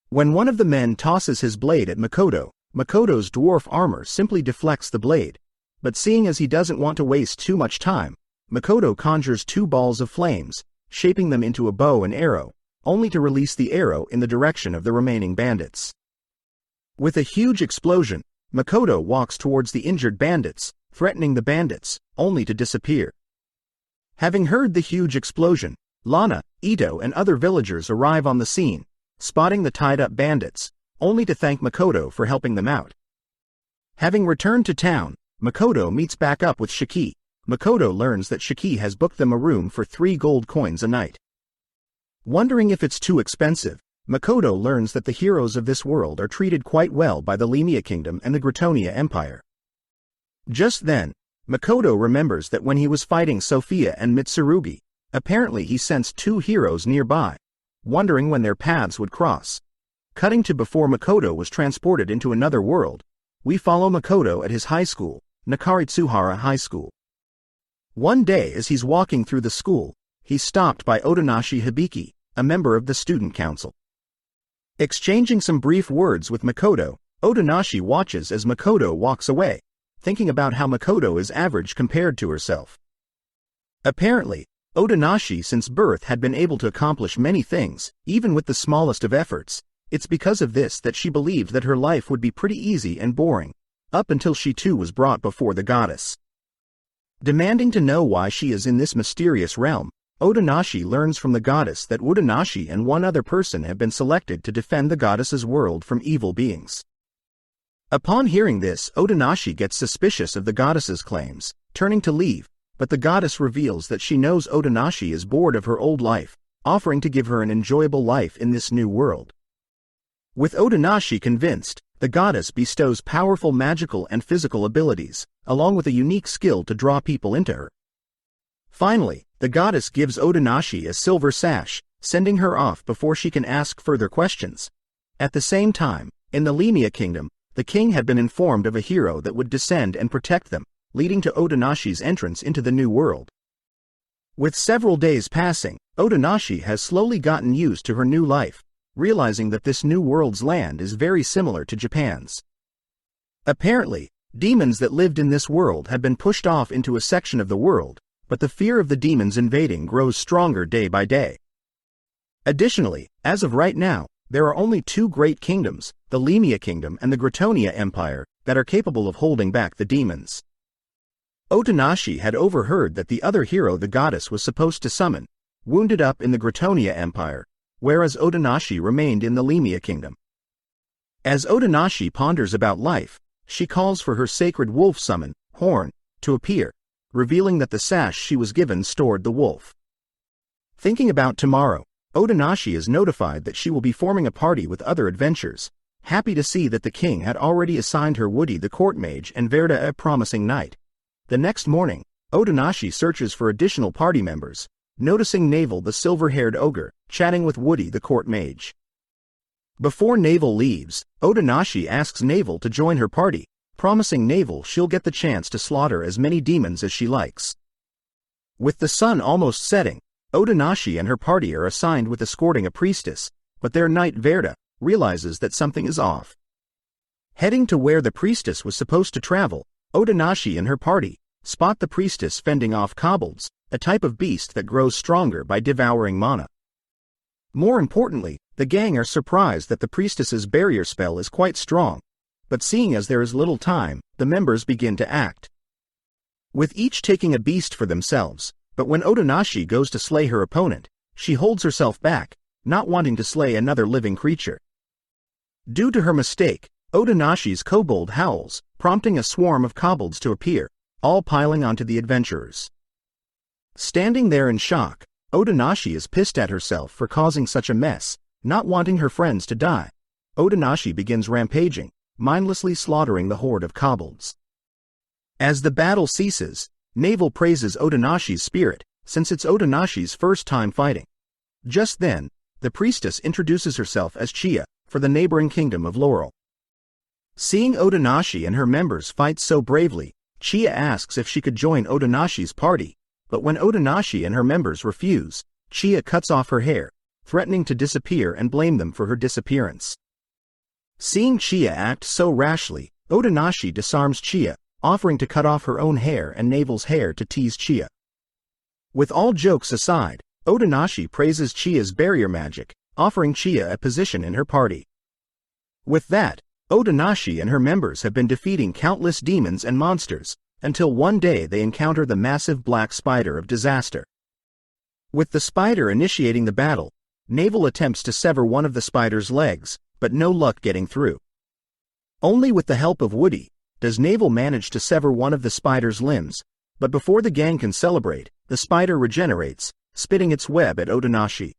When one of the men tosses his blade at Makoto, Makoto's dwarf armor simply deflects the blade, but seeing as he doesn't want to waste too much time, Makoto conjures 2 balls of flames, shaping them into a bow and arrow, only to release the arrow in the direction of the remaining bandits. With a huge explosion, Makoto walks towards the injured bandits, threatening the bandits, only to disappear. Having heard the huge explosion, Lana, Ito and other villagers arrive on the scene, spotting the tied-up bandits, only to thank Makoto for helping them out. Having returned to town, Makoto meets back up with Shiki. Makoto learns that Shiki has booked them a room for 3 gold coins a night. Wondering if it's too expensive, Makoto learns that the heroes of this world are treated quite well by the Lemia Kingdom and the Gratonia Empire. Just then, Makoto remembers that when he was fighting Sophia and Mitsurugi, apparently he sensed 2 heroes nearby, wondering when their paths would cross. Cutting to before Makoto was transported into another world, we follow Makoto at his high school, Nakaritsuhara High School. One day as he's walking through the school, he's stopped by Otonashi Hibiki, a member of the student council. Exchanging some brief words with Makoto, Otonashi watches as Makoto walks away, thinking about how Makoto is average compared to herself. Apparently, Otonashi since birth had been able to accomplish many things, even with the smallest of efforts. It's because of this that she believed that her life would be pretty easy and boring, up until she too was brought before the goddess. Demanding to know why she is in this mysterious realm, Otonashi learns from the goddess that Otonashi and one other person have been selected to defend the goddess's world from evil beings. Upon hearing this, Otonashi gets suspicious of the goddess's claims, turning to leave, but the goddess reveals that she knows Otonashi is bored of her old life, offering to give her an enjoyable life in this new world. With Otonashi convinced, the goddess bestows powerful magical and physical abilities, along with a unique skill to draw people into her. Finally, the goddess gives Otonashi a silver sash, sending her off before she can ask further questions. At the same time, in the Lemia Kingdom, the king had been informed of a hero that would descend and protect them, leading to Otonashi's entrance into the new world. With several days passing, Otonashi has slowly gotten used to her new life, realizing that this new world's land is very similar to Japan's. Apparently, demons that lived in this world had been pushed off into a section of the world, but the fear of the demons invading grows stronger day by day. Additionally, as of right now, there are only 2 great kingdoms, the Lemia Kingdom and the Gratonia Empire, that are capable of holding back the demons. Otonashi had overheard that the other hero the goddess was supposed to summon, wounded up in the Gratonia Empire, whereas Otonashi remained in the Lemia Kingdom. As Otonashi ponders about life, she calls for her sacred wolf summon, Horn, to appear, revealing that the sash she was given stored the wolf. Thinking about tomorrow, Otonashi is notified that she will be forming a party with other adventurers, happy to see that the king had already assigned her Woody the court mage and Verda a promising knight. The next morning, Otonashi searches for additional party members, noticing Navel the silver-haired ogre, chatting with Woody the court mage. Before Navel leaves, Otonashi asks Navel to join her party, promising Navel she'll get the chance to slaughter as many demons as she likes. With the sun almost setting, Otonashi and her party are assigned with escorting a priestess, but their knight Verda realizes that something is off. Heading to where the priestess was supposed to travel, Otonashi and her party spot the priestess fending off kobolds, a type of beast that grows stronger by devouring mana. More importantly, the gang are surprised that the priestess's barrier spell is quite strong, but seeing as there is little time, the members begin to act. With each taking a beast for themselves, but when Otonashi goes to slay her opponent, she holds herself back, not wanting to slay another living creature. Due to her mistake, Otonashi's kobold howls, prompting a swarm of kobolds to appear, all piling onto the adventurers. Standing there in shock, Otonashi is pissed at herself for causing such a mess, not wanting her friends to die. Otonashi begins rampaging, mindlessly slaughtering the horde of kobolds. As the battle ceases, Navel praises Otonashi's spirit, since it's Otonashi's first time fighting. Just then, the priestess introduces herself as Chia, for the neighboring kingdom of Laurel. Seeing Otonashi and her members fight so bravely, Chia asks if she could join Otonashi's party, but when Otonashi and her members refuse, Chia cuts off her hair, threatening to disappear and blame them for her disappearance. Seeing Chia act so rashly, Otonashi disarms Chia, offering to cut off her own hair and Navel's hair to tease Chia. With all jokes aside, Otonashi praises Chia's barrier magic, offering Chia a position in her party. With that, Otonashi and her members have been defeating countless demons and monsters, until one day they encounter the massive black spider of disaster. With the spider initiating the battle, Navel attempts to sever one of the spider's legs, but no luck getting through. Only with the help of Woody does Navel manage to sever one of the spider's limbs, but before the gang can celebrate, the spider regenerates, spitting its web at Otonashi.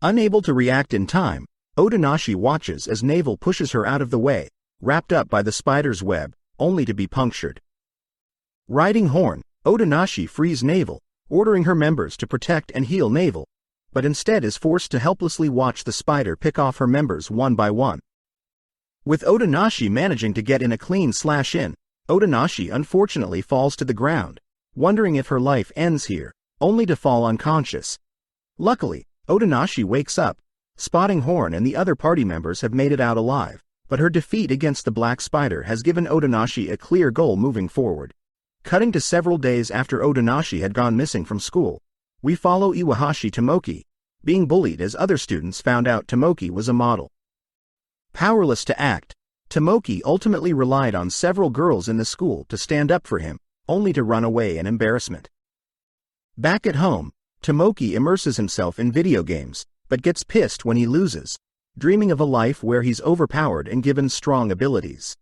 Unable to react in time, Otonashi watches as Navel pushes her out of the way, wrapped up by the spider's web, only to be punctured. Riding Horn, Otonashi frees Navel, ordering her members to protect and heal Navel, but instead is forced to helplessly watch the spider pick off her members one by one. With Otonashi managing to get in a clean slash in, Otonashi unfortunately falls to the ground, wondering if her life ends here, only to fall unconscious. Luckily, Otonashi wakes up, spotting Horn and the other party members have made it out alive, but her defeat against the black spider has given Otonashi a clear goal moving forward. Cutting to several days after Otonashi had gone missing from school, we follow Iwahashi Tomoki, being bullied as other students found out Tomoki was a model. Powerless to act, Tomoki ultimately relied on several girls in the school to stand up for him, only to run away in embarrassment. Back at home, Tomoki immerses himself in video games, but gets pissed when he loses, dreaming of a life where he's overpowered and given strong abilities.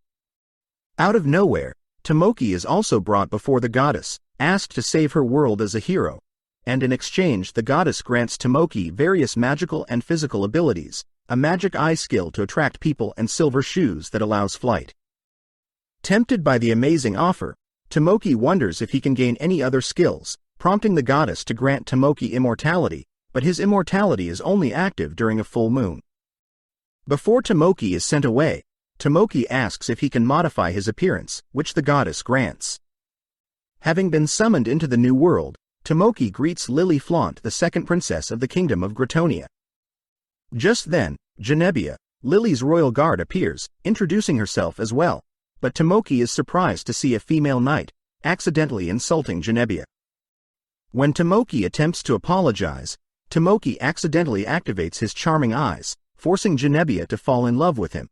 Out of nowhere, Tomoki is also brought before the goddess, asked to save her world as a hero, and in exchange the goddess grants Tomoki various magical and physical abilities, a magic eye skill to attract people and silver shoes that allows flight. Tempted by the amazing offer, Tomoki wonders if he can gain any other skills, prompting the goddess to grant Tomoki immortality, but his immortality is only active during a full moon. Before Tomoki is sent away, Tomoki asks if he can modify his appearance, which the goddess grants. Having been summoned into the new world, Tomoki greets Lily Flaunt, the second princess of the kingdom of Gratonia. Just then, Genebia, Lily's royal guard, appears, introducing herself as well, but Tomoki is surprised to see a female knight, accidentally insulting Genebia. When Tomoki attempts to apologize, Tomoki accidentally activates his charming eyes, forcing Genebia to fall in love with him.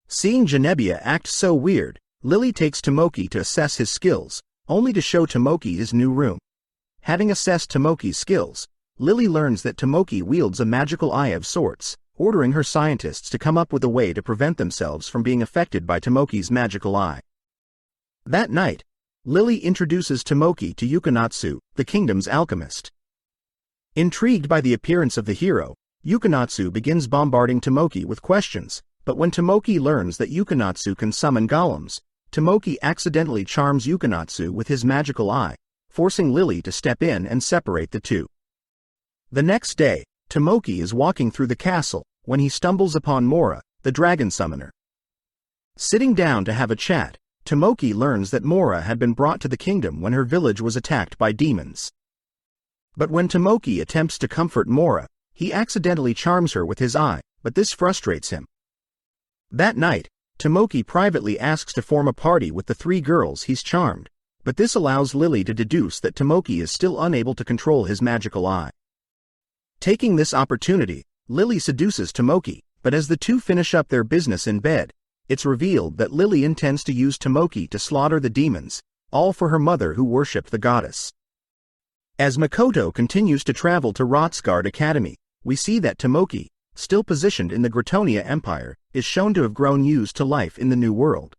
Seeing Genebia act so weird, Lily takes Tomoki to assess his skills, only to show Tomoki his new room. Having assessed Tomoki's skills, Lily learns that Tomoki wields a magical eye of sorts, ordering her scientists to come up with a way to prevent themselves from being affected by Tomoki's magical eye. That night, Lily introduces Tomoki to Yukonatsu, the kingdom's alchemist. Intrigued by the appearance of the hero, Yukonatsu begins bombarding Tomoki with questions, but when Tomoki learns that Yukonatsu can summon golems, Tomoki accidentally charms Yukonatsu with his magical eye, forcing Lily to step in and separate the two. The next day, Tomoki is walking through the castle, when he stumbles upon Mora, the dragon summoner. Sitting down to have a chat, Tomoki learns that Mora had been brought to the kingdom when her village was attacked by demons. But when Tomoki attempts to comfort Mora, he accidentally charms her with his eye, but this frustrates him. That night, Tomoki privately asks to form a party with the 3 girls he's charmed, but this allows Lily to deduce that Tomoki is still unable to control his magical eye. Taking this opportunity, Lily seduces Tomoki, but as the two finish up their business in bed, it's revealed that Lily intends to use Tomoki to slaughter the demons, all for her mother who worshipped the goddess. As Makoto continues to travel to Rotsgard Academy, we see that Tomoki, still positioned in the Gratonia Empire, is shown to have grown used to life in the New World.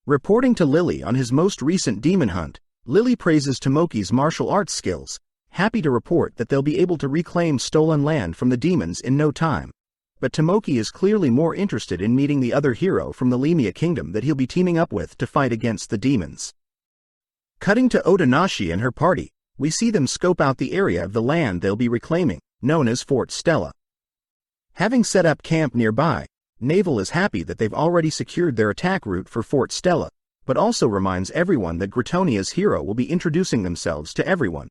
Reporting to Lily on his most recent demon hunt, Lily praises Tomoki's martial arts skills, happy to report that they'll be able to reclaim stolen land from the demons in no time. But Tomoki is clearly more interested in meeting the other hero from the Lemia Kingdom that he'll be teaming up with to fight against the demons. Cutting to Otonashi and her party, we see them scope out the area of the land they'll be reclaiming, known as Fort Stella. Having set up camp nearby, Naval is happy that they've already secured their attack route for Fort Stella, but also reminds everyone that Gratonia's hero will be introducing themselves to everyone.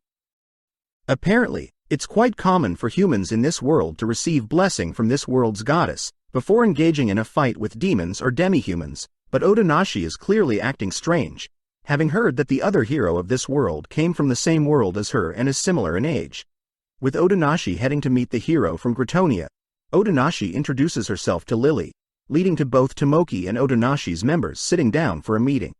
Apparently, it's quite common for humans in this world to receive blessing from this world's goddess before engaging in a fight with demons or demi-humans, but Otonashi is clearly acting strange, having heard that the other hero of this world came from the same world as her and is similar in age. With Otonashi heading to meet the hero from Gratonia, Otonashi introduces herself to Lily, leading to both Tomoki and Otonashi's members sitting down for a meeting.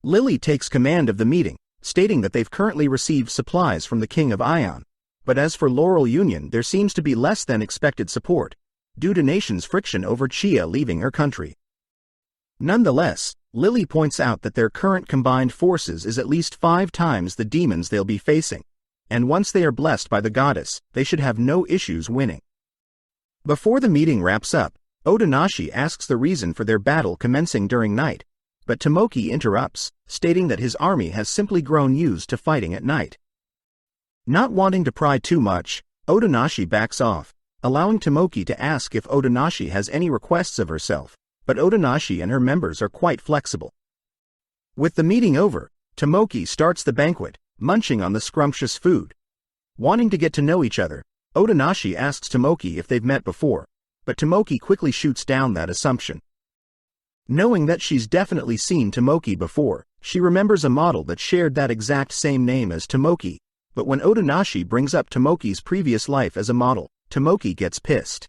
Lily takes command of the meeting, stating that they've currently received supplies from the King of Ion, but as for Laurel Union there seems to be less than expected support, due to nations' friction over Chia leaving her country. Nonetheless, Lily points out that their current combined forces is at least 5 times the demons they'll be facing, and once they are blessed by the goddess, they should have no issues winning. Before the meeting wraps up, Otonashi asks the reason for their battle commencing during night, but Tomoki interrupts, stating that his army has simply grown used to fighting at night. Not wanting to pry too much, Otonashi backs off, allowing Tomoki to ask if Otonashi has any requests of herself, but Otonashi and her members are quite flexible. With the meeting over, Tomoki starts the banquet, munching on the scrumptious food. Wanting to get to know each other, Otonashi asks Tomoki if they've met before, but Tomoki quickly shoots down that assumption. Knowing that she's definitely seen Tomoki before, she remembers a model that shared that exact same name as Tomoki, but when Otonashi brings up Tomoki's previous life as a model, Tomoki gets pissed.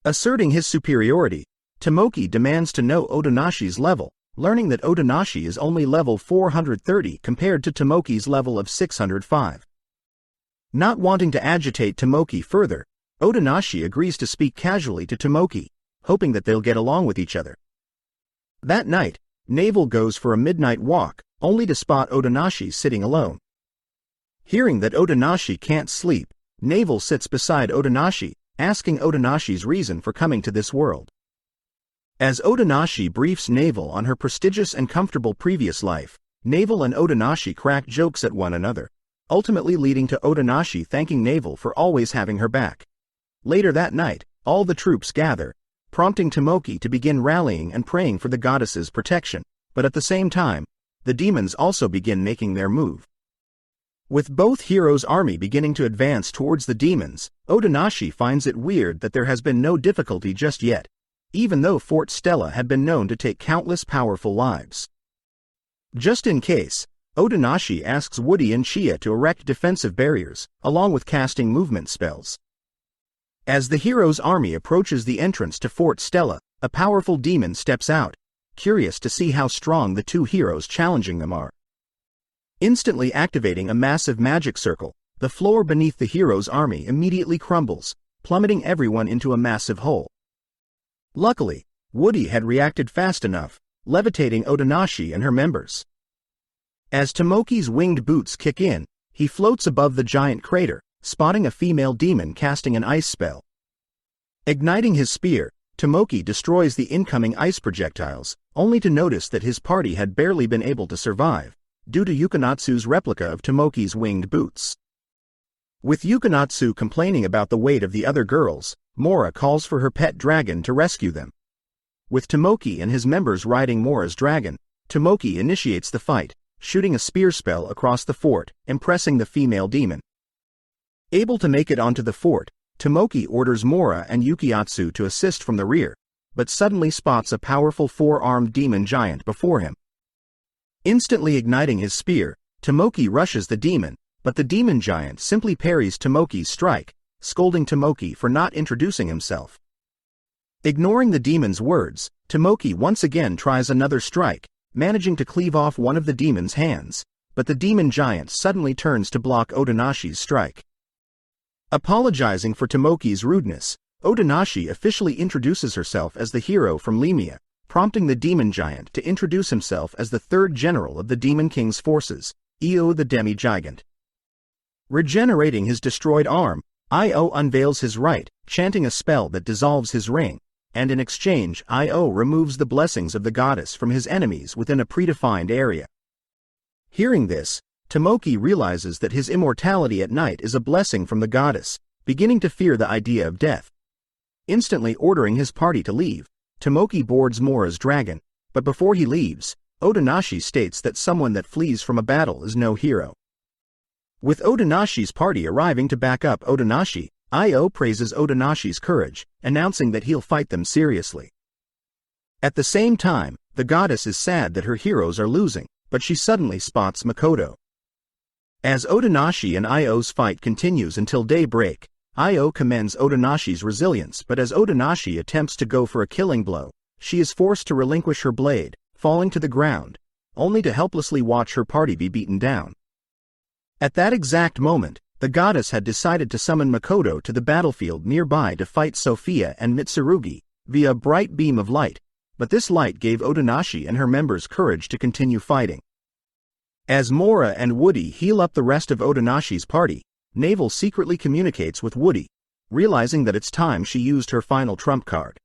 Asserting his superiority, Tomoki demands to know Otonashi's level, learning that Otonashi is only level 430 compared to Tomoki's level of 605. Not wanting to agitate Tomoki further, Otonashi agrees to speak casually to Tomoki, hoping that they'll get along with each other. That night, Naval goes for a midnight walk, only to spot Otonashi sitting alone. Hearing that Otonashi can't sleep, Naval sits beside Otonashi, asking Otonashi's reason for coming to this world. As Otonashi briefs Naval on her prestigious and comfortable previous life, Naval and Otonashi crack jokes at one another, ultimately leading to Otonashi thanking Naval for always having her back. Later that night, all the troops gather, prompting Tomoki to begin rallying and praying for the goddess's protection, but at the same time, the demons also begin making their move. With both heroes' army beginning to advance towards the demons, Otonashi finds it weird that there has been no difficulty just yet, even though Fort Stella had been known to take countless powerful lives. Just in case, Otonashi asks Woody and Chia to erect defensive barriers, along with casting movement spells. As the hero's army approaches the entrance to Fort Stella, a powerful demon steps out, curious to see how strong the two heroes challenging them are. Instantly activating a massive magic circle, the floor beneath the hero's army immediately crumbles, plummeting everyone into a massive hole. Luckily, Woody had reacted fast enough, levitating Otonashi and her members. As Tomoki's winged boots kick in, he floats above the giant crater, spotting a female demon casting an ice spell. Igniting his spear, Tomoki destroys the incoming ice projectiles, only to notice that his party had barely been able to survive, due to Yukonatsu's replica of Tomoki's winged boots. With Yukonatsu complaining about the weight of the other girls, Mora calls for her pet dragon to rescue them. With Tomoki and his members riding Mora's dragon, Tomoki initiates the fight, shooting a spear spell across the fort, impressing the female demon. Able to make it onto the fort, Tomoki orders Mora and Yukiatsu to assist from the rear, but suddenly spots a powerful 4-armed demon giant before him. Instantly igniting his spear, Tomoki rushes the demon, but the demon giant simply parries Tomoki's strike, scolding Tomoki for not introducing himself. Ignoring the demon's words, Tomoki once again tries another strike, managing to cleave off one of the demon's hands, but the demon giant suddenly turns to block Otonashi's strike. Apologizing for Tomoki's rudeness, Otonashi officially introduces herself as the hero from Lemia, prompting the demon giant to introduce himself as the third general of the Demon King's forces, Io the Demi-Gigant. Regenerating his destroyed arm, Io unveils his right, chanting a spell that dissolves his ring, and in exchange Io removes the blessings of the goddess from his enemies within a predefined area. Hearing this, Tomoki realizes that his immortality at night is a blessing from the goddess, beginning to fear the idea of death. Instantly ordering his party to leave, Tomoki boards Mora's dragon, but before he leaves, Otonashi states that someone that flees from a battle is no hero. With Otonashi's party arriving to back up Otonashi, Io praises Otonashi's courage, announcing that he'll fight them seriously. At the same time, the goddess is sad that her heroes are losing, but she suddenly spots Makoto. As Otonashi and Io's fight continues until daybreak, Io commends Otonashi's resilience, but as Otonashi attempts to go for a killing blow, she is forced to relinquish her blade, falling to the ground, only to helplessly watch her party be beaten down. At that exact moment, the goddess had decided to summon Makoto to the battlefield nearby to fight Sophia and Mitsurugi via a bright beam of light, but this light gave Otonashi and her members courage to continue fighting. As Mora and Woody heal up the rest of Otonashi's party, Navel secretly communicates with Woody, realizing that it's time she used her final trump card.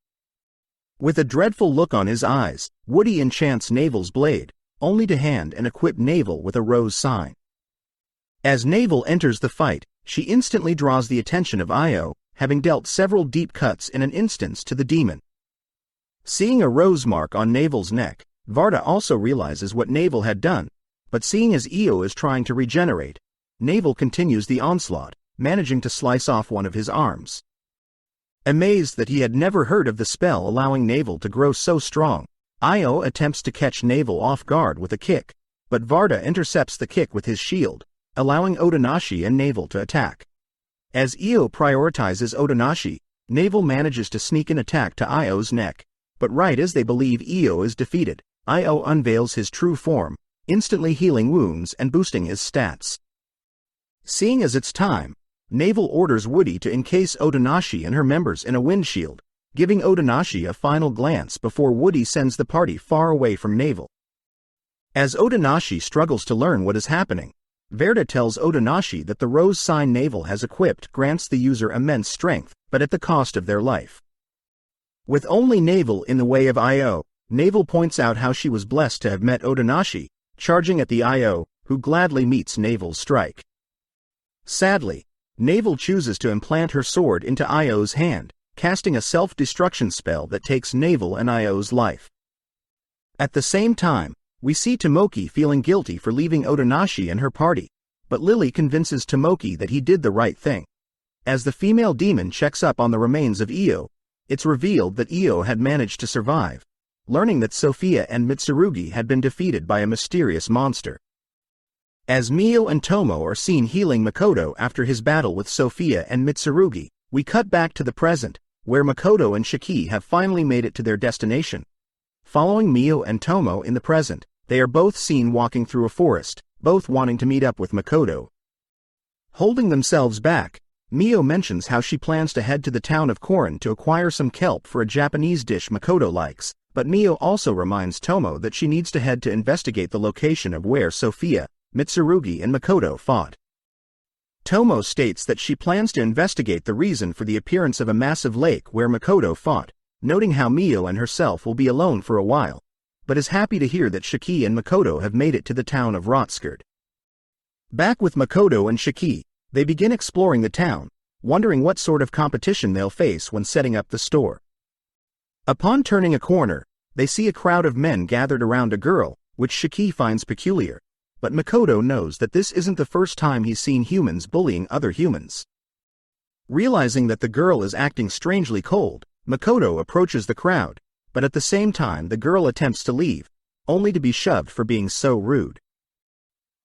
With a dreadful look on his eyes, Woody enchants Navel's blade, only to hand and equip Navel with a rose sign. As Navel enters the fight, she instantly draws the attention of Io, having dealt several deep cuts in an instance to the demon. Seeing a rose mark on Navel's neck, Varda also realizes what Navel had done, but seeing as Io is trying to regenerate, Navel continues the onslaught, managing to slice off one of his arms. Amazed that he had never heard of the spell allowing Navel to grow so strong, Io attempts to catch Navel off guard with a kick, but Varda intercepts the kick with his shield, allowing Otonashi and Navel to attack. As Io prioritizes Otonashi, Navel manages to sneak an attack to Io's neck, but right as they believe Io is defeated, Io unveils his true form, instantly healing wounds and boosting his stats. Seeing as it's time, Navel orders Woody to encase Otonashi and her members in a windshield, giving Otonashi a final glance before Woody sends the party far away from Navel. As Otonashi struggles to learn what is happening, Verda tells Otonashi that the rose sign Navel has equipped grants the user immense strength, but at the cost of their life. With only Navel in the way of Io, Navel points out how she was blessed to have met Otonashi, charging at the Io, who gladly meets Navel's strike. Sadly, Navel chooses to implant her sword into Io's hand, casting a self-destruction spell that takes Navel and Io's life. At the same time, we see Tomoki feeling guilty for leaving Otonashi and her party, but Lily convinces Tomoki that he did the right thing. As the female demon checks up on the remains of Io, it's revealed that Io had managed to survive, learning that Sophia and Mitsurugi had been defeated by a mysterious monster. As Mio and Tomo are seen healing Makoto after his battle with Sophia and Mitsurugi, we cut back to the present, where Makoto and Shiki have finally made it to their destination. Following Mio and Tomo in the present, they are both seen walking through a forest, both wanting to meet up with Makoto. Holding themselves back, Mio mentions how she plans to head to the town of Korin to acquire some kelp for a Japanese dish Makoto likes, but Mio also reminds Tomo that she needs to head to investigate the location of where Sophia, Mitsurugi and Makoto fought. Tomo states that she plans to investigate the reason for the appearance of a massive lake where Makoto fought, noting how Mio and herself will be alone for a while, but is happy to hear that Shiki and Makoto have made it to the town of Rotskerd. Back with Makoto and Shiki, they begin exploring the town, wondering what sort of competition they'll face when setting up the store. Upon turning a corner, they see a crowd of men gathered around a girl, which Shiki finds peculiar, but Makoto knows that this isn't the first time he's seen humans bullying other humans. Realizing that the girl is acting strangely cold, Makoto approaches the crowd, but at the same time the girl attempts to leave, only to be shoved for being so rude.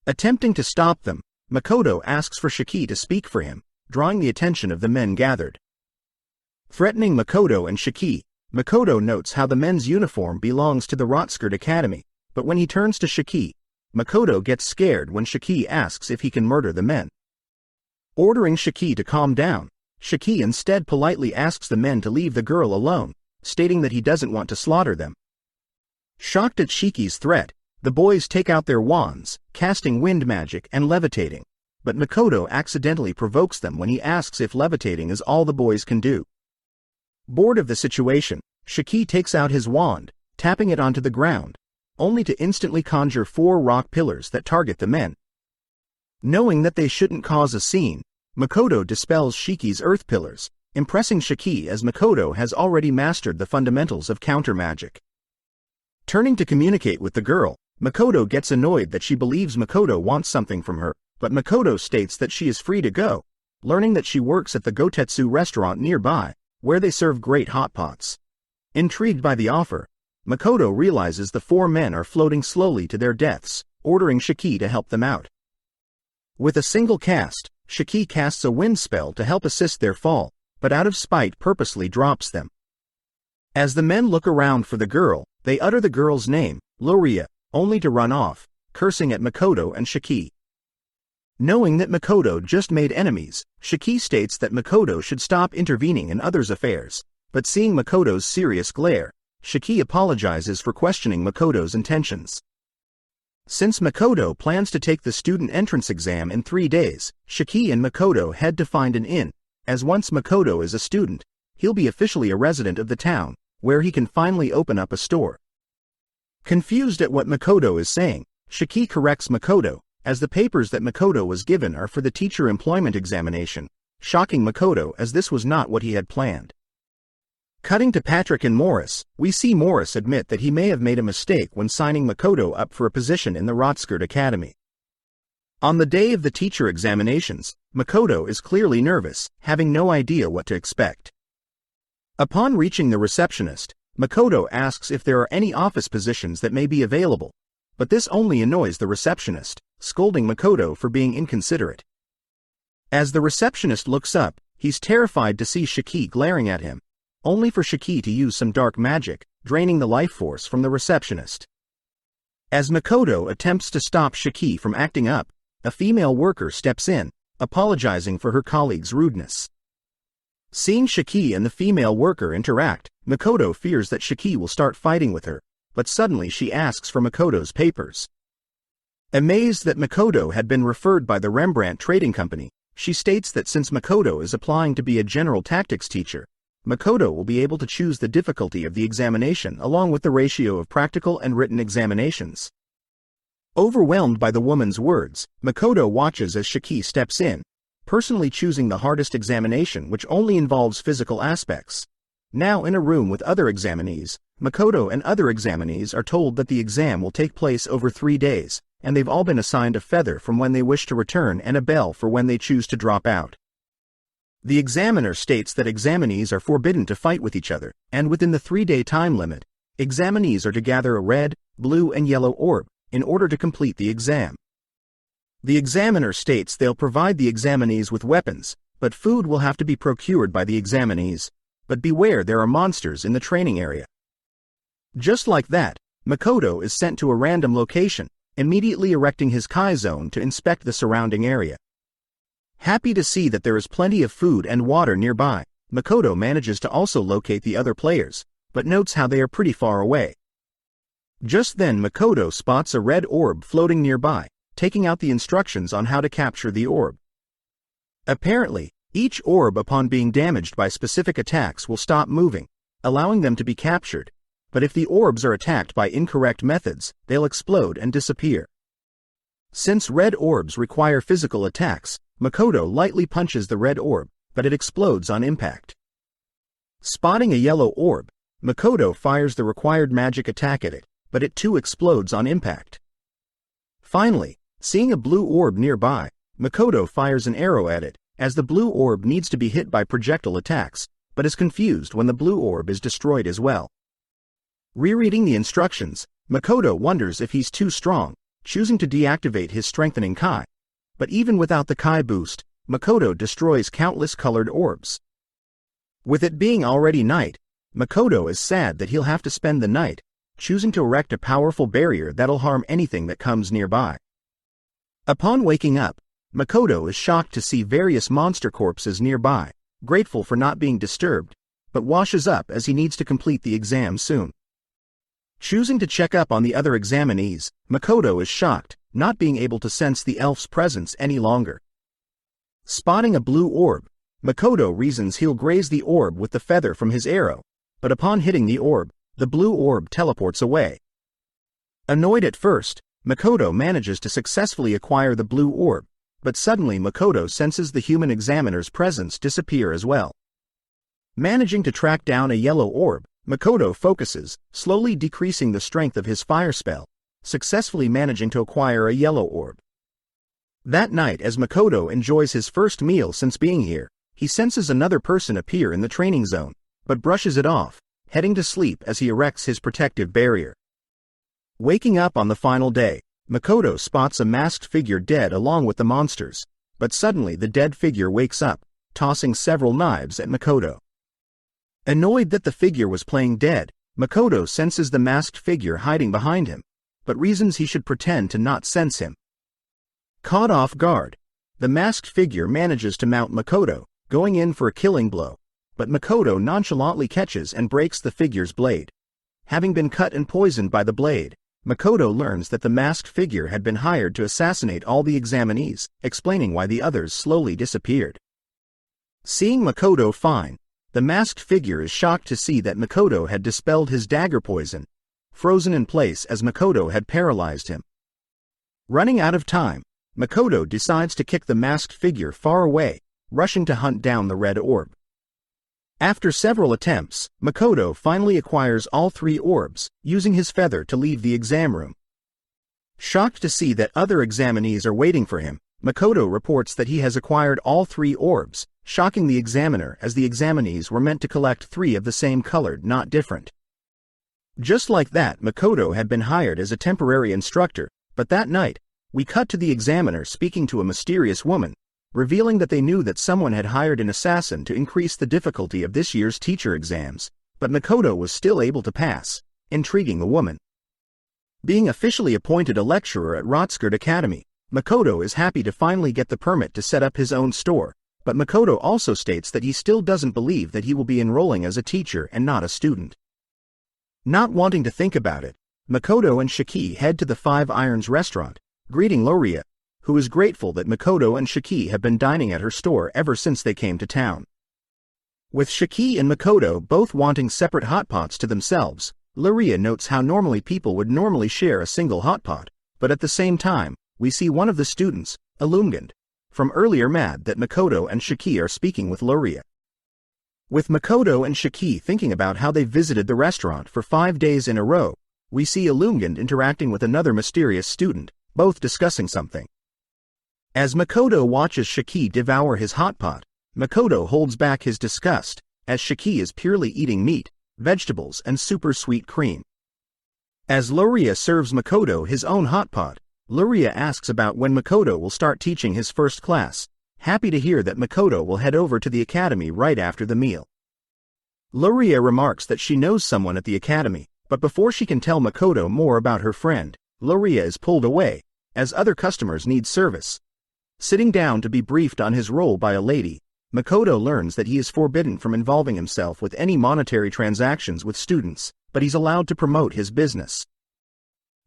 Attempting to stop them, Makoto asks for Shiki to speak for him, drawing the attention of the men gathered. Threatening Makoto and Shiki, Makoto notes how the men's uniform belongs to the Rotskerd Academy, but when he turns to Shiki, Makoto gets scared when Shiki asks if he can murder the men. Ordering Shiki to calm down, Shiki instead politely asks the men to leave the girl alone, stating that he doesn't want to slaughter them. Shocked at Shiki's threat, the boys take out their wands, casting wind magic and levitating, but Makoto accidentally provokes them when he asks if levitating is all the boys can do. Bored of the situation, Shiki takes out his wand, tapping it onto the ground, only to instantly conjure 4 rock pillars that target the men. Knowing that they shouldn't cause a scene, Makoto dispels Shiki's earth pillars, impressing Shiki as Makoto has already mastered the fundamentals of counter magic. Turning to communicate with the girl, Makoto gets annoyed that she believes Makoto wants something from her, but Makoto states that she is free to go, learning that she works at the Gotetsu restaurant nearby, where they serve great hot pots. Intrigued by the offer, Makoto realizes the 4 men are floating slowly to their deaths, ordering Shiki to help them out. With a single cast, Shiki casts a wind spell to help assist their fall, but out of spite purposely drops them. As the men look around for the girl, they utter the girl's name, Loria, only to run off, cursing at Makoto and Shiki. Knowing that Makoto just made enemies, Shiki states that Makoto should stop intervening in others' affairs, but seeing Makoto's serious glare, Shiki apologizes for questioning Makoto's intentions. Since Makoto plans to take the student entrance exam in 3 days, Shiki and Makoto head to find an inn, as once Makoto is a student, he'll be officially a resident of the town, where he can finally open up a store. Confused at what Makoto is saying, Shiki corrects Makoto, as the papers that Makoto was given are for the teacher employment examination, shocking Makoto as this was not what he had planned. Cutting to Patrick and Morris, we see Morris admit that he may have made a mistake when signing Makoto up for a position in the Rotskirt Academy. On the day of the teacher examinations, Makoto is clearly nervous, having no idea what to expect. Upon reaching the receptionist, Makoto asks if there are any office positions that may be available, but this only annoys the receptionist, scolding Makoto for being inconsiderate. As the receptionist looks up, he's terrified to see Shiki glaring at him, only for Shiki to use some dark magic, draining the life force from the receptionist. As Makoto attempts to stop Shiki from acting up, a female worker steps in, apologizing for her colleague's rudeness. Seeing Shiki and the female worker interact, Makoto fears that Shiki will start fighting with her, but suddenly she asks for Makoto's papers. Amazed that Makoto had been referred by the Rembrandt Trading Company, she states that since Makoto is applying to be a general tactics teacher, Makoto will be able to choose the difficulty of the examination along with the ratio of practical and written examinations. Overwhelmed by the woman's words, Makoto watches as Shiki steps in, personally choosing the hardest examination which only involves physical aspects. Now in a room with other examinees, Makoto and other examinees are told that the exam will take place over 3 days, and they've all been assigned a feather from when they wish to return and a bell for when they choose to drop out. The examiner states that examinees are forbidden to fight with each other, and within the 3-day time limit, examinees are to gather a red, blue and yellow orb, in order to complete the exam. The examiner states they'll provide the examinees with weapons, but food will have to be procured by the examinees, but beware there are monsters in the training area. Just like that, Makoto is sent to a random location, immediately erecting his Kai zone to inspect the surrounding area. Happy to see that there is plenty of food and water nearby, Makoto manages to also locate the other players, but notes how they are pretty far away. Just then Makoto spots a red orb floating nearby, taking out the instructions on how to capture the orb. Apparently, each orb upon being damaged by specific attacks will stop moving, allowing them to be captured, but if the orbs are attacked by incorrect methods, they'll explode and disappear. Since red orbs require physical attacks, Makoto lightly punches the red orb, but it explodes on impact. Spotting a yellow orb, Makoto fires the required magic attack at it, but it too explodes on impact. Finally, seeing a blue orb nearby, Makoto fires an arrow at it, as the blue orb needs to be hit by projectile attacks, but is confused when the blue orb is destroyed as well. Rereading the instructions, Makoto wonders if he's too strong, choosing to deactivate his strengthening Kai. But even without the Kai boost, Makoto destroys countless colored orbs. With it being already night, Makoto is sad that he'll have to spend the night, choosing to erect a powerful barrier that'll harm anything that comes nearby. Upon waking up, Makoto is shocked to see various monster corpses nearby, grateful for not being disturbed, but washes up as he needs to complete the exam soon. Choosing to check up on the other examinees, Makoto is shocked, not being able to sense the elf's presence any longer. Spotting a blue orb, Makoto reasons he'll graze the orb with the feather from his arrow, but upon hitting the orb, the blue orb teleports away. Annoyed at first, Makoto manages to successfully acquire the blue orb, but suddenly Makoto senses the human examiner's presence disappear as well. Managing to track down a yellow orb, Makoto focuses, slowly decreasing the strength of his fire spell, successfully managing to acquire a yellow orb. That night, as Makoto enjoys his first meal since being here, he senses another person appear in the training zone, but brushes it off, heading to sleep as he erects his protective barrier. Waking up on the final day, Makoto spots a masked figure dead along with the monsters, but suddenly the dead figure wakes up, tossing several knives at Makoto. Annoyed that the figure was playing dead, Makoto senses the masked figure hiding behind him, but reasons he should pretend to not sense him. Caught off guard, the masked figure manages to mount Makoto, going in for a killing blow, but Makoto nonchalantly catches and breaks the figure's blade. Having been cut and poisoned by the blade, Makoto learns that the masked figure had been hired to assassinate all the examinees, explaining why the others slowly disappeared. Seeing Makoto fine, the masked figure is shocked to see that Makoto had dispelled his dagger poison, frozen in place as Makoto had paralyzed him. Running out of time, Makoto decides to kick the masked figure far away, rushing to hunt down the red orb. After several attempts, Makoto finally acquires all 3 orbs, using his feather to leave the exam room. Shocked to see that other examinees are waiting for him, Makoto reports that he has acquired all 3 orbs, shocking the examiner as the examinees were meant to collect 3 of the same color, not different. Just like that, Makoto had been hired as a temporary instructor, but that night, we cut to the examiner speaking to a mysterious woman, revealing that they knew that someone had hired an assassin to increase the difficulty of this year's teacher exams, but Makoto was still able to pass, intriguing the woman. Being officially appointed a lecturer at Rotskirt Academy, Makoto is happy to finally get the permit to set up his own store, but Makoto also states that he still doesn't believe that he will be enrolling as a teacher and not a student. Not wanting to think about it, Makoto and Shiki head to the Five Irons restaurant, greeting Loria, who is grateful that Makoto and Shiki have been dining at her store ever since they came to town. With Shiki and Makoto both wanting separate hot pots to themselves, Loria notes how normally people would normally share a single hot pot, but at the same time, we see one of the students, Illumgand, from earlier mad that Makoto and Shiki are speaking with Loria. With Makoto and Shiki thinking about how they visited the restaurant for 5 days in a row, we see Illumgand interacting with another mysterious student, both discussing something. As Makoto watches Shiki devour his hot pot, Makoto holds back his disgust, as Shiki is purely eating meat, vegetables and super sweet cream. As Loria serves Makoto his own hot pot, Loria asks about when Makoto will start teaching his first class, happy to hear that Makoto will head over to the academy right after the meal. Loria remarks that she knows someone at the academy, but before she can tell Makoto more about her friend, Loria is pulled away, as other customers need service. Sitting down to be briefed on his role by a lady, Makoto learns that he is forbidden from involving himself with any monetary transactions with students, but he's allowed to promote his business.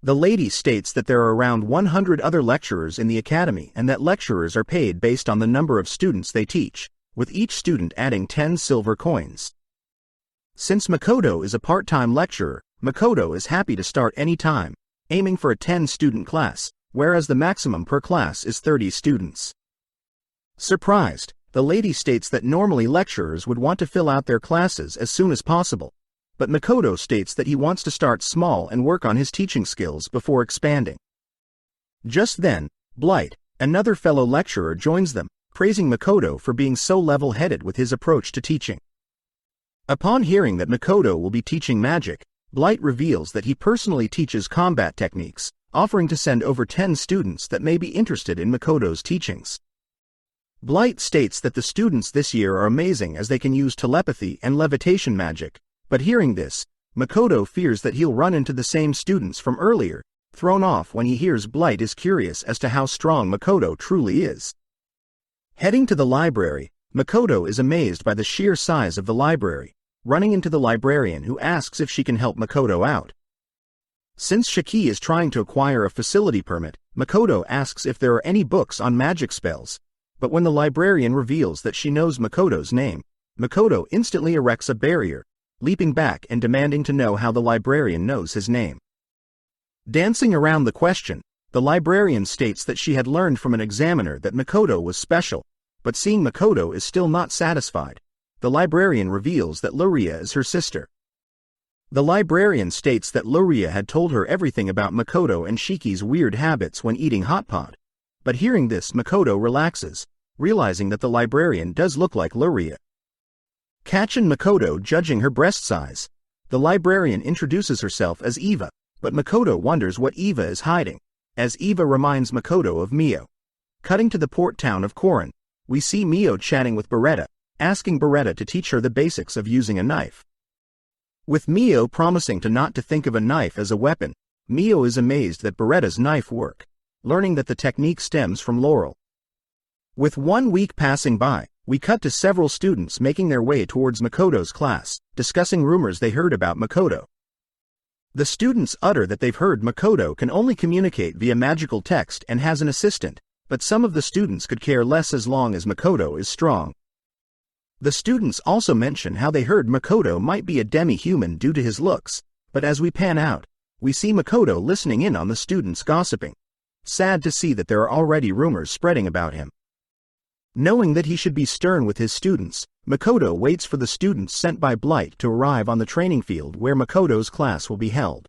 The lady states that there are around 100 other lecturers in the academy and that lecturers are paid based on the number of students they teach, with each student adding 10 silver coins. Since Makoto is a part-time lecturer, Makoto is happy to start any time, aiming for a 10-student class, whereas the maximum per class is 30 students. Surprised, the lady states that normally lecturers would want to fill out their classes as soon as possible, but Makoto states that he wants to start small and work on his teaching skills before expanding. Just then, Blight, another fellow lecturer, joins them, praising Makoto for being so level-headed with his approach to teaching. Upon hearing that Makoto will be teaching magic, Blight reveals that he personally teaches combat techniques, offering to send over 10 students that may be interested in Makoto's teachings. Blight states that the students this year are amazing as they can use telepathy and levitation magic, but hearing this, Makoto fears that he'll run into the same students from earlier, thrown off when he hears Blight is curious as to how strong Makoto truly is. Heading to the library, Makoto is amazed by the sheer size of the library, running into the librarian who asks if she can help Makoto out. Since Shiki is trying to acquire a facility permit, Makoto asks if there are any books on magic spells, but when the librarian reveals that she knows Makoto's name, Makoto instantly erects a barrier, leaping back and demanding to know how the librarian knows his name. Dancing around the question, the librarian states that she had learned from an examiner that Makoto was special, but seeing Makoto is still not satisfied, the librarian reveals that Luria is her sister. The librarian states that Luria had told her everything about Makoto and Shiki's weird habits when eating hot pot, but hearing this Makoto relaxes, realizing that the librarian does look like Luria. Catching Makoto judging her breast size, the librarian introduces herself as Eva, but Makoto wonders what Eva is hiding, as Eva reminds Makoto of Mio. Cutting to the port town of Korin, we see Mio chatting with Beretta, asking Beretta to teach her the basics of using a knife. With Mio promising not to think of a knife as a weapon, Mio is amazed that Beretta's knife work, learning that the technique stems from Laurel. With 1 week passing by, we cut to several students making their way towards Makoto's class, discussing rumors they heard about Makoto. The students utter that they've heard Makoto can only communicate via magical text and has an assistant, but some of the students could care less as long as Makoto is strong. The students also mention how they heard Makoto might be a demi-human due to his looks, but as we pan out, we see Makoto listening in on the students gossiping. Sad to see that there are already rumors spreading about him. Knowing that he should be stern with his students, Makoto waits for the students sent by Blight to arrive on the training field where Makoto's class will be held.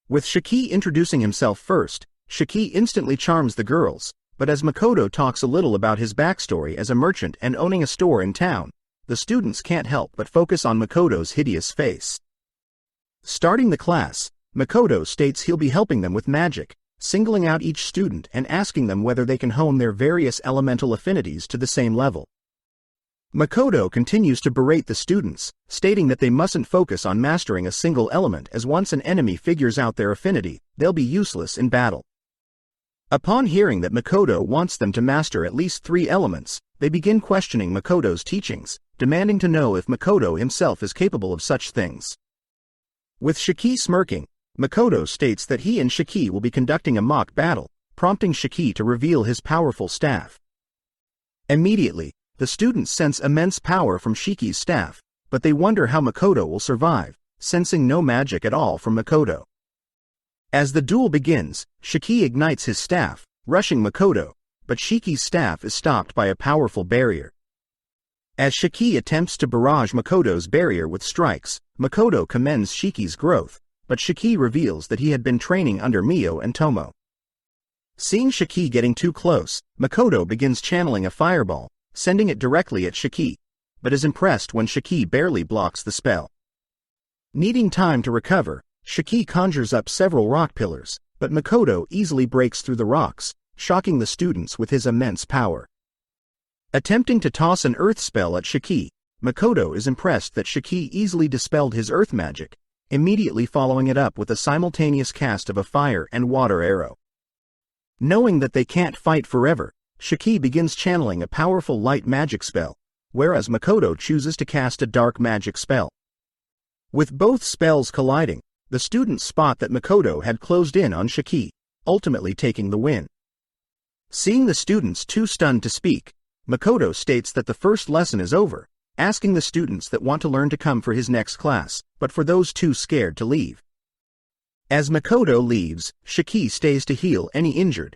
With Shiki introducing himself first, Shiki instantly charms the girls, but as Makoto talks a little about his backstory as a merchant and owning a store in town, the students can't help but focus on Makoto's hideous face. Starting the class, Makoto states he'll be helping them with magic, singling out each student and asking them whether they can hone their various elemental affinities to the same level. Makoto continues to berate the students, stating that they mustn't focus on mastering a single element as once an enemy figures out their affinity, they'll be useless in battle. Upon hearing that Makoto wants them to master at least 3 elements, they begin questioning Makoto's teachings, demanding to know if Makoto himself is capable of such things. With Shiki smirking, Makoto states that he and Shiki will be conducting a mock battle, prompting Shiki to reveal his powerful staff. Immediately, the students sense immense power from Shiki's staff, but they wonder how Makoto will survive, sensing no magic at all from Makoto. As the duel begins, Shiki ignites his staff, rushing Makoto, but Shiki's staff is stopped by a powerful barrier. As Shiki attempts to barrage Makoto's barrier with strikes, Makoto commends Shiki's growth, but Shiki reveals that he had been training under Mio and Tomo. Seeing Shiki getting too close, Makoto begins channeling a fireball, sending it directly at Shiki, but is impressed when Shiki barely blocks the spell. Needing time to recover, Shiki conjures up several rock pillars, but Makoto easily breaks through the rocks, shocking the students with his immense power. Attempting to toss an earth spell at Shiki, Makoto is impressed that Shiki easily dispelled his earth magic, immediately following it up with a simultaneous cast of a fire and water arrow. Knowing that they can't fight forever, Shiki begins channeling a powerful light magic spell, whereas Makoto chooses to cast a dark magic spell. With both spells colliding, the students spot that Makoto had closed in on Shiki, ultimately taking the win. Seeing the students too stunned to speak, Makoto states that the first lesson is over, asking the students that want to learn to come for his next class, but for those too scared to leave. As Makoto leaves, Shiki stays to heal any injured.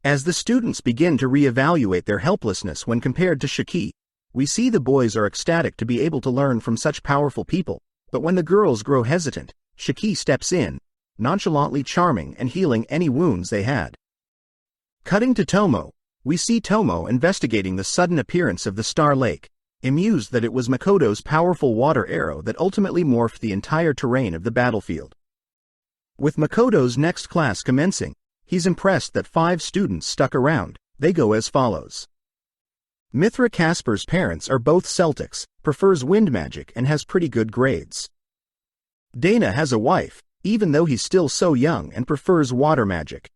As the students begin to re-evaluate their helplessness when compared to Shiki, we see the boys are ecstatic to be able to learn from such powerful people, but when the girls grow hesitant, Shiki steps in, nonchalantly charming and healing any wounds they had. Cutting to Tomo, we see Tomo investigating the sudden appearance of the Star Lake, amused that it was Makoto's powerful water arrow that ultimately morphed the entire terrain of the battlefield. With Makoto's next class commencing, he's impressed that 5 students stuck around. They go as follows. Mithra Casper's parents are both Celtics, prefers wind magic and has pretty good grades. Dana has a wife, even though he's still so young and prefers water magic.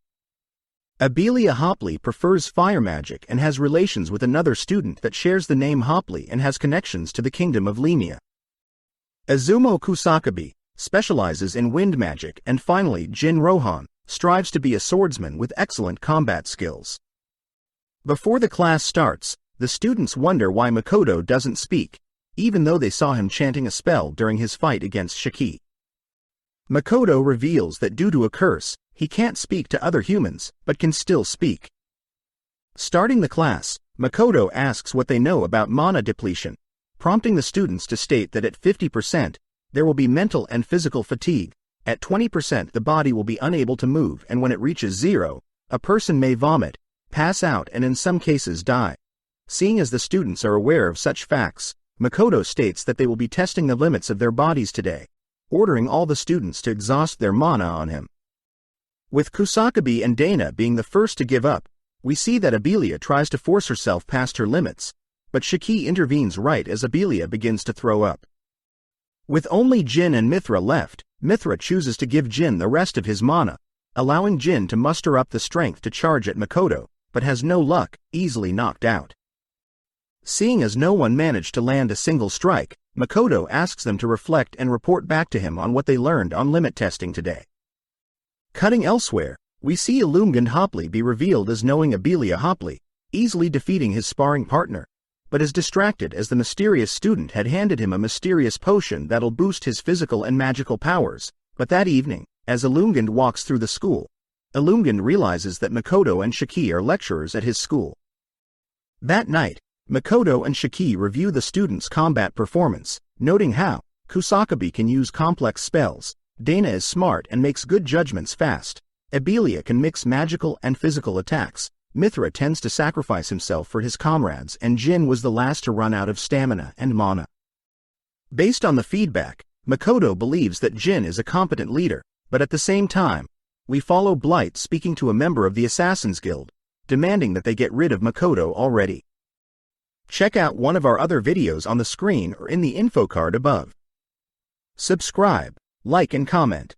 Abelia Hopley prefers fire magic and has relations with another student that shares the name Hopley and has connections to the kingdom of Lemia. Izumo Kusakabe specializes in wind magic, and finally Jin Rohan strives to be a swordsman with excellent combat skills. Before the class starts, the students wonder why Makoto doesn't speak, even though they saw him chanting a spell during his fight against Shiki. Makoto reveals that due to a curse, he can't speak to other humans, but can still speak. Starting the class, Makoto asks what they know about mana depletion, prompting the students to state that at 50%, there will be mental and physical fatigue, at 20% the body will be unable to move, and when it reaches 0, a person may vomit, pass out, and in some cases die. Seeing as the students are aware of such facts, Makoto states that they will be testing the limits of their bodies today, ordering all the students to exhaust their mana on him. With Kusakabe and Dana being the first to give up, we see that Abelia tries to force herself past her limits, but Shiki intervenes right as Abelia begins to throw up. With only Jin and Mithra left, Mithra chooses to give Jin the rest of his mana, allowing Jin to muster up the strength to charge at Makoto, but has no luck, easily knocked out. Seeing as no one managed to land a single strike, Makoto asks them to reflect and report back to him on what they learned on limit testing today. Cutting elsewhere, we see Illumgand Hopley be revealed as knowing Abelia Hopley, easily defeating his sparring partner, but is distracted as the mysterious student had handed him a mysterious potion that'll boost his physical and magical powers. But that evening, as Illumgand walks through the school, Illumgand realizes that Makoto and Shiki are lecturers at his school. That night, Makoto and Shiki review the students' combat performance, noting how Kusakabe can use complex spells, Dana is smart and makes good judgments fast, Abelia can mix magical and physical attacks, Mithra tends to sacrifice himself for his comrades, and Jin was the last to run out of stamina and mana. Based on the feedback, Makoto believes that Jin is a competent leader, but at the same time, we follow Blight speaking to a member of the Assassin's Guild, demanding that they get rid of Makoto already. Check out one of our other videos on the screen or in the info card above. Subscribe, like and comment.